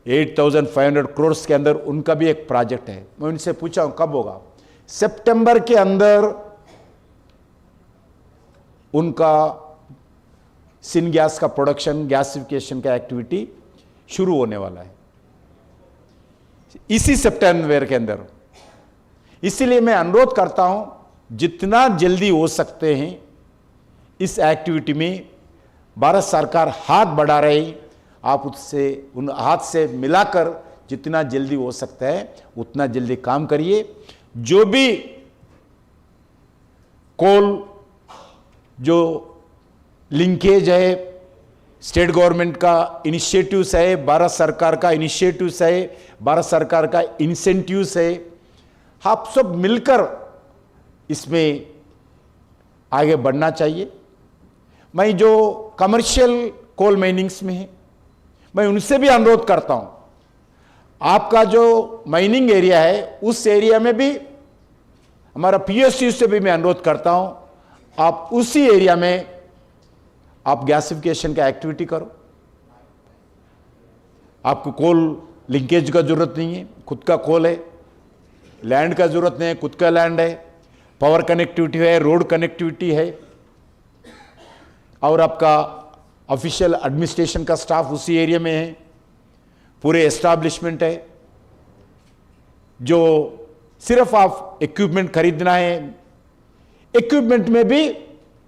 8,500 करोड़ के अंदर उनका भी एक प्रोजेक्ट है। मैं उनसे पूछा हूं कब होगा। सितंबर के अंदर उनका सिन गैस का प्रोडक्शन, गैसिफिकेशन का एक्टिविटी शुरू होने वाला है इसी सितंबर के अंदर। इसीलिए मैं अनुरोध करता हूं जितना जल्दी हो सकते हैं इस एक्टिविटी में भारत सरकार हाथ बढ़ा रही, आप उससे उन हाथ से मिलाकर जितना जल्दी हो सकता है उतना जल्दी काम करिए। जो भी कोल जो लिंकेज है, स्टेट गवर्नमेंट का इनिशिएटिव्स है, भारत सरकार का इनिशिएटिव्स है, भारत सरकार का इंसेंटिव्स है, आप सब मिलकर इसमें आगे बढ़ना चाहिए। मैं जो कमर्शियल कोल माइनिंग्स में है, मैं उनसे भी अनुरोध करता हूं, आपका जो माइनिंग एरिया है उस एरिया में भी हमारा पीएसयू से भी मैं अनुरोध करता हूं, आप उसी एरिया में आप गैसिफिकेशन का एक्टिविटी करो। आपको कोल लिंकेज का जरूरत नहीं है, खुद का कोल है। लैंड का जरूरत नहीं है, खुद का लैंड है। पावर कनेक्टिविटी है, रोड कनेक्टिविटी है, और आपका ऑफिशियल एडमिनिस्ट्रेशन का स्टाफ उसी एरिया में है, पूरे एस्टैब्लिशमेंट है। जो सिर्फ आप इक्विपमेंट खरीदना है, इक्विपमेंट में भी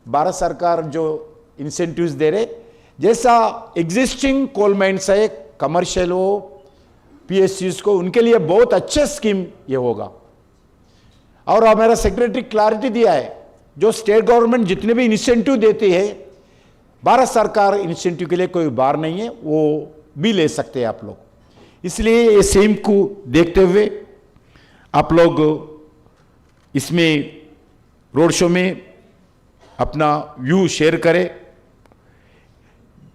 भारत सरकार जो इंसेंटिव्स दे रहे, जैसा एग्जिस्टिंग कोल माइन्स है, कमर्शियल हो, पीएसयूज को, उनके लिए बहुत अच्छे स्कीम ये होगा। और हमारा सेक्रेटरी क्लैरिटी दिया है, जो स्टेट गवर्नमेंट जितने भी इंसेंटिव देती है, भारत सरकार इंसेंटिव के लिए कोई बार नहीं है, वो भी ले सकते हैं आप लोग। इसलिए ये स्कीम को देखते हुए आप लोग इसमें रोड शो में अपना व्यू शेयर करें।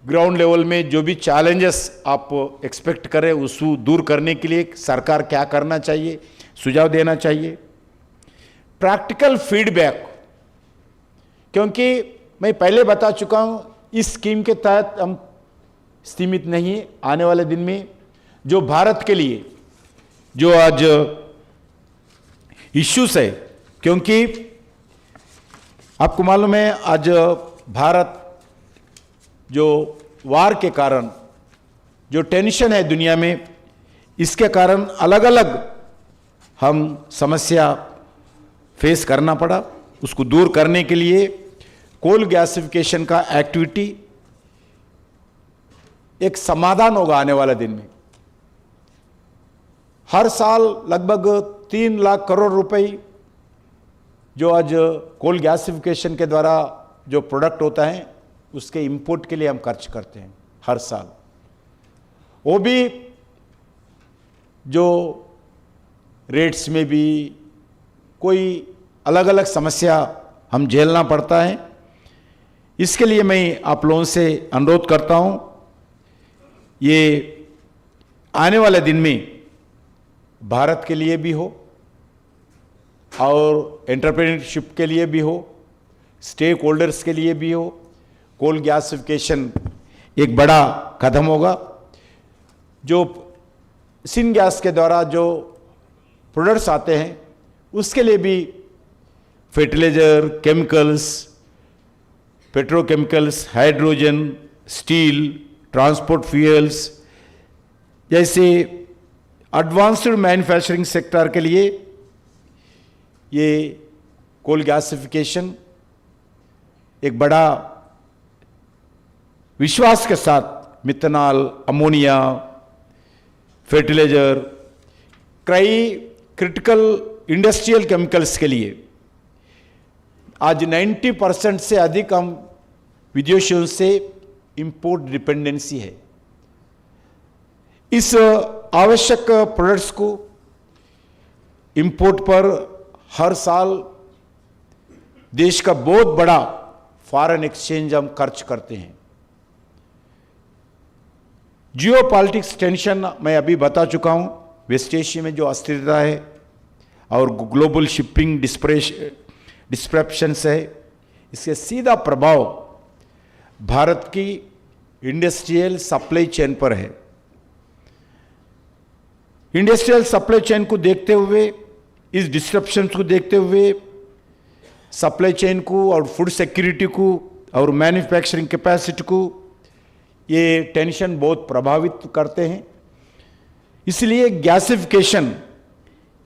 ग्राउंड लेवल में जो भी चैलेंजेस आप एक्सपेक्ट करें उसको दूर करने के लिए सरकार क्या करना चाहिए, सुझाव देना चाहिए। प्रैक्टिकल फीडबैक, क्योंकि मैं पहले बता चुका हूं इस स्कीम के तहत हम सीमित नहीं है। आने वाले दिन में जो भारत के लिए जो आज इश्यूज है, क्योंकि आपको मालूम है आज भारत जो वार के कारण जो टेंशन है दुनिया में, इसके कारण अलग अलग हम समस्या फेस करना पड़ा। उसको दूर करने के लिए कोल गैसिफिकेशन का एक्टिविटी एक समाधान होगा आने वाले दिन में। हर साल लगभग 3 लाख करोड़ रुपए जो आज कोल गैसिफिकेशन के द्वारा जो प्रोडक्ट होता है उसके इंपोर्ट के लिए हम खर्च करते हैं हर साल। वो भी जो रेट्स में भी कोई अलग अलग समस्या हम झेलना पड़ता है। इसके लिए मैं आप लोगों से अनुरोध करता हूं, ये आने वाले दिन में भारत के लिए भी हो और एंटरप्रेन्योरशिप के लिए भी हो, स्टेक होल्डर्स के लिए भी हो, कोल गैसिफिकेशन एक बड़ा कदम होगा। जो सिन गैस के द्वारा जो प्रोडक्ट्स आते हैं उसके लिए भी fertiliser, chemicals, petrochemicals, hydrogen, steel, transport fuels जैसे एडवांस्ड मैन्युफैक्चरिंग सेक्टर के लिए ये कोल गैसिफिकेशन एक बड़ा विश्वास के साथ मिथनॉल, अमोनिया, फर्टिलाइजर, कई क्रिटिकल इंडस्ट्रियल केमिकल्स के लिए आज 90% से अधिक हम विदेशों से इंपोर्ट डिपेंडेंसी है। इस आवश्यक प्रोडक्ट्स को इंपोर्ट पर हर साल देश का बहुत बड़ा फॉरेन एक्सचेंज हम खर्च करते हैं। जियो पॉलिटिक्स टेंशन मैं अभी बता चुका हूं, वेस्ट एशिया में जो अस्थिरता है और ग्लोबल शिपिंग डिस्ट्रप्शंस है, इसके सीधा प्रभाव भारत की इंडस्ट्रियल सप्लाई चेन पर है। इंडस्ट्रियल सप्लाई चेन को देखते हुए, इस डिस्ट्रप्शंस को देखते हुए सप्लाई चेन को और फूड सिक्योरिटी को और मैन्युफैक्चरिंग कैपेसिटी को ये टेंशन बहुत प्रभावित करते हैं। इसलिए गैसिफिकेशन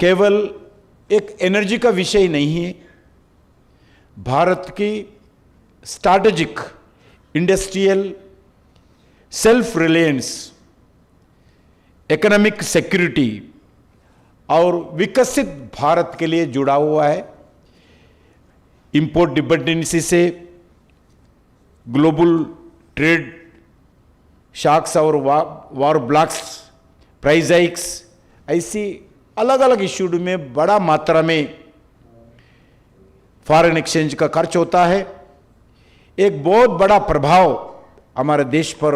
केवल एक एनर्जी का विषय नहीं है, भारत की strategic industrial self reliance, economic security और विकसित भारत के लिए जुड़ा हुआ है। इंपोर्ट डिपेंडेंसी से ग्लोबल ट्रेड शॉक्स और वॉर ब्लॉक्स, प्राइस हाइक्स, ऐसी अलग अलग इश्यूज में बड़ा मात्रा में फॉरेन एक्सचेंज का खर्च होता है। एक बहुत बड़ा प्रभाव हमारे देश पर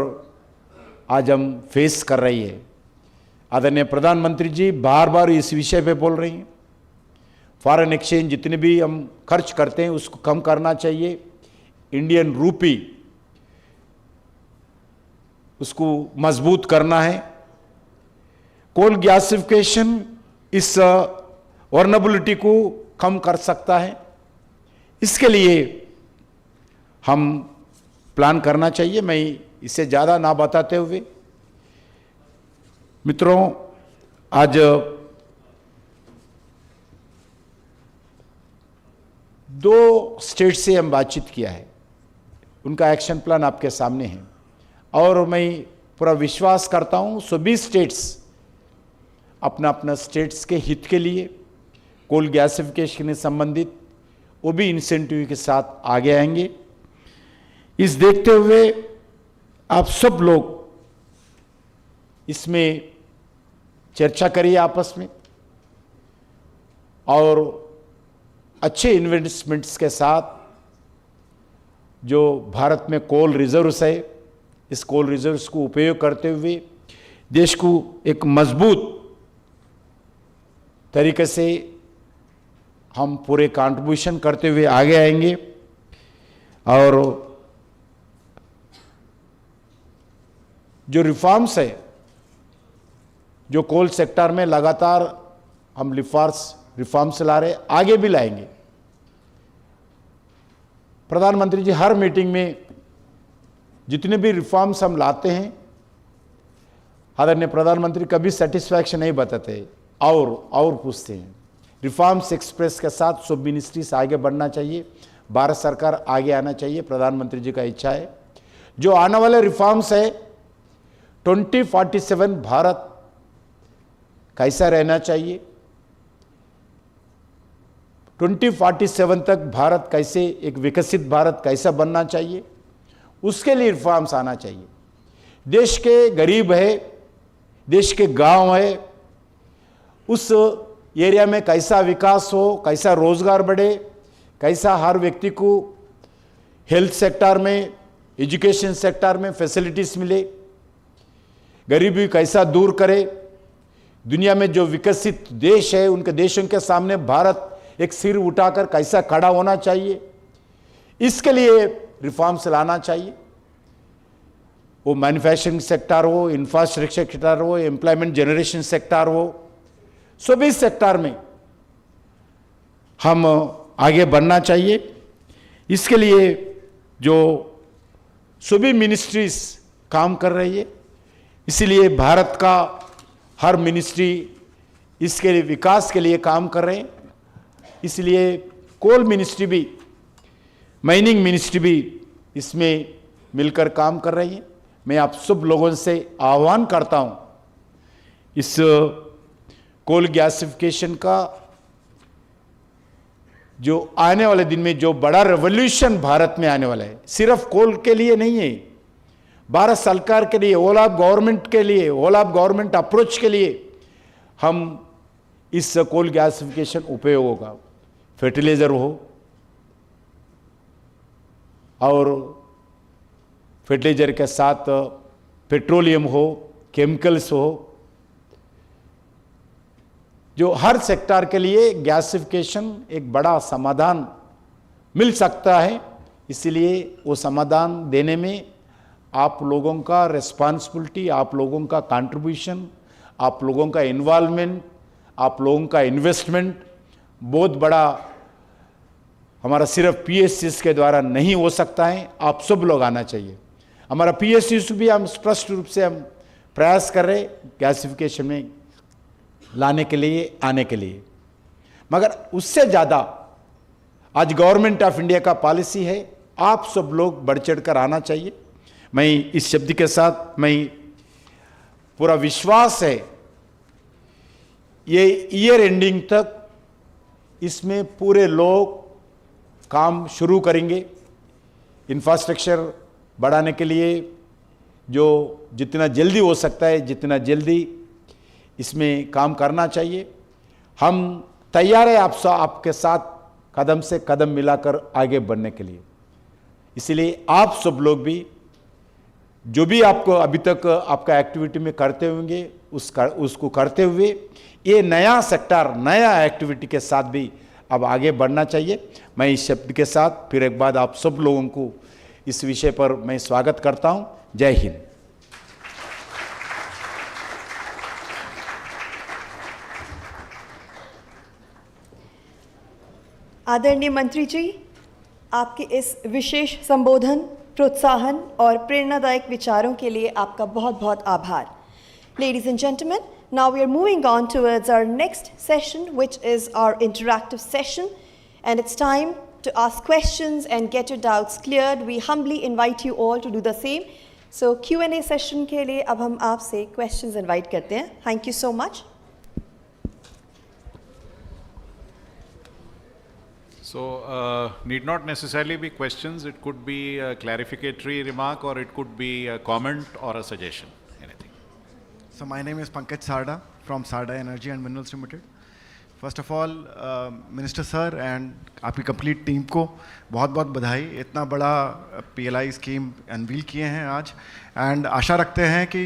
आज हम फेस कर रही है। आदरणीय प्रधानमंत्री जी बार बार इस विषय पे बोल रही हैं, फॉरेन एक्सचेंज जितने भी हम खर्च करते हैं उसको कम करना चाहिए, इंडियन रूपी उसको मजबूत करना है। कोल गैसिफिकेशन इस वर्नेबिलिटी को कम कर सकता है। इसके लिए हम प्लान करना चाहिए। मैं इससे ज़्यादा ना बताते हुए मित्रों, आज दो स्टेट से हम बातचीत किया है, उनका एक्शन प्लान आपके सामने है और मैं पूरा विश्वास करता हूं सभी स्टेट्स अपना अपना स्टेट्स के हित के लिए कोल गैसिफिकेशन से संबंधित वो भी इंसेंटिव के साथ आगे आएंगे। इस देखते हुए आप सब लोग इसमें चर्चा करिए आपस में और अच्छे इन्वेस्टमेंट्स के साथ जो भारत में कोल रिजर्व्स है, इस कोल रिजर्व्स को उपयोग करते हुए देश को एक मजबूत तरीके से हम पूरे कंट्रीब्यूशन करते हुए आगे आएंगे। और जो रिफॉर्म्स है, जो कोल सेक्टर में लगातार हम रिफॉर्म्स ला रहे, आगे भी लाएंगे। प्रधानमंत्री जी हर मीटिंग में जितने भी रिफॉर्म्स हम लाते हैं, आदरणीय प्रधानमंत्री कभी सेटिस्फैक्शन नहीं बताते और पूछते हैं। रिफॉर्म्स एक्सप्रेस के साथ सब मिनिस्ट्रीज आगे बढ़ना चाहिए, भारत सरकार आगे आना चाहिए। प्रधानमंत्री जी का इच्छा है जो आने वाले रिफॉर्म्स है 2047 भारत कैसा रहना चाहिए, 2047 तक भारत कैसे एक विकसित भारत कैसा बनना चाहिए, उसके लिए रिफॉर्म्स आना चाहिए। देश के गरीब है, देश के गांव है, उस एरिया में कैसा विकास हो, कैसा रोजगार बढ़े, कैसा हर व्यक्ति को हेल्थ सेक्टर में, एजुकेशन सेक्टर में फैसिलिटीज मिले, गरीबी कैसा दूर करे, दुनिया में जो विकसित देश है उनके देशों के सामने भारत एक सिर उठाकर कैसा खड़ा होना चाहिए, इसके लिए रिफॉर्म्स लाना चाहिए। वो मैन्युफैक्चरिंग सेक्टर हो, इंफ्रास्ट्रक्चर सेक्टर हो, एम्प्लॉयमेंट जनरेशन सेक्टर हो, सभी सेक्टर में हम आगे बढ़ना चाहिए। इसके लिए जो सभी मिनिस्ट्रीज काम कर रही है, इसलिए भारत का हर मिनिस्ट्री इसके लिए विकास के लिए काम कर रहे हैं। इसलिए कोल मिनिस्ट्री भी, माइनिंग मिनिस्ट्री भी इसमें मिलकर काम कर रही है। मैं आप सब लोगों से आह्वान करता हूं, इस कोल गैसिफिकेशन का जो आने वाले दिन में जो बड़ा रेवोल्यूशन भारत में आने वाला है, सिर्फ कोल के लिए नहीं है, भारत सरकार के लिए, ऑल ऑफ गवर्नमेंट के लिए, ऑल ऑफ गवर्नमेंट अप्रोच के लिए हम इस कोल गैसिफिकेशन उपयोग होगा। फर्टिलाइजर हो और फर्टिलाइजर के साथ पेट्रोलियम हो, केमिकल्स हो, जो हर सेक्टर के लिए गैसिफिकेशन एक बड़ा समाधान मिल सकता है। इसलिए वो समाधान देने में आप लोगों का रिस्पॉन्सिबिलिटी, आप लोगों का कंट्रीब्यूशन, आप लोगों का इन्वॉल्वमेंट, आप लोगों का इन्वेस्टमेंट बहुत बड़ा हमारा सिर्फ पीएससीज के द्वारा नहीं हो सकता है। आप सब लोग आना चाहिए। हमारा पीएससीज भी हम स्पष्ट रूप से हम प्रयास कर रहे गैसिफिकेशन में लाने के लिए, आने के लिए, मगर उससे ज़्यादा आज गवर्नमेंट ऑफ इंडिया का पॉलिसी है, आप सब लोग बढ़ चढ़ कर आना चाहिए। मैं इस शब्द के साथ मैं पूरा विश्वास है ये ईयर एंडिंग तक इसमें पूरे लोग काम शुरू करेंगे। इंफ्रास्ट्रक्चर बढ़ाने के लिए जो जितना जल्दी हो सकता है, जितना जल्दी इसमें काम करना चाहिए। हम तैयार है आपके साथ कदम से कदम मिलाकर आगे बढ़ने के लिए। इसलिए आप सब लोग भी जो भी आपको अभी तक आपका एक्टिविटी में करते होंगे उसको करते हुए ये नया सेक्टर, नया एक्टिविटी के साथ भी अब आगे बढ़ना चाहिए। मैं इस शब्द के साथ फिर एक बार आप सब लोगों को इस विषय पर मैं स्वागत करता हूं। जय हिंद। आदरणीय मंत्री जी, आपके इस विशेष संबोधन, प्रोत्साहन और प्रेरणादायक विचारों के लिए आपका बहुत बहुत आभार। Ladies and gentlemen, now we are moving on towards our next session, which is our interactive session, and it's time to ask questions and get your doubts cleared. We humbly invite you all to do the same. So Q&A session के लिए अब हम आपसे questions invite करते हैं. Thank you so much. So, need not necessarily be questions. It could be a clarificatory remark, or it could be a comment or a suggestion. Anything. So my name is Pankaj Sarda from Sarda Energy and Minerals Limited. First of all, Minister Sir and आपकी complete team को बहुत बहुत बधाई। इतना बड़ा PLI scheme unveil किए हैं आज, एंड आशा रखते हैं कि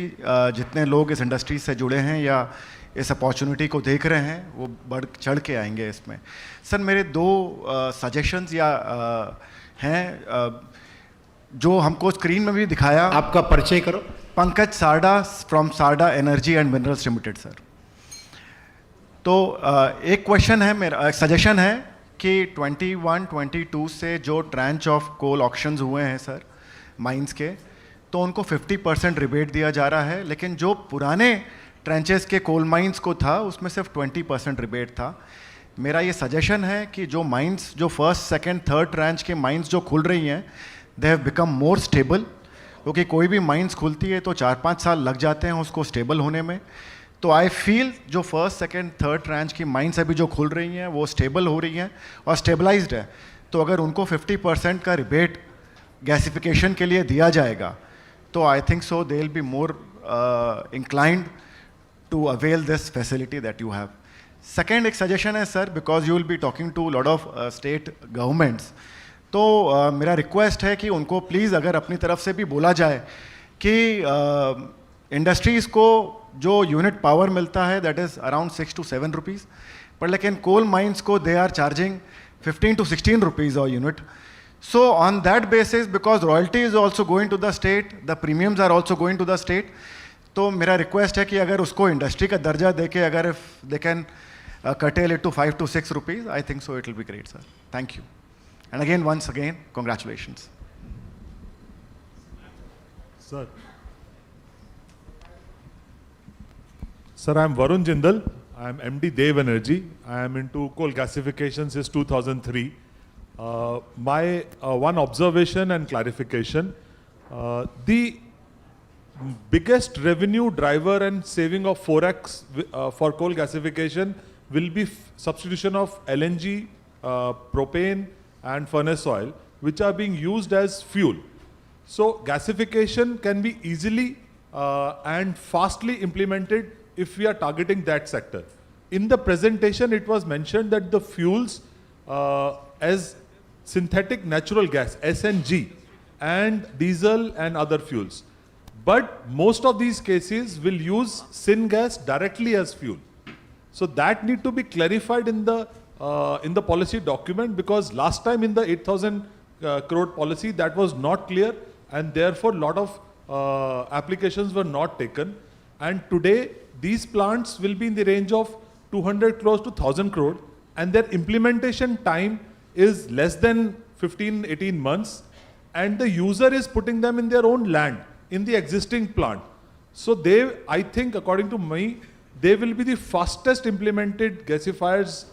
जितने लोग इस इंडस्ट्री से जुड़े हैं या इस अपॉर्चुनिटी को देख रहे हैं वो बढ़ चढ़ के आएंगे इसमें। सर, मेरे दो सजेशंस या हैं जो हमको स्क्रीन में भी दिखाया। आपका परिचय करो। Pankaj Sarda from Sarda energy and minerals limited. Sir, तो एक क्वेश्चन है मेरा, एक सजेशन है कि 21-22 से जो ट्रांच ऑफ कोल ऑक्शंस हुए हैं सर माइंस के, तो उनको 50% रिबेट दिया जा रहा है, लेकिन जो पुराने ट्रेंचेस के कोल माइंस को था उसमें सिर्फ 20% रिबेट था। मेरा ये सजेशन है कि जो माइंस, जो फर्स्ट सेकंड थर्ड ट्रांच के माइंस जो खुल रही हैं, they have become more stable, क्योंकि कोई भी माइंस खुलती है तो 4-5 साल लग जाते हैं उसको स्टेबल होने में। तो आई फील जो फर्स्ट सेकंड थर्ड ट्रांच की माइंस अभी जो खुल रही हैं वो स्टेबल हो रही हैं और स्टेबलाइज्ड है, तो अगर उनको 50% का रिबेट गैसिफिकेशन के लिए दिया जाएगा तो I think so they will be more inclined to avail this facility that you have. Second, एक suggestion है sir, because you will be talking to a lot of state governments, तो मेरा request है कि उनको प्लीज़ अगर अपनी तरफ से भी बोला जाए कि इंडस्ट्रीज़ को जो यूनिट पावर मिलता है that is around 6 to 7 rupees, पर लेकिन कोल माइंस को they are charging 15 to 16 rupees और unit. So on that basis, because royalty is also going to the state, the premiums are also going to the state. तो मेरा request है कि अगर उसको इंडस्ट्री का दर्जा देके अगर if they can curtail it to 5 to 6 rupees, I think so it will be great, sir. Thank you. And again, once again, congratulations. Sir. Sir, I am Varun Jindal. I am MD Dev Energy. I am into coal gasification since 2003. My one observation and clarification, the biggest revenue driver and saving of 4x for coal gasification will be substitution of LNG, propane and furnace oil, which are being used as fuel. So gasification can be easily and fastly implemented if we are targeting that sector. In the presentation, it was mentioned that the fuels as synthetic natural gas, SNG, and diesel and other fuels. But most of these cases will use syngas directly as fuel. So that need to be clarified in the policy document, because last time in the 8,000 crore policy that was not clear, and therefore lot of applications were not taken. And today these plants will be in the range of 200 crores to 1,000 crore, and their implementation time is less than 15-18 months, and the user is putting them in their own land, in the existing plant. So they, I think, according to me, they will be the fastest implemented gasifiers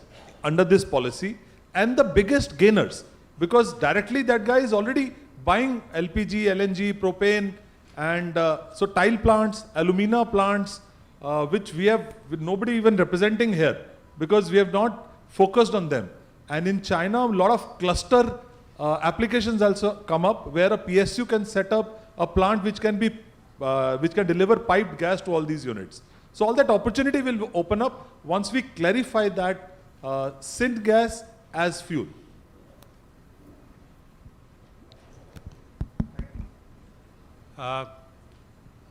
under this policy, and the biggest gainers, because directly that guy is already buying LPG, LNG, propane, and so tile plants, alumina plants, which we have with nobody even representing here, because we have not focused on them. And in China, a lot of cluster applications also come up, where a PSU can set up a plant which can be which can deliver piped gas to all these units. So all that opportunity will open up once we clarify that synth gas as fuel.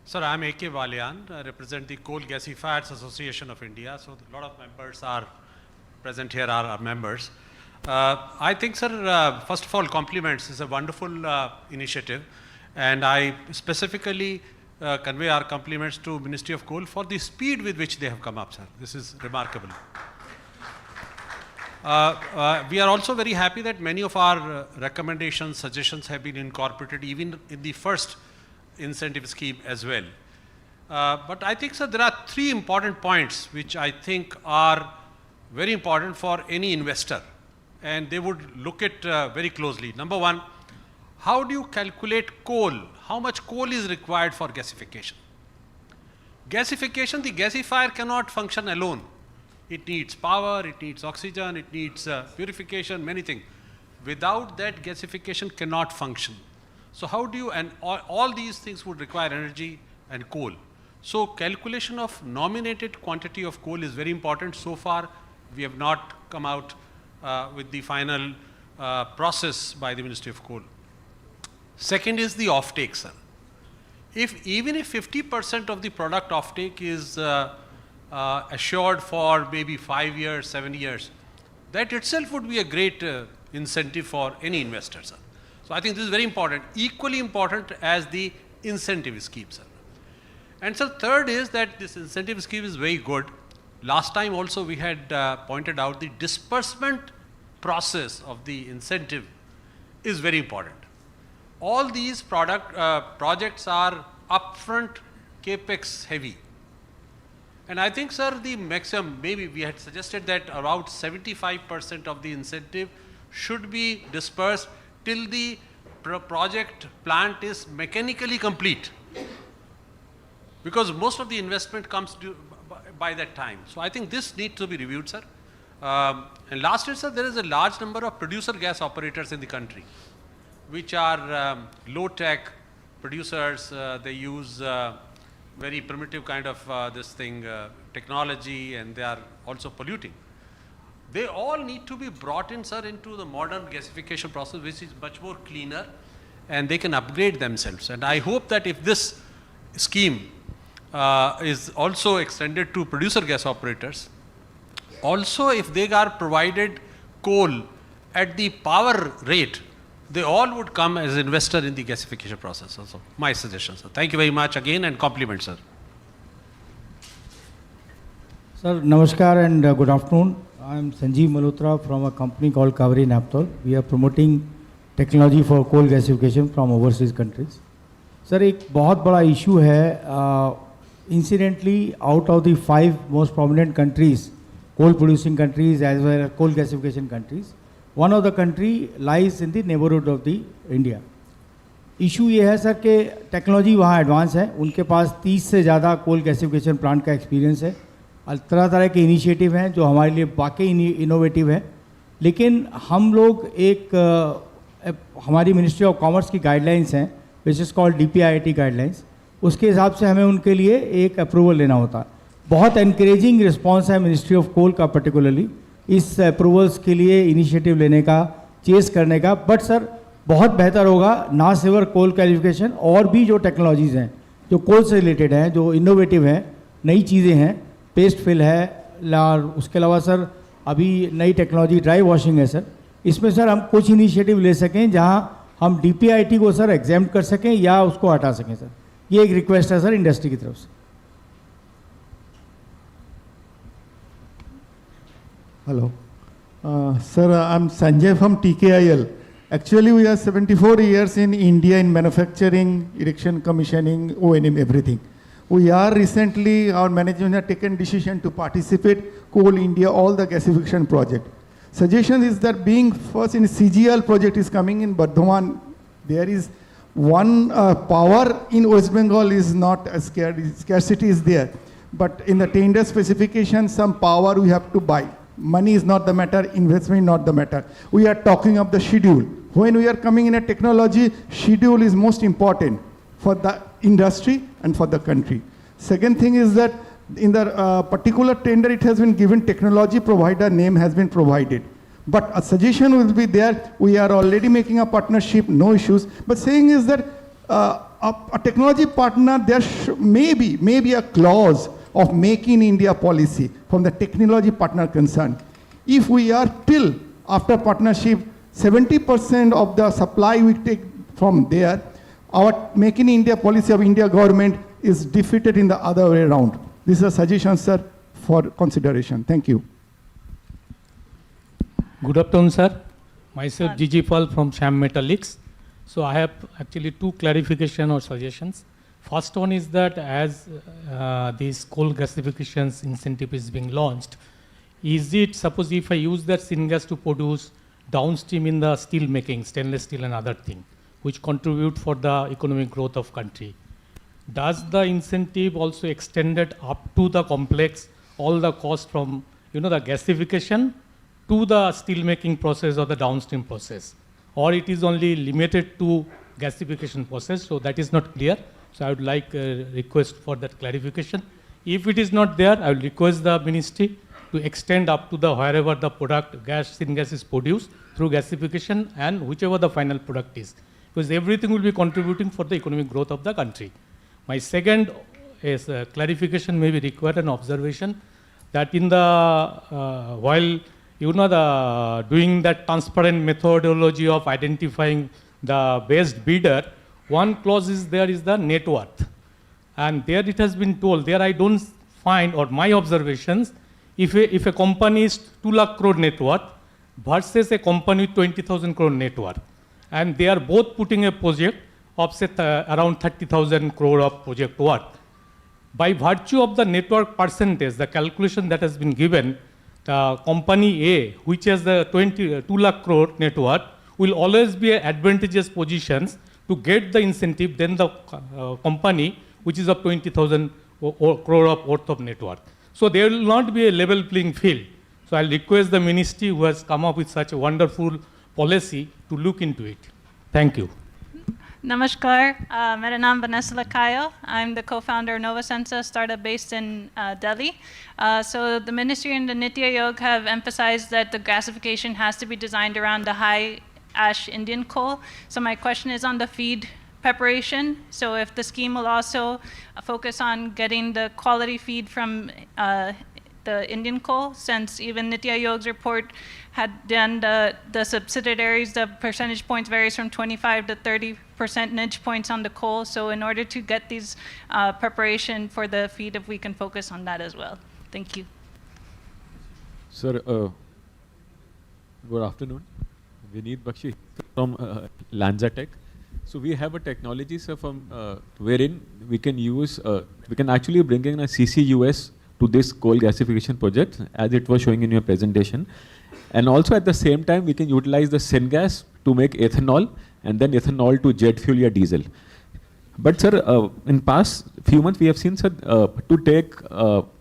Sir, I am A.K. Walian. I represent the Coal Gasifiers Association of India. So a lot of members are present here, are our members. I think, sir, first of all, compliments. It's a wonderful initiative, and I specifically convey our compliments to Ministry of Coal for the speed with which they have come up, sir. This is remarkable. We are also very happy that many of our recommendations, suggestions have been incorporated even in the first incentive scheme as well. But I think, sir, there are three important points which I think are very important for any investor, and they would look at very closely. Number one, how do you calculate coal? How much coal is required for gasification? Gasification, the gasifier cannot function alone. It needs power, it needs oxygen, it needs purification, many things. Without that, gasification cannot function. So how do you, and all these things would require energy and coal. So calculation of nominated quantity of coal is very important. So far, we have not come out with the final process by the Ministry of Coal. Second is the offtake, sir. Even if 50% of the product offtake is assured for maybe 5 years, 7 years, that itself would be a great incentive for any investor, sir. So I think this is very important, equally important as the incentive scheme, sir. And sir, third is that this incentive scheme is very good. Last time also we had pointed out the disbursement process of the incentive is very important. All these projects are upfront capex heavy. And I think, sir, the maximum, maybe we had suggested that around 75% of the incentive should be dispersed till the project plant is mechanically complete. Because most of the investment comes by that time. So I think this needs to be reviewed, sir. And lastly, sir, there is a large number of producer gas operators in the country, which are low-tech producers. They use very primitive kind of this thing, technology, and they are also polluting. They all need to be brought in, sir, into the modern gasification process, which is much more cleaner, and they can upgrade themselves. And I hope that if this scheme is also extended to producer gas operators, also if they are provided coal at the power rate, they all would come as investor in the gasification process also. My suggestion, sir. Thank you very much again, and compliments, sir. Sir, namaskar and good afternoon. I am Sanjeev Malhotra from a company called Kaveri Naphtol. We are promoting technology for coal gasification from overseas countries. Sir, एक बहुत बड़ा issue है. Incidentally, out of the 5 most prominent countries, coal producing countries as well as coal gasification countries, one of the country lies in the neighborhood of the India. Issue ये है sir कि technology वहाँ advance है, उनके पास 30 से ज़्यादा coal gasification plant का experience है, तरह तरह के इनिशिएटिव हैं जो हमारे लिए वाकई इनोवेटिव है. लेकिन हम लोग हमारी मिनिस्ट्री ऑफ कॉमर्स की गाइडलाइंस हैं which is called DPIIT guidelines, उसके हिसाब से हमें उनके लिए एक अप्रूवल लेना होता है. बहुत एनकरेजिंग रिस्पांस है मिनिस्ट्री ऑफ कोल का पर्टिकुलरली इस अप्रूवल्स के लिए इनिशिएटिव लेने का, चेस करने का. बट सर बहुत बेहतर होगा ना सिर्फ कोल क्वालिफिकेशन, और भी जो टेक्नोलॉजीज़ हैं जो कोल से रिलेटेड हैं, जो इनोवेटिव हैं, नई चीज़ें हैं, पेस्ट फिल है, और उसके अलावा सर अभी नई टेक्नोलॉजी ड्राई वॉशिंग है सर. इसमें सर हम कुछ इनिशिएटिव ले सकें जहां हम DPIIT को सर एग्जाम्प्ट कर सकें या उसको हटा सकें सर. ये एक रिक्वेस्ट है सर इंडस्ट्री की तरफ से. Hello. Sir, I'm Sanjay from TKIL. Actually, we are 74 years in India in manufacturing, erection, commissioning, O&M, everything. We are recently, our management has taken decision to participate Coal India, all the gasification project. Suggestion is that being first in CGL project is coming in Bardhaman, there is one power in West Bengal is not a scarcity is there. But in the tender specification, some power we have to buy. Money is not the matter, investment not the matter. We are talking of the schedule. When we are coming in a technology, schedule is most important for the industry and for the country. Second thing is that in the particular tender, it has been given technology provider name has been provided. But a suggestion will be there, we are already making a partnership, no issues. But saying is that a technology partner, there may be a clause of Make in India policy from the technology partner concerned. If we are till after partnership, 70% of the supply we take from there, our Make in India policy of India government is defeated in the other way around. This is a suggestion, sir, for consideration. Thank you. Good afternoon, sir. Myself, Gigi Pal from Sham Metallics. So I have actually 2 clarification or suggestions. First one is that as this coal gasification incentive is being launched, is it, suppose if I use that syngas to produce downstream in the steel making, stainless steel and other thing, which contribute for the economic growth of country, does the incentive also extended up to the complex, all the cost from, the gasification to the steel making process or the downstream process? Or it is only limited to gasification process, so that is not clear. So I would like a request for that clarification. If it is not there, I will request the ministry to extend up to the wherever the product syngas is produced through gasification and whichever the final product is, because everything will be contributing for the economic growth of the country. My second is clarification may be required, an observation that in the while doing that transparent methodology of identifying the best bidder, one clause is there is the net worth. And there it has been told, there I don't find, or my observations, if a company is 2 lakh crore net worth versus a company with 20,000 crore net worth, and they are both putting a project of say around 30,000 crore of project worth. By virtue of the network percentage, the calculation that has been given, the company A, which has the 2 lakh crore net worth, will always be an advantageous positions to get the incentive than the company which is of 20,000 crore of worth of net worth. So there will not be a level playing field. So I'll request the ministry who has come up with such a wonderful policy to look into it. Thank you. Namaskar, मेरा नाम Vanessa Lacayo. I'm the co-founder of Nova Sensa, startup based in Delhi. So the ministry and the Niti Aayog have emphasized that the gasification has to be designed around the high ash Indian coal. So my question is on the feed preparation. So if the scheme will also focus on getting the quality feed from the Indian coal, since even Niti Aayog's report had done the subsidiaries, the percentage points varies from 25 to 30 percentage points on the coal. So in order to get these preparation for the feed, if we can focus on that as well. Thank you. Sir, good afternoon. Vineet Bakshi from Lanza Tech. So we have a technology, sir, from wherein we can use, we can actually bring in a CCUS to this coal gasification project, as it was showing in your presentation. And also at the same time, we can utilize the syngas to make ethanol, and then ethanol to jet fuel or diesel. But sir, in past few months, we have seen, sir, to take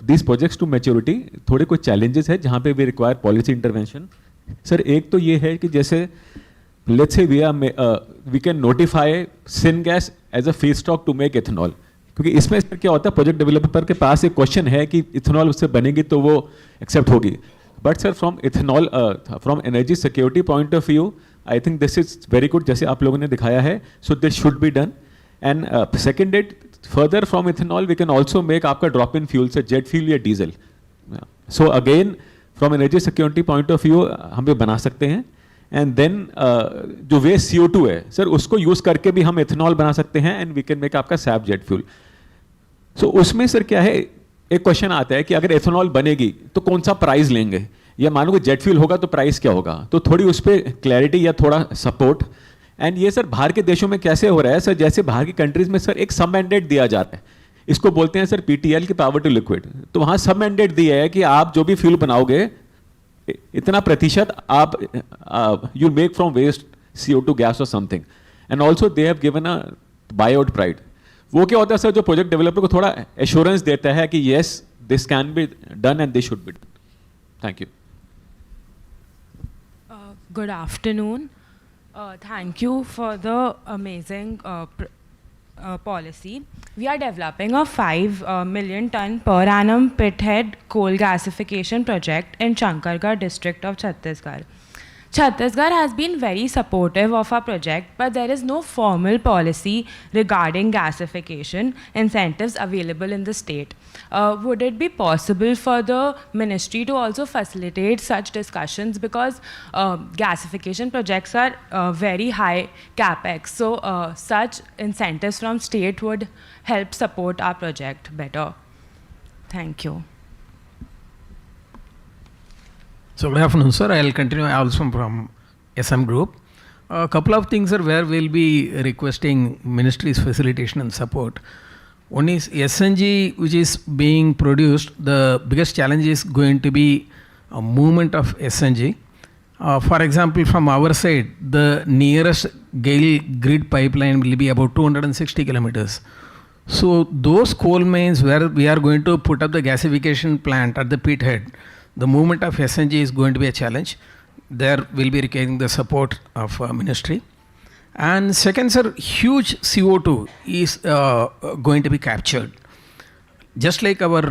these projects to maturity, थोड़े कुछ challenges है जहाँ पे we require policy intervention. Sir, एक तो ये है कि जैसे let's say we can notify syngas as a feedstock to make ethanol. क्योंकि इसमें सर क्या होता है, प्रोजेक्ट डेवलपर के पास एक क्वेश्चन है कि इथेनॉल उससे बनेगी तो वो एक्सेप्ट होगी. But sir from ethanol from energy security point of view I think this is very good, जैसे आप लोगों ने दिखाया है. So this should be done. And second it further from ethanol we can also make आपका drop in fuel से jet fuel या diesel. So again from energy security point of view हम ये बना सकते हैं. एंड देन जो waste CO2 है सर, उसको यूज करके भी हम इथेनॉल बना सकते हैं एंड वी कैन मेक आपका सैप जेट फ्यूल. सो उसमें सर क्या है, एक क्वेश्चन आता है कि अगर एथेनॉल बनेगी तो कौन सा प्राइस लेंगे, या मानो कि जेट फ्यूल होगा तो प्राइस क्या होगा. तो थोड़ी उस पर क्लैरिटी या थोड़ा सपोर्ट. एंड ये सर बाहर के देशों में कैसे हो रहा है सर, जैसे बाहर की कंट्रीज में सर एक सब मैंडेट दिया जाता है, इसको बोलते हैं सर PTL की पावर टू लिक्विड. तो वहाँ सब मैंडेट दिया है कि आप जो भी फ्यूल बनाओगे इतना प्रतिशत आप you make from waste CO2 gas और something. And also they have given a by out pride. वो क्या होता है सर, जो प्रोजेक्ट डेवलपर को थोड़ा एश्योरेंस देता है कि yes this can be done and this should be done. Thank you. Good afternoon. Thank you for the amazing policy. We are developing a 5 million ton per annum pithead coal gasification project in Chankargarh district of Chhattisgarh. Chhattisgarh has been very supportive of our project, but there is no formal policy regarding gasification incentives available in the state. Would it be possible for the ministry to also facilitate such discussions, because gasification projects are very high capex, so such incentives from state would help support our project better. Thank you. So good afternoon, sir. I'll continue also from SM Group. A couple of things are where we'll be requesting ministry's facilitation and support. One is SNG, which is being produced. The biggest challenge is going to be a movement of SNG. For example, from our side, the nearest GAIL grid pipeline will be about 260 kilometers. So those coal mines where we are going to put up the gasification plant at the pit head, the movement of SNG is going to be a challenge. There will be requiring the support of ministry. And second, sir, huge CO2 is going to be captured. Just like our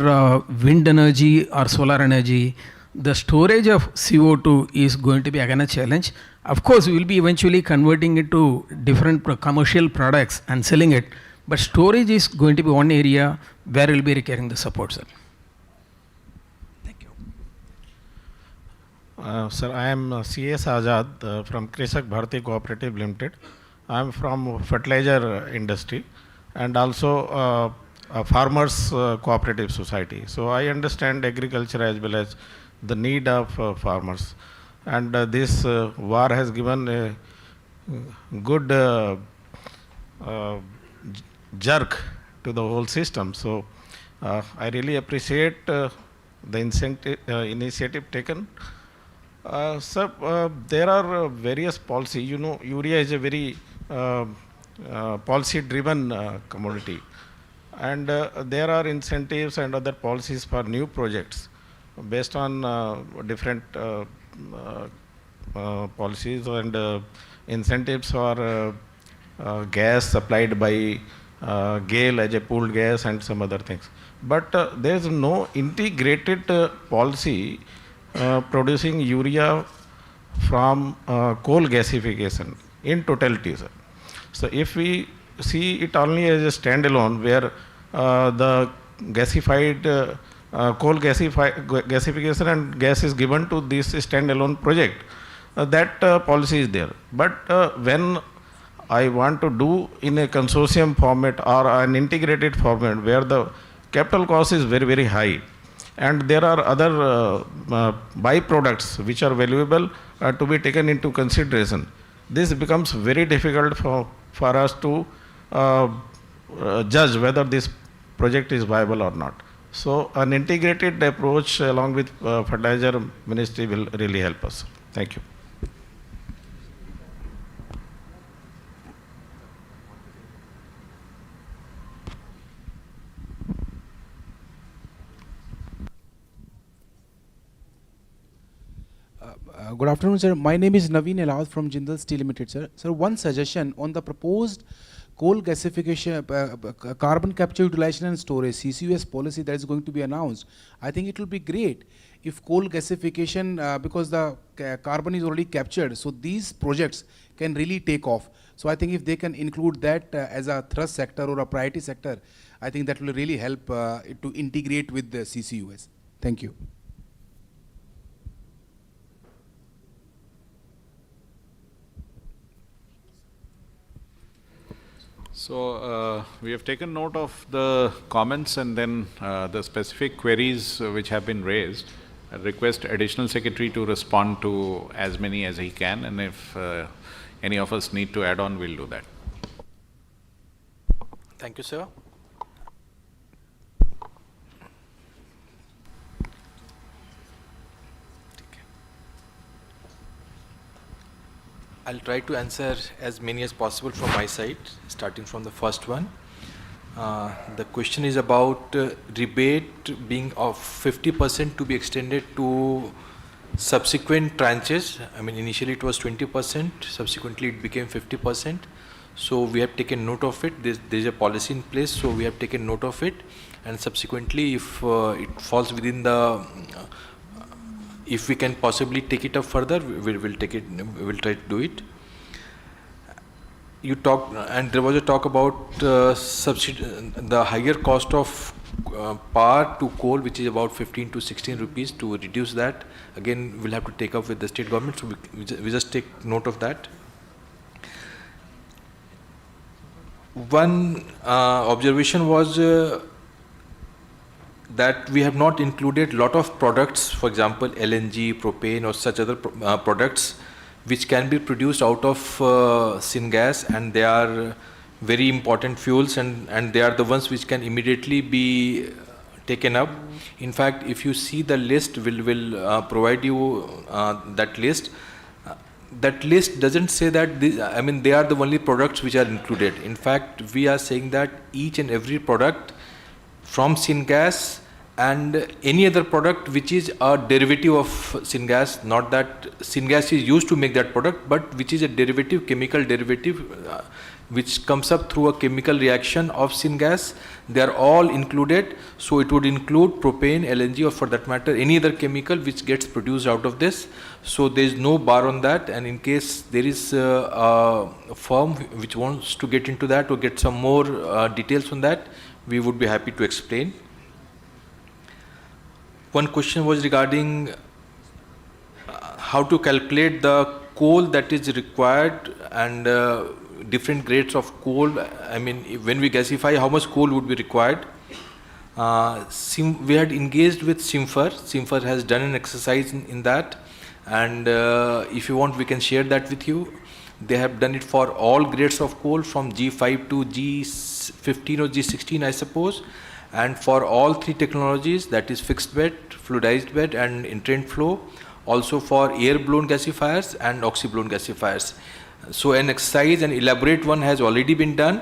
wind energy or solar energy, the storage of CO2 is going to be again a challenge. Of course, we will be eventually converting it to different commercial products and selling it. But storage is going to be one area where we will be requiring the support, sir. Sir, I am CS Azad from Krisak Bharati Cooperative Limited. I am from fertilizer industry and also a farmers cooperative society. So I understand agriculture as well as the need of farmers. And this war has given a good jerk to the whole system. So I really appreciate the initiative taken. Sir, there are various policy. You know, urea is a very policy-driven commodity, and there are incentives and other policies for new projects based on different policies and incentives for gas supplied by GAIL as a pooled gas and some other things. But there is no integrated policy producing urea from coal gasification in totality, sir. So if we see it only as a standalone where the gasified coal gasification and gas is given to this standalone project, that policy is there. But when I want to do in a consortium format or an integrated format where the capital cost is very, very high, and there are other byproducts which are valuable to be taken into consideration, this becomes very difficult for us to judge whether this project is viable or not. So an integrated approach along with fertilizer ministry will really help us. Thank you. Good afternoon, sir. My name is Naveen Elad from Jindal Steel Limited, sir. Sir, one suggestion on the proposed coal gasification, carbon capture utilization and storage (CCUS) policy that is going to be announced. I think it will be great if coal gasification, because the carbon is already captured, so these projects can really take off. So I think if they can include that as a thrust sector or a priority sector, I think that will really help it to integrate with the CCUS. Thank you. So we have taken note of the comments and then the specific queries which have been raised. I request Additional Secretary to respond to as many as he can, and if any of us need to add on, we'll do that. Thank you, sir. I'll try to answer as many as possible from my side, starting from the first one. The question is about rebate being of 50% to be extended to subsequent tranches. I mean, initially it was 20%, subsequently it became 50%. So we have taken note of it. There's a policy in place, so we have taken note of it. And subsequently, if it falls within the if we can possibly take it up further, we'll take it. We'll try to do it. You talked, and there was a talk about the higher cost of power to coal, which is about 15 to 16 rupees. To reduce that, again, we'll have to take up with the state government. So we just take note of that. One observation was that we have not included lot of products, for example, LNG, propane or such other products which can be produced out of syngas, and they are very important fuels, and they are the ones which can immediately be taken up. In fact, if you see the list, we'll provide you that list. That list doesn't say that they are the only products which are included. In fact, we are saying that each and every product from syngas and any other product which is a derivative of syngas, not that syngas is used to make that product, but which is a derivative, chemical derivative, which comes up through a chemical reaction of syngas, they are all included. So it would include propane, LNG, or for that matter any other chemical which gets produced out of this. So there is no bar on that, and in case there is a firm which wants to get into that or get some more details on that, we would be happy to explain. One question was regarding how to calculate the coal that is required and different grades of coal. I mean, when we gasify, how much coal would be required? We had engaged with Simfer. Simfer has done an exercise in that, and if you want, we can share that with you. They have done it for all grades of coal from G5 to G15 or G16, I suppose, and for all three technologies, that is fixed bed, fluidized bed, and entrained flow, also for air-blown gasifiers and oxy-blown gasifiers. So an exercise, an elaborate one, has already been done.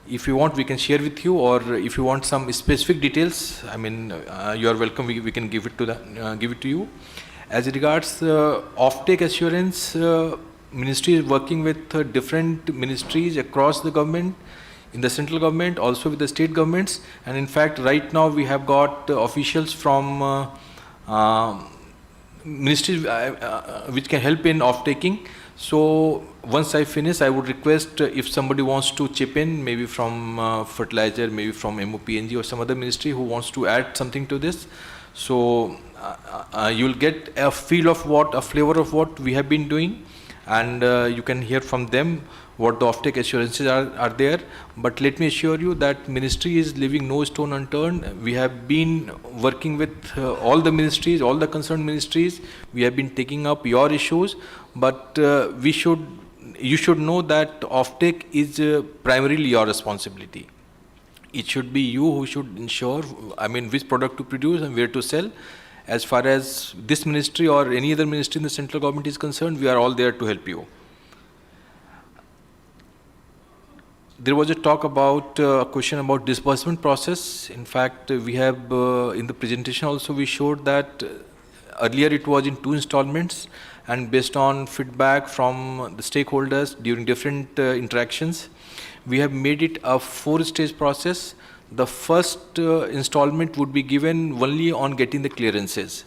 If you want, we can share with you, or if you want some specific details, I mean, you are welcome. We can give it to you. As regards offtake assurance, ministry is working with different ministries across the government, in the central government, also with the state governments. And in fact, right now we have got officials from ministries which can help in off-taking. So once I finish, I would request if somebody wants to chip in, maybe from fertilizer, maybe from MOPNG or some other ministry who wants to add something to this. So you'll get a feel of a flavor of what we have been doing, and you can hear from them what the offtake assurances are there. But let me assure you that ministry is leaving no stone unturned. We have been working with all the ministries, all the concerned ministries. We have been taking up your issues, but you should know that offtake is primarily your responsibility. It should be you who should ensure, which product to produce and where to sell. As far as this ministry or any other ministry in the central government is concerned, we are all there to help you. There was a talk about a question about disbursement process. In fact, we have in the presentation also we showed that earlier it was in 2 installments, and based on feedback from the stakeholders during different interactions, we have made it a 4-stage process. The first installment would be given only on getting the clearances.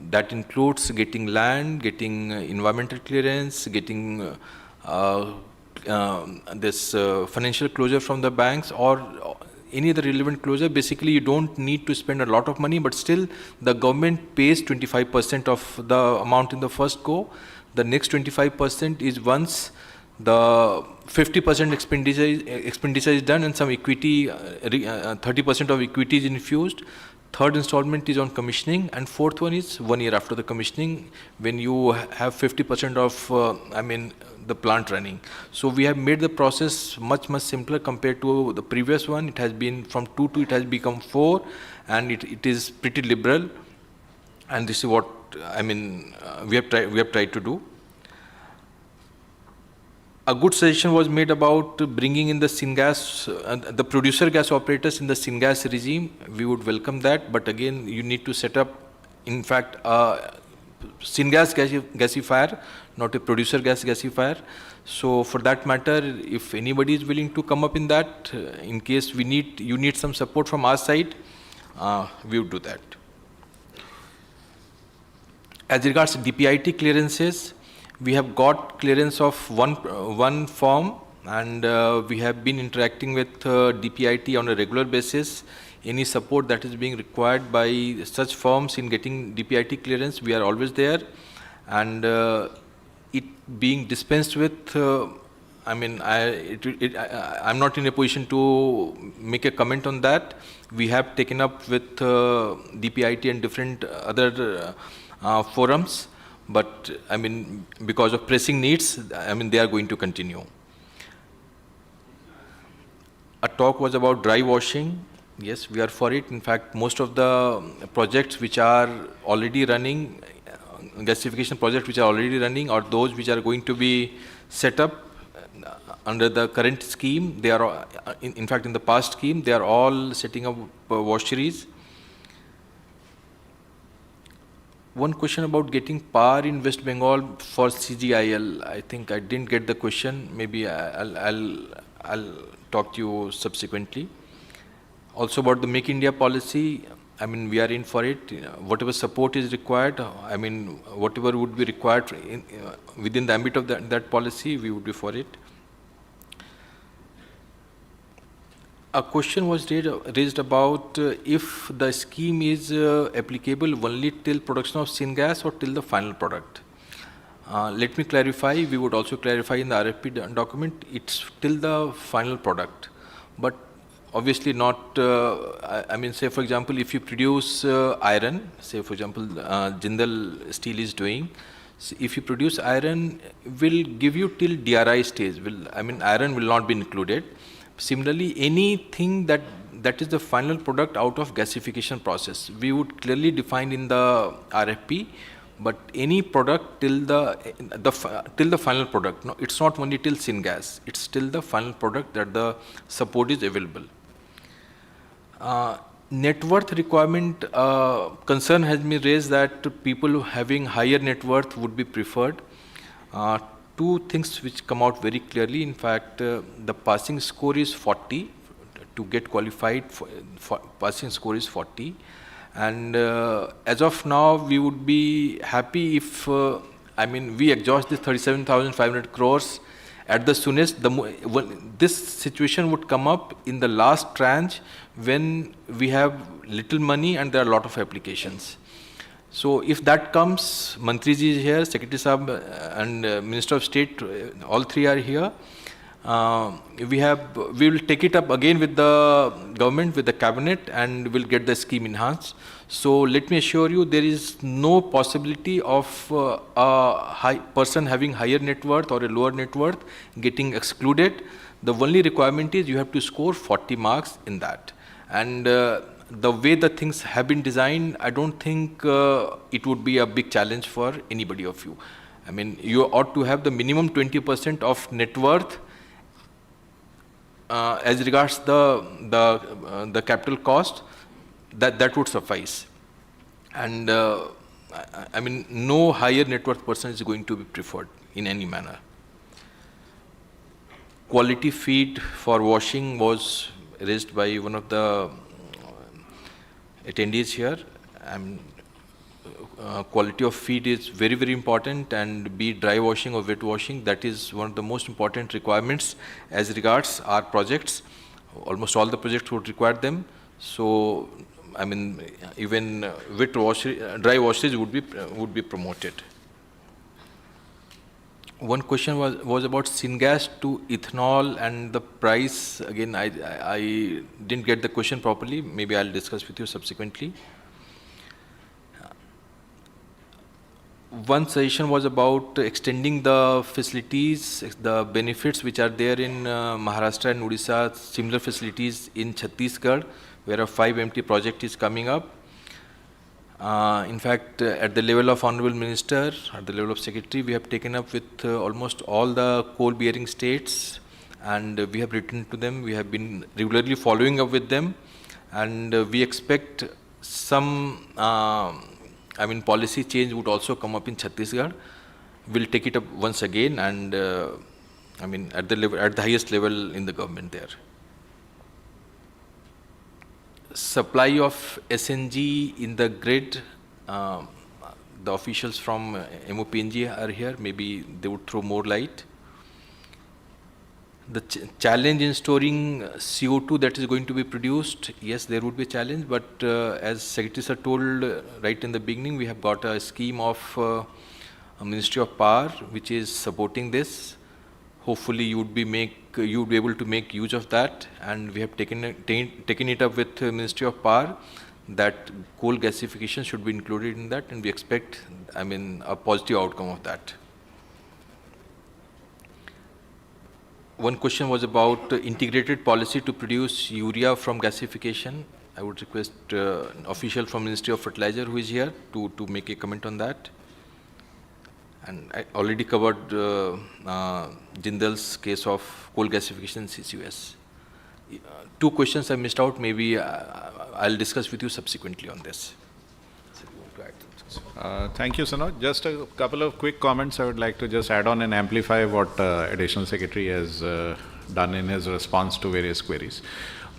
That includes getting land, getting environmental clearance, getting this financial closure from the banks or any other relevant closure. Basically, you don't need to spend a lot of money, but still the government pays 25% of the amount in the first go. The next 25% is once the 50% expenditure is done and some equity, 30% of equity is infused. Third installment is on commissioning, and fourth one is 1 year after the commissioning, when you have 50% of the plant running. So we have made the process much simpler compared to the previous one. It has been from 2 to it has become 4, and it is pretty liberal. And this is what we have tried to do. A good suggestion was made about bringing in the syngas, the producer gas operators in the syngas regime. We would welcome that, but again, you need to set up, in fact, a syngas gasifier, not a producer gas gasifier. So for that matter, if anybody is willing to come up in that, in case you need some support from our side, we would do that. As regards DPIT clearances, we have got clearance of one firm, and we have been interacting with DPIT on a regular basis. Any support that is being required by such firms in getting DPIT clearance, we are always there. And it being dispensed with, I'm not in a position to make a comment on that. We have taken up with DPIT and different other forums. But because of pressing needs, they are going to continue. A talk was about dry washing. Yes, we are for it. In fact, most of the projects which are already running, gasification projects which are already running, or those which are going to be set up under the current scheme, they are, in fact, in the past scheme, they are all setting up washeries. One question about getting power in West Bengal for CGIL. I think I didn't get the question. Maybe I'll talk to you subsequently. Also about the Make India policy, we are in for it. Whatever support is required, whatever would be required within the ambit of that policy, we would be for it. A question was raised about if the scheme is applicable only till production of syngas or till the final product. Let me clarify. We would also clarify in the RFP document, it's till the final product. But obviously not, say for example, if you produce iron, say for example, Jindal Steel is doing, so if you produce iron, will give you till DRI stage. Iron will not be included. Similarly, anything that is the final product out of gasification process, we would clearly define in the RFP, but any product till the final product. No, it's not only till syngas, it's till the final product that the support is available. Net worth requirement concern has been raised that people having higher net worth would be preferred. two things which come out very clearly. In fact, the passing score is 40. To get qualified, for passing score is 40. And as of now, we would be happy if, we exhaust this 37,500 crores at the soonest. This situation would come up in the last tranche when we have little money and there are a lot of applications. So if that comes, Mantriji is here, Secretary Sahab and Minister of State, all three are here. We will take it up again with the government, with the cabinet, and we'll get the scheme enhanced. So let me assure you, there is no possibility of a person having higher net worth or a lower net worth getting excluded. The only requirement is you have to score 40 marks in that. And the way the things have been designed, I don't think it would be a big challenge for anybody of you. You ought to have the minimum 20% of net worth as regards the capital cost. That would suffice. And no higher net worth person is going to be preferred in any manner. Quality feed for washing was raised by one of the attendees here. Quality of feed is very, very important, and be it dry washing or wet washing, that is one of the most important requirements as regards our projects. Almost all the projects would require them. So, even dry washes would be promoted. One question was about syngas to ethanol and the price. Again, I didn't get the question properly. Maybe I'll discuss with you subsequently. One suggestion was about extending the facilities, the benefits which are there in Maharashtra and Odisha, similar facilities in Chhattisgarh, where a 5MT project is coming up. In fact, at the level of Honorable Minister, at the level of Secretary, we have taken up with almost all the coal-bearing states, and we have written to them. We have been regularly following up with them, and we expect some policy change would also come up in Chhattisgarh. We'll take it up once again, and at the highest level in the government there. Supply of SNG in the grid, the officials from MOPNG are here. Maybe they would throw more light. The challenge in storing CO2 that is going to be produced, yes, there would be a challenge, but as Secretary Sir told right in the beginning, we have got a scheme of a Ministry of Power which is supporting this. Hopefully you would be able to make use of that, and we have taken it up with Ministry of Power that coal gasification should be included in that, and we expect a positive outcome of that. One question was about integrated policy to produce urea from gasification. I would request an official from Ministry of Fertilizer who is here to make a comment on that. And I already covered Jindal's case of coal gasification CCUS. Two questions I missed out. Maybe I'll discuss with you subsequently on this. Thank you, Sanoj. Just a couple of quick comments I would like to just add on and amplify what Additional Secretary has done in his response to various queries.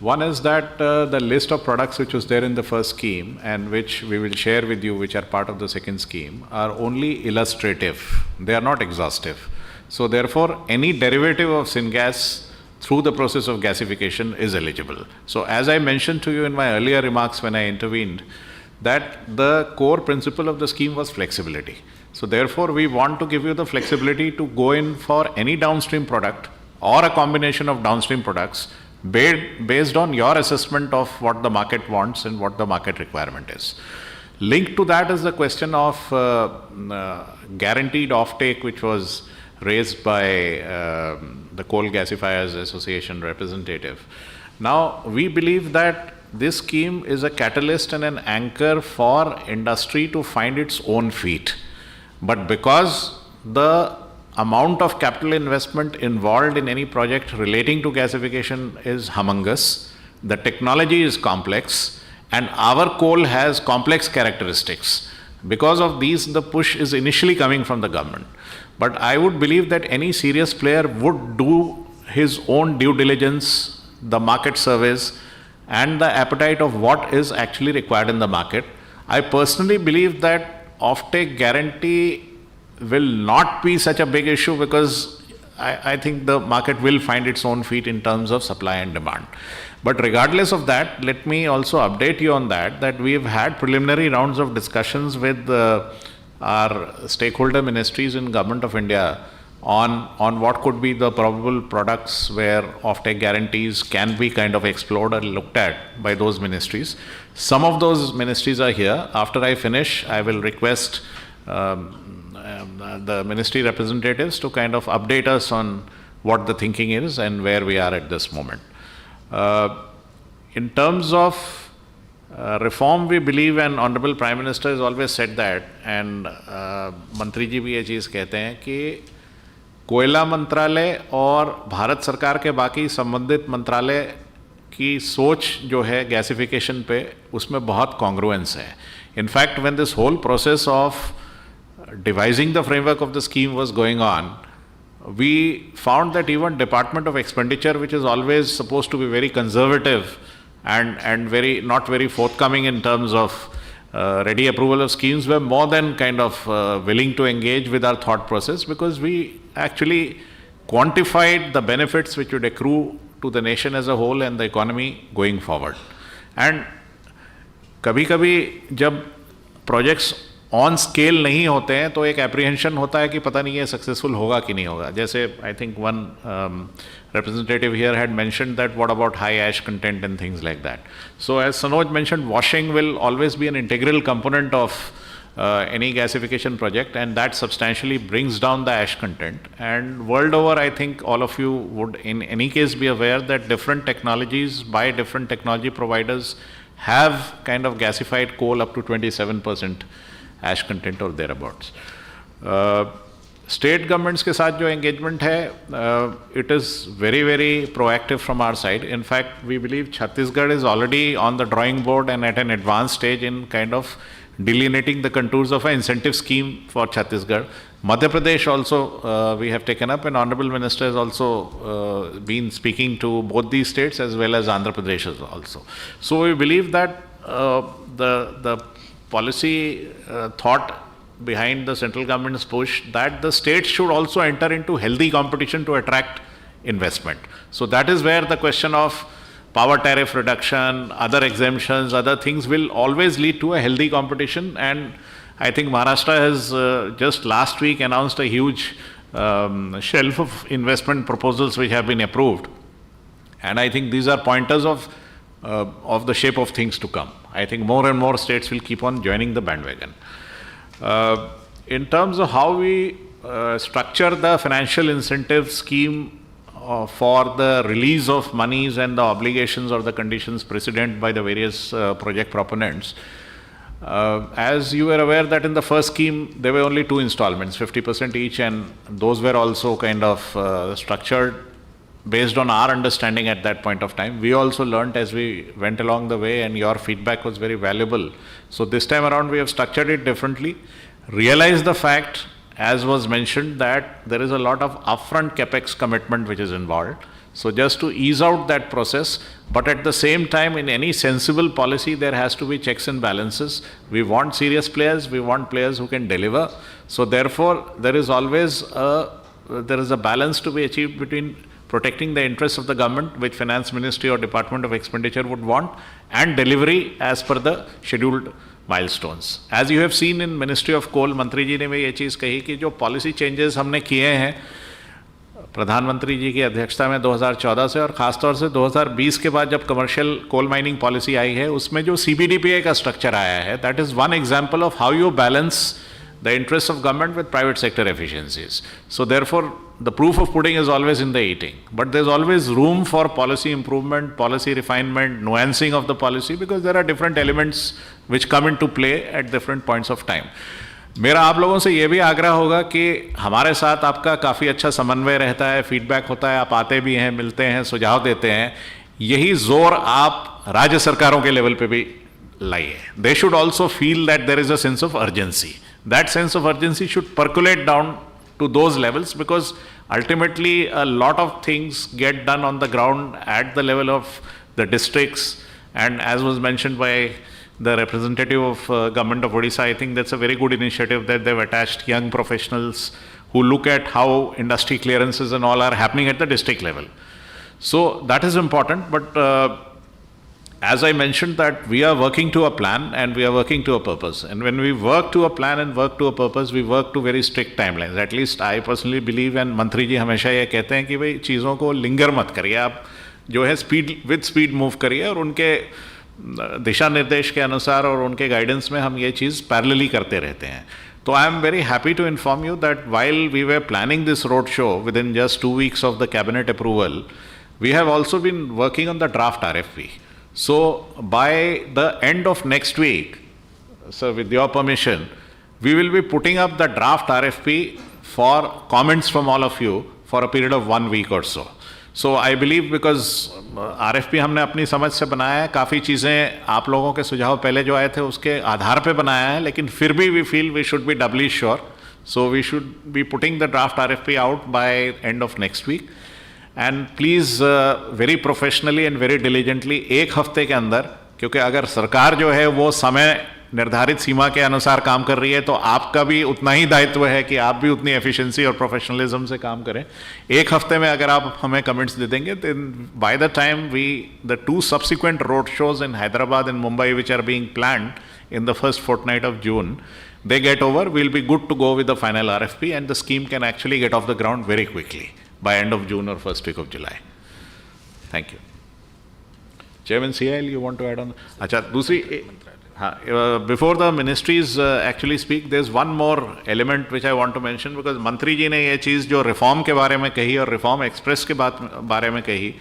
One is that the list of products which was there in the first scheme and which we will share with you, which are part of the second scheme, are only illustrative. They are not exhaustive. So therefore, any derivative of syngas through the process of gasification is eligible. So as I mentioned to you in my earlier remarks when I intervened, that the core principle of the scheme was flexibility. So therefore, we want to give you the flexibility to go in for any downstream product or a combination of downstream products based on your assessment of what the market wants and what the market requirement is. Linked to that is the question of guaranteed offtake, which was raised by the Coal Gasifiers Association representative. Now, we believe that this scheme is a catalyst and an anchor for industry to find its own feet. But because the amount of capital investment involved in any project relating to gasification is humongous, the technology is complex, and our coal has complex characteristics. Because of these, the push is initially coming from the government. But I would believe that any serious player would do his own due diligence, the market surveys, and the appetite of what is actually required in the market. I personally believe that offtake guarantee will not be such a big issue because I think the market will find its own feet in terms of supply and demand. But regardless of that, let me also update you on that we have had preliminary rounds of discussions with our stakeholder ministries in Government of India on what could be the probable products where offtake guarantees can be kind of explored or looked at by those ministries. Some of those ministries are here. After I finish, I will request the ministry representatives to kind of update us on what the thinking is and where we are at this moment. In terms of reform, we believe, and Honorable Prime Minister has always said that, and Mantri ji bhi ye cheez कहते हैं कि कोयला मंत्रालय और भारत सरकार के बाकी संबंधित मंत्रालय की सोच जो है गैसिफिकेशन पे, उसमें बहुत कॉन्ग्रुएंस है. In fact when this whole process of devising the framework of the scheme was going on, we found that even Department of Expenditure, which is always supposed to be very conservative and very not very forthcoming in terms of ready approval of schemes, were more than kind of willing to engage with our thought process, because we actually quantified the benefits which would accrue to the nation as a whole and the economy going forward. And कभी-कभी जब projects on scale नहीं होते हैं तो एक apprehension होता है कि पता नहीं ये सक्सेसफुल होगा कि नहीं होगा. जैसे I think one representative here had mentioned that what about high ash content and things like that. So as Sanoj mentioned, washing will always be an integral component of any gasification project, and that substantially brings down the ash content. And world over, I think all of you would in any case be aware that different technologies by different technology providers have kind of gasified coal up to 27% ash content or thereabouts. State governments के साथ जो engagement है, it is very, very proactive from our side. In fact, we believe Chhattisgarh is already on the drawing board and at an advanced stage in kind of delineating the contours of an incentive scheme for Chhattisgarh. Madhya Pradesh also we have taken up, and Honorable Minister has also been speaking to both these states as well as Andhra Pradesh also. So we believe that the policy thought behind the central government's push that the states should also enter into healthy competition to attract investment. So that is where the question of power tariff reduction, other exemptions, other things will always lead to a healthy competition. And I think Maharashtra has just last week announced a huge shelf of investment proposals which have been approved. And I think these are pointers of the shape of things to come. I think more and more states will keep on joining the bandwagon. In terms of how we structure the financial incentive scheme for the release of monies and the obligations or the conditions precedent by the various project proponents, as you were aware that in the first scheme there were only 2 installments, 50% each, and those were also kind of structured based on our understanding at that point of time. We also learnt as we went along the way, and your feedback was very valuable. So this time around we have structured it differently, realized the fact, as was mentioned, that there is a lot of upfront capex commitment which is involved. So just to ease out that process, but at the same time in any sensible policy there has to be checks and balances. We want serious players, we want players who can deliver. So therefore there is always a balance to be achieved between protecting the interests of the government, which Finance Ministry or Department of Expenditure would want, and delivery as per the scheduled milestones. As you have seen in Ministry of Coal, Mantri ji ने भी ये चीज़ कही कि जो policy changes हमने किए हैं प्रधानमंत्री जी की अध्यक्षता में 2014 से, और ख़ासतौर से 2020 के बाद जब कमर्शियल कोल माइनिंग पॉलिसी आई है, उसमें जो CBDPA का स्ट्रक्चर आया है, that is one example of how you balance the interests of government with private sector efficiencies. So therefore, the proof of pudding is always in the eating. But there's always room for policy improvement, policy refinement, nuancing of the policy, because there are different elements which come into play at different points of time. मेरा आप लोगों से ये भी आग्रह होगा कि हमारे साथ आपका काफ़ी अच्छा समन्वय रहता है, फीडबैक होता है, आप आते भी हैं, मिलते हैं, सुझाव देते हैं. यही जोर आप राज्य सरकारों के लेवल पे भी लाइए. They should also feel that there is a sense of urgency. That sense of urgency should percolate down to those levels, because ultimately a lot of things get done on the ground at the level of the districts. And as was mentioned by the representative of Government of Odisha, I think that's a very good initiative that they've attached young professionals who look at how industry clearances and all are happening at the district level. So that is important, but as I mentioned, that we are working to a plan and we are working to a purpose. And when we work to a plan and work to a purpose, we work to very strict timelines. At least I personally believe, and मंत्री जी हमेशा ये कहते हैं कि भाई चीज़ों को linger मत करिए, आप जो है स्पीड मूव करिए, और उनके दिशा निर्देश के अनुसार और उनके गाइडेंस में हम ये चीज़ पैरेलली करते रहते हैं. So I am very happy to inform you that while we were planning this roadshow within just 2 weeks of the cabinet approval, we have also been working on the draft RFP. So by the end of next week, sir, with your permission, we will be putting up the draft RFP for comments from all of you for a period of 1 week or so. So I believe, because RFP हमने अपनी समझ से बनाया है, काफ़ी चीज़ें आप लोगों के सुझाव पहले जो आए थे उसके आधार पे बनाया है, लेकिन फिर भी we feel we should be doubly sure. So we should be putting the draft RFP out by end of next week. And please very professionally and very diligently 1 हफ्ते के अंदर, क्योंकि अगर सरकार जो है वो समय निर्धारित सीमा के अनुसार काम कर रही है, तो आपका भी उतना ही दायित्व है कि आप भी उतनी एफिशिएंसी और प्रोफेशनलिज्म से काम करें. 1 हफ्ते में अगर आप हमें कमेंट्स दे देंगे, then by the time the 2 subsequent road shows in Hyderabad and Mumbai, which are being planned in the first fortnight of June, they get over, we'll be good to go with the final RFP, and the scheme can actually get off the ground very quickly by end of June or first week of July. Thank you. Chairman CIL, you want to add on? अच्छा, दूसरी, before the ministries actually speak, there's one more element which I want to mention, because मंत्री जी ने ये चीज़ जो reform के बारे में कही और रिफॉर्म एक्सप्रेस के बारे में कही,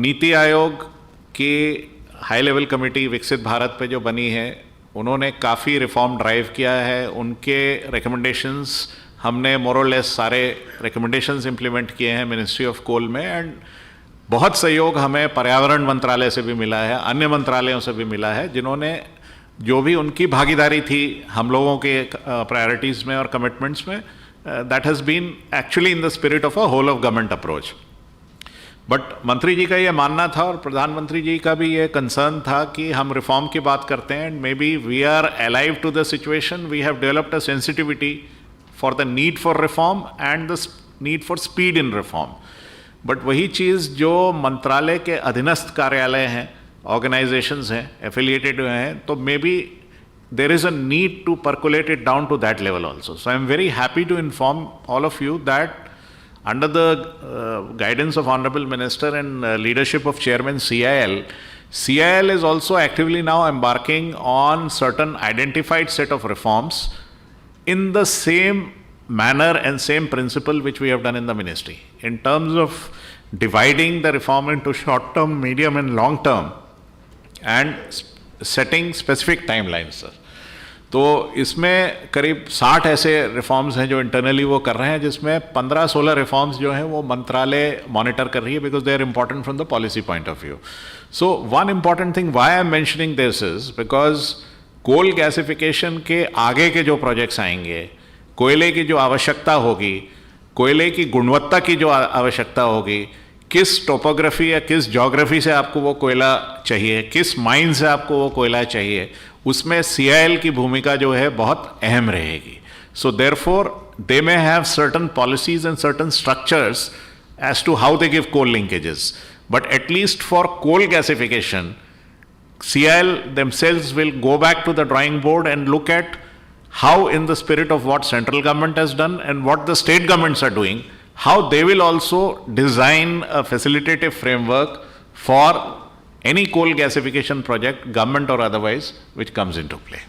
नीति आयोग की हाई लेवल कमेटी विकसित भारत पे जो बनी है, उन्होंने काफ़ी रिफॉर्म ड्राइव किया है. उनके रिकमेंडेशंस हमने मोर और लेस सारे रिकमेंडेशंस इम्प्लीमेंट किए हैं मिनिस्ट्री ऑफ कोल में, एंड बहुत सहयोग हमें पर्यावरण मंत्रालय से भी मिला है, अन्य मंत्रालयों से भी मिला है, जिन्होंने जो भी उनकी भागीदारी थी हम लोगों के प्रायोरिटीज़ में और कमिटमेंट्स में, that has been actually in the spirit of a whole of government approach. But मंत्री जी का ये मानना था और प्रधानमंत्री जी का भी ये कंसर्न था कि हम रिफॉर्म की बात करते हैं, and maybe we are alive to the situation, we have developed a sensitivity for the need for reform and the need for speed in reform. But वही चीज़ जो मंत्रालय के अधीनस्थ कार्यालय हैं, organizations हैं, affiliated हैं, तो maybe there is a need to percolate it down to that level also. So I am very happy to inform all of you that under the guidance of Honorable Minister and leadership of Chairman CIL, CIL is also actively now embarking on certain identified set of reforms in the same manner and same principle which we have done in the ministry, in terms of dividing the reform into short term, medium and long term, and setting specific timelines, sir. तो इसमें करीब 60 ऐसे reforms हैं जो internally वो कर रहे हैं, जिसमें 15-16 रिफॉर्म्स जो हैं वो मंत्रालय मॉनिटर कर रही है, because they are important from the policy point of view. So one important thing why I am mentioning this is because coal gasification के आगे के जो प्रोजेक्ट्स आएंगे, कोयले की जो आवश्यकता होगी, कोयले की गुणवत्ता की जो आवश्यकता होगी, किस टोपोग्राफी या किस ज्योग्राफी से आपको वो कोयला चाहिए, किस माइन से आपको वो कोयला चाहिए, उसमें CIL की भूमिका जो है बहुत अहम रहेगी. So therefore they may have certain policies and certain structures as to how they give coal linkages, but at least for coal gasification CIL themselves will go back to the drawing board and look at how, in the spirit of what central government has done and what the state governments are doing, how they will also design a facilitative framework for any coal gasification project, government or otherwise, which comes into play.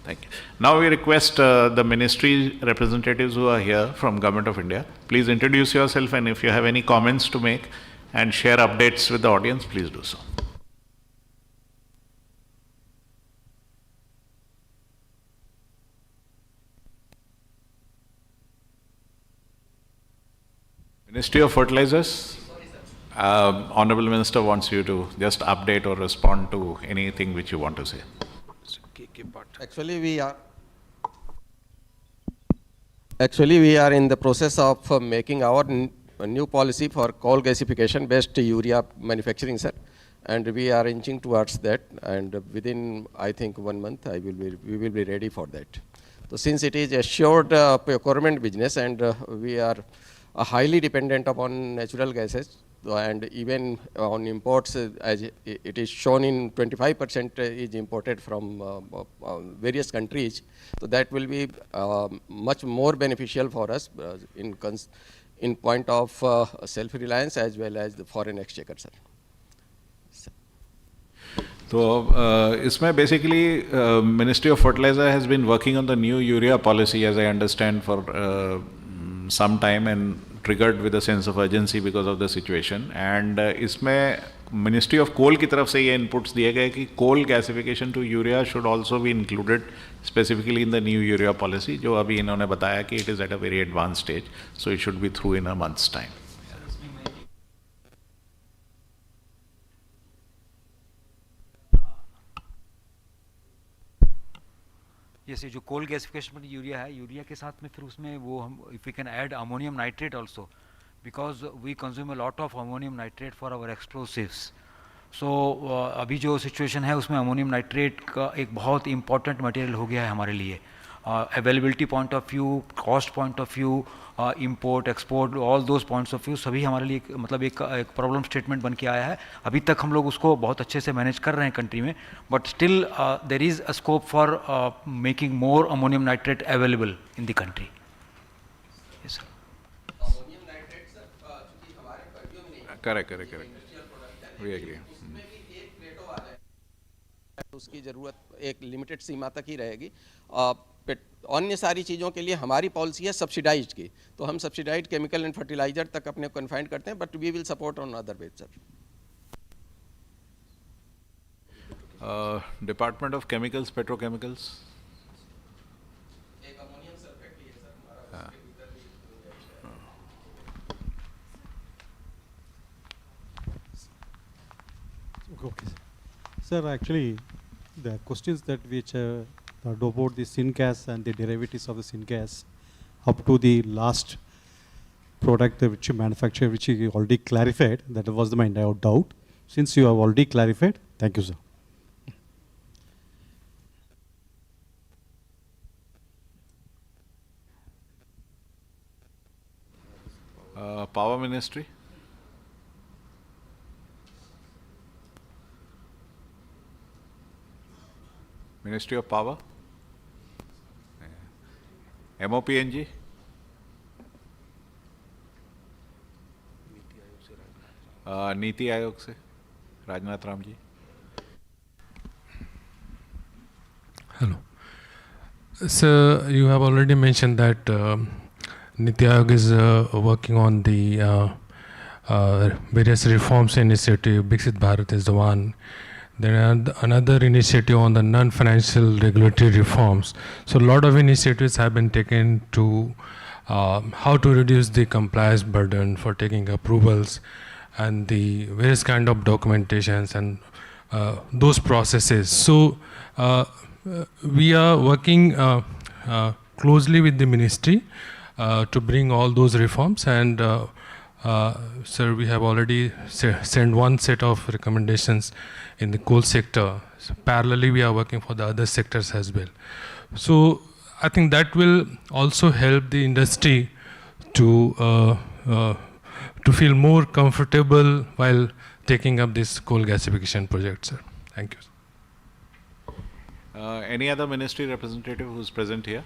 Thank you. Now we request the ministry representatives who are here from Government of India, please introduce yourself, and if you have any comments to make and share updates with the audience, please do so. Ministry of Fertilizers, Honorable Minister wants you to just update or respond to anything which you want to say. Actually, we are. Actually, we are in the process of making our new policy for coal gasification based urea manufacturing, sir. And we are inching towards that. And within, I think, 1 month, we will be ready for that. So since it is assured procurement business and we are highly dependent upon natural gases, and even on imports, as it is shown in 25% is imported from various countries. So that will be much more beneficial for us in point of self-reliance as well as the foreign exchequer, sir. So इसमें basically Ministry of Fertilizer has been working on the new urea policy, as I understand, for some time, and triggered with a sense of urgency because of the situation. And इसमें Ministry of Coal की तरफ से ये inputs दिए गए कि coal gasification to urea should also be included specifically in the new urea policy, जो अभी इन्होंने बताया कि it is at a very advanced stage, so it should be through in a month's time. जैसे जो कोल गैसिफिकेशन में urea है, urea के साथ में फिर उसमें वो हम if we can add ammonium nitrate also, because we consume a lot of ammonium nitrate for our explosives. So अभी जो सिचुएशन है उसमें अमोनियम नाइट्रेट का एक बहुत इंपॉर्टेंट मटेरियल हो गया है हमारे लिए, availability point of view, cost point of view, import export, all those points of view सभी हमारे लिए मतलब एक प्रॉब्लम स्टेटमेंट बन के आया है. अभी तक हम लोग उसको बहुत अच्छे से मैनेज कर रहे हैं कंट्री में, but still there is a scope for making more ammonium nitrate available in the country. Correct. We agree. उसकी ज़रूरत एक लिमिटेड सीमा तक ही रहेगी. अन्य सारी चीज़ों के लिए हमारी पॉलिसी है सब्सिडाइज्ड की, तो हम सब्सिडाइज्ड केमिकल एंड फर्टिलाइजर तक अपने कन्फाइंड करते हैं, but we will support on other ways, sir. Department of chemicals, petrochemicals. Okay, sir. Actually, the questions that which about the syngas and the derivatives of the syngas up to the last product which you manufacture, which you already clarified, that was my doubt. Since you have already clarified, thank you, sir. Power Ministry. Ministry of Power. MOPNG. NITI Aayog से Rajnath Ram ji. Hello. So you have already mentioned that Niti Aayog is working on the various reforms initiative. Viksit Bharat is the one. Then another initiative on the non-financial regulatory reforms. So a lot of initiatives have been taken to how to reduce the compliance burden for taking approvals and the various kind of documentations and those processes. So we are working closely with the ministry to bring all those reforms, and sir, we have already sent one set of recommendations in the coal sector. So parallelly, we are working for the other sectors as well. So I think that will also help the industry to feel more comfortable while taking up this coal gasification project, sir. Thank you. Any other ministry representative who's present here?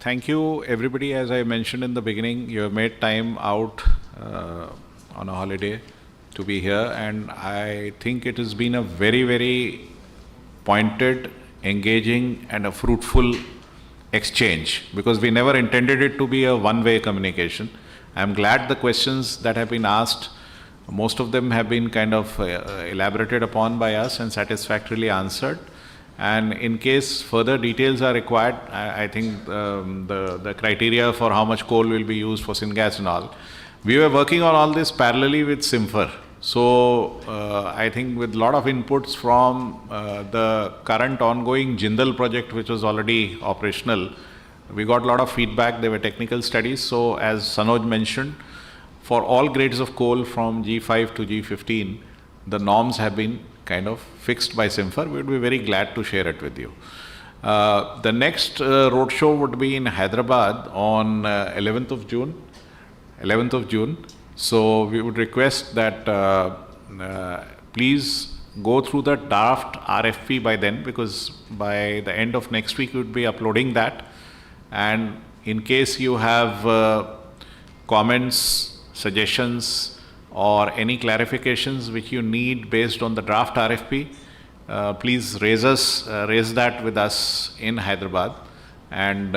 Thank you everybody. As I mentioned in the beginning, you have made time out on a holiday to be here, and I think it has been a very, very pointed, engaging and a fruitful exchange, because we never intended it to be a one-way communication. I'm glad the questions that have been asked, most of them have been kind of elaborated upon by us and satisfactorily answered. And in case further details are required, I think the criteria for how much coal will be used for syngas and all, We were working on all this parallelly with Simfer. So I think with a lot of inputs from the current ongoing Jindal project, which was already operational, we got a lot of feedback. There were technical studies. So as Sanoj mentioned, for all grades of coal from G5 to G15, the norms have been kind of fixed by Simfer. We would be very glad to share it with you. The next roadshow would be in Hyderabad on 11th of June. So we would request that please go through the draft RFP by then, because by the end of next week we would be uploading that. And in case you have comments, suggestions, or any clarifications which you need based on the draft RFP, please raise that with us in Hyderabad, and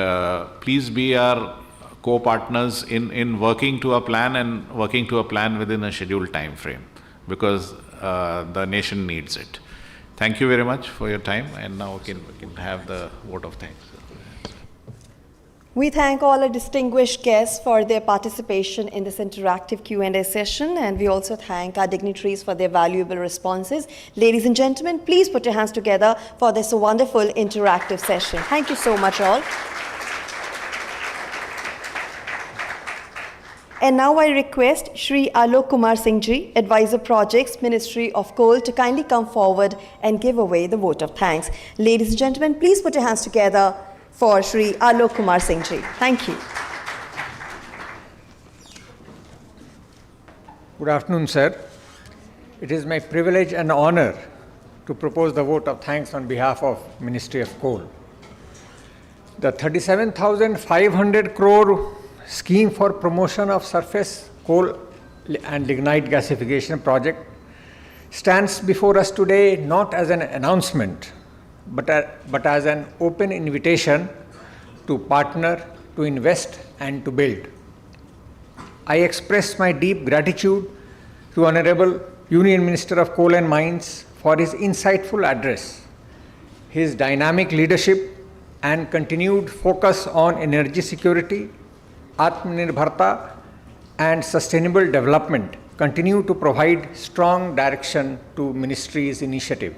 please be our co-partners in working to a plan, and working to a plan within a scheduled time frame, because the nation needs it. Thank you very much for your time, and now we can have the vote of thanks. We thank all our distinguished guests for their participation in this interactive Q&A session, and we also thank our dignitaries for their valuable responses. Ladies and gentlemen, please put your hands together for this wonderful interactive session. Thank you so much all. And now I request Shri Alok Kumar Singh Ji, Advisor Projects, Ministry of Coal, to kindly come forward and give away the vote of thanks. Ladies and gentlemen, please put your hands together for Shri Alok Kumar Singh Ji. Thank you. Good afternoon, sir. It is my privilege and honor to propose the vote of thanks on behalf of Ministry of Coal. The 37,500 crore scheme for promotion of surface coal and lignite gasification project stands before us today not as an announcement, but as an open invitation to partner, to invest and to build. I express my deep gratitude to Honorable Union Minister of Coal and Mines for his insightful address, his dynamic leadership and continued focus on energy security, Atmanirbharta and sustainable development continue to provide strong direction to Ministry's initiative.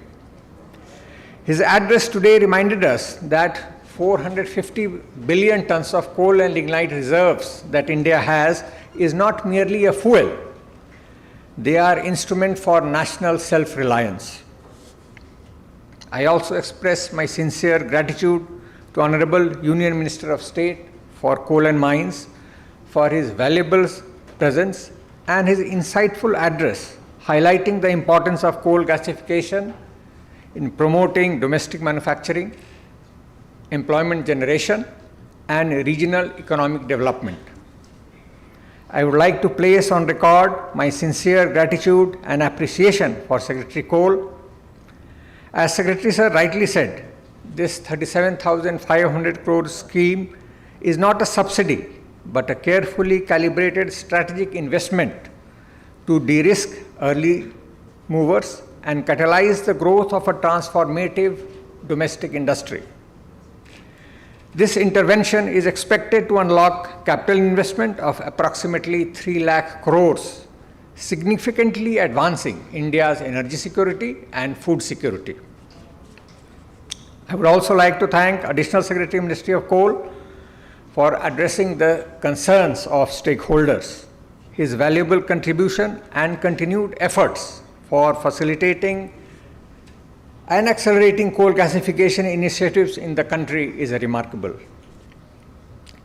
His address today reminded us that 450 billion tons of coal and lignite reserves that India has is not merely a fuel. They are instrument for national self-reliance. I also express my sincere gratitude to Honorable Union Minister of State for Coal and Mines for his valuable presence and his insightful address highlighting the importance of coal gasification in promoting domestic manufacturing, employment generation, and regional economic development. I would like to place on record my sincere gratitude and appreciation for Secretary Coal. As Secretary Sir rightly said, this 37,500 crore scheme is not a subsidy, but a carefully calibrated strategic investment to de-risk early movers and catalyze the growth of a transformative domestic industry. This intervention is expected to unlock capital investment of approximately 3 lakh crores, significantly advancing India's energy security and food security. I would also like to thank Additional Secretary Ministry of Coal for addressing the concerns of stakeholders. His valuable contribution and continued efforts for facilitating and accelerating coal gasification initiatives in the country is remarkable.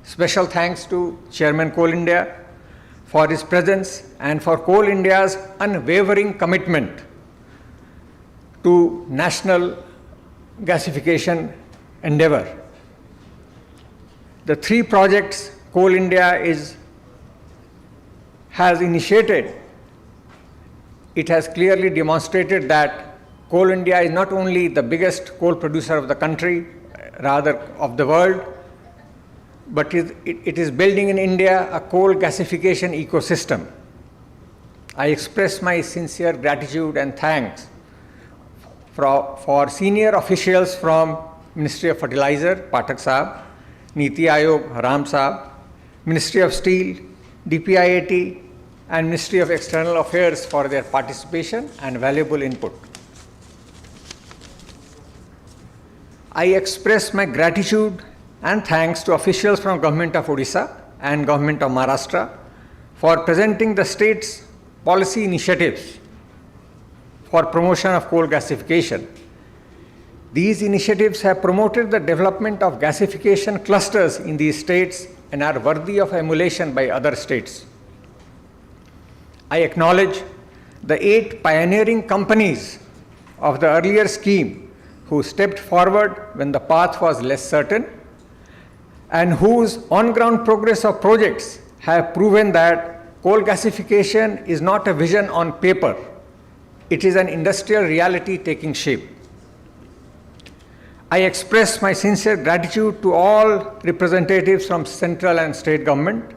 Special thanks to Chairman Coal India for his presence and for Coal India's unwavering commitment to national gasification endeavor. The 3 projects Coal India has initiated, it has clearly demonstrated that Coal India is not only the biggest coal producer of the country, rather of the world, but it is building in India a coal gasification ecosystem. I express my sincere gratitude and thanks for senior officials from Ministry of Fertilizer, Pathak Saab, Niti Aayog, Ram Saab, Ministry of Steel, DPIIT, and Ministry of External Affairs for their participation and valuable input. I express my gratitude and thanks to officials from Government of Odisha and Government of Maharashtra for presenting the state's policy initiatives for promotion of coal gasification. These initiatives have promoted the development of gasification clusters in these states and are worthy of emulation by other states. I acknowledge the 8 pioneering companies of the earlier scheme who stepped forward when the path was less certain and whose on-ground progress of projects have proven that coal gasification is not a vision on paper. It is an industrial reality taking shape. I express my sincere gratitude to all representatives from central and state government,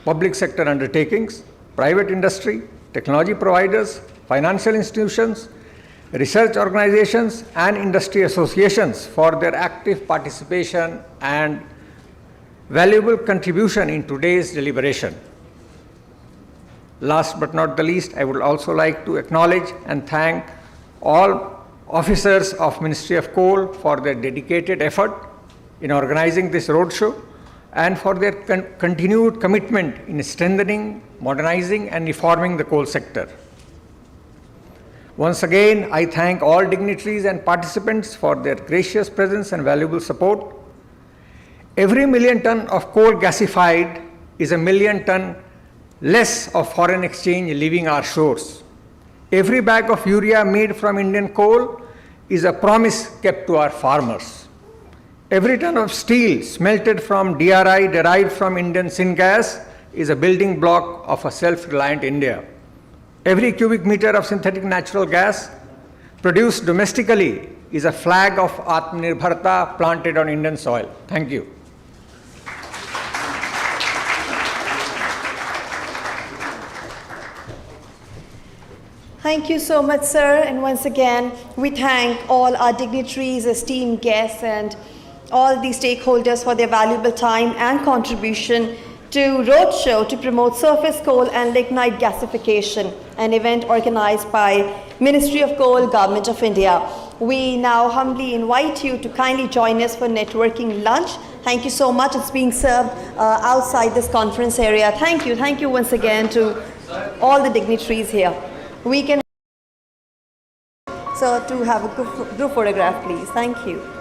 public sector undertakings, private industry, technology providers, financial institutions, research organizations, and industry associations for their active participation and valuable contribution in today's deliberation. Last but not the least, I would also like to acknowledge and thank all officers of Ministry of Coal for their dedicated effort in organizing this roadshow and for their continued commitment in strengthening, modernizing, and reforming the coal sector. Once again, I thank all dignitaries and participants for their gracious presence and valuable support. Every million ton of coal gasified is a million ton less of foreign exchange leaving our shores. Every bag of urea made from Indian coal is a promise kept to our farmers. Every ton of steel smelted from DRI derived from Indian syngas is a building block of a self-reliant India. Every cubic meter of synthetic natural gas produced domestically is a flag of Atmanirbharta planted on Indian soil. Thank you. Thank you so much, sir. And once again, we thank all our dignitaries, esteemed guests, and all the stakeholders for their valuable time and contribution to Roadshow to promote surface coal and lignite gasification, an event organized by Ministry of Coal, Government of India. We now humbly invite you to kindly join us for networking lunch. Thank you so much. It's being served outside this conference area. Thank you. Thank you once again to all the dignitaries here. We can, so to have a group photograph, please. Thank you.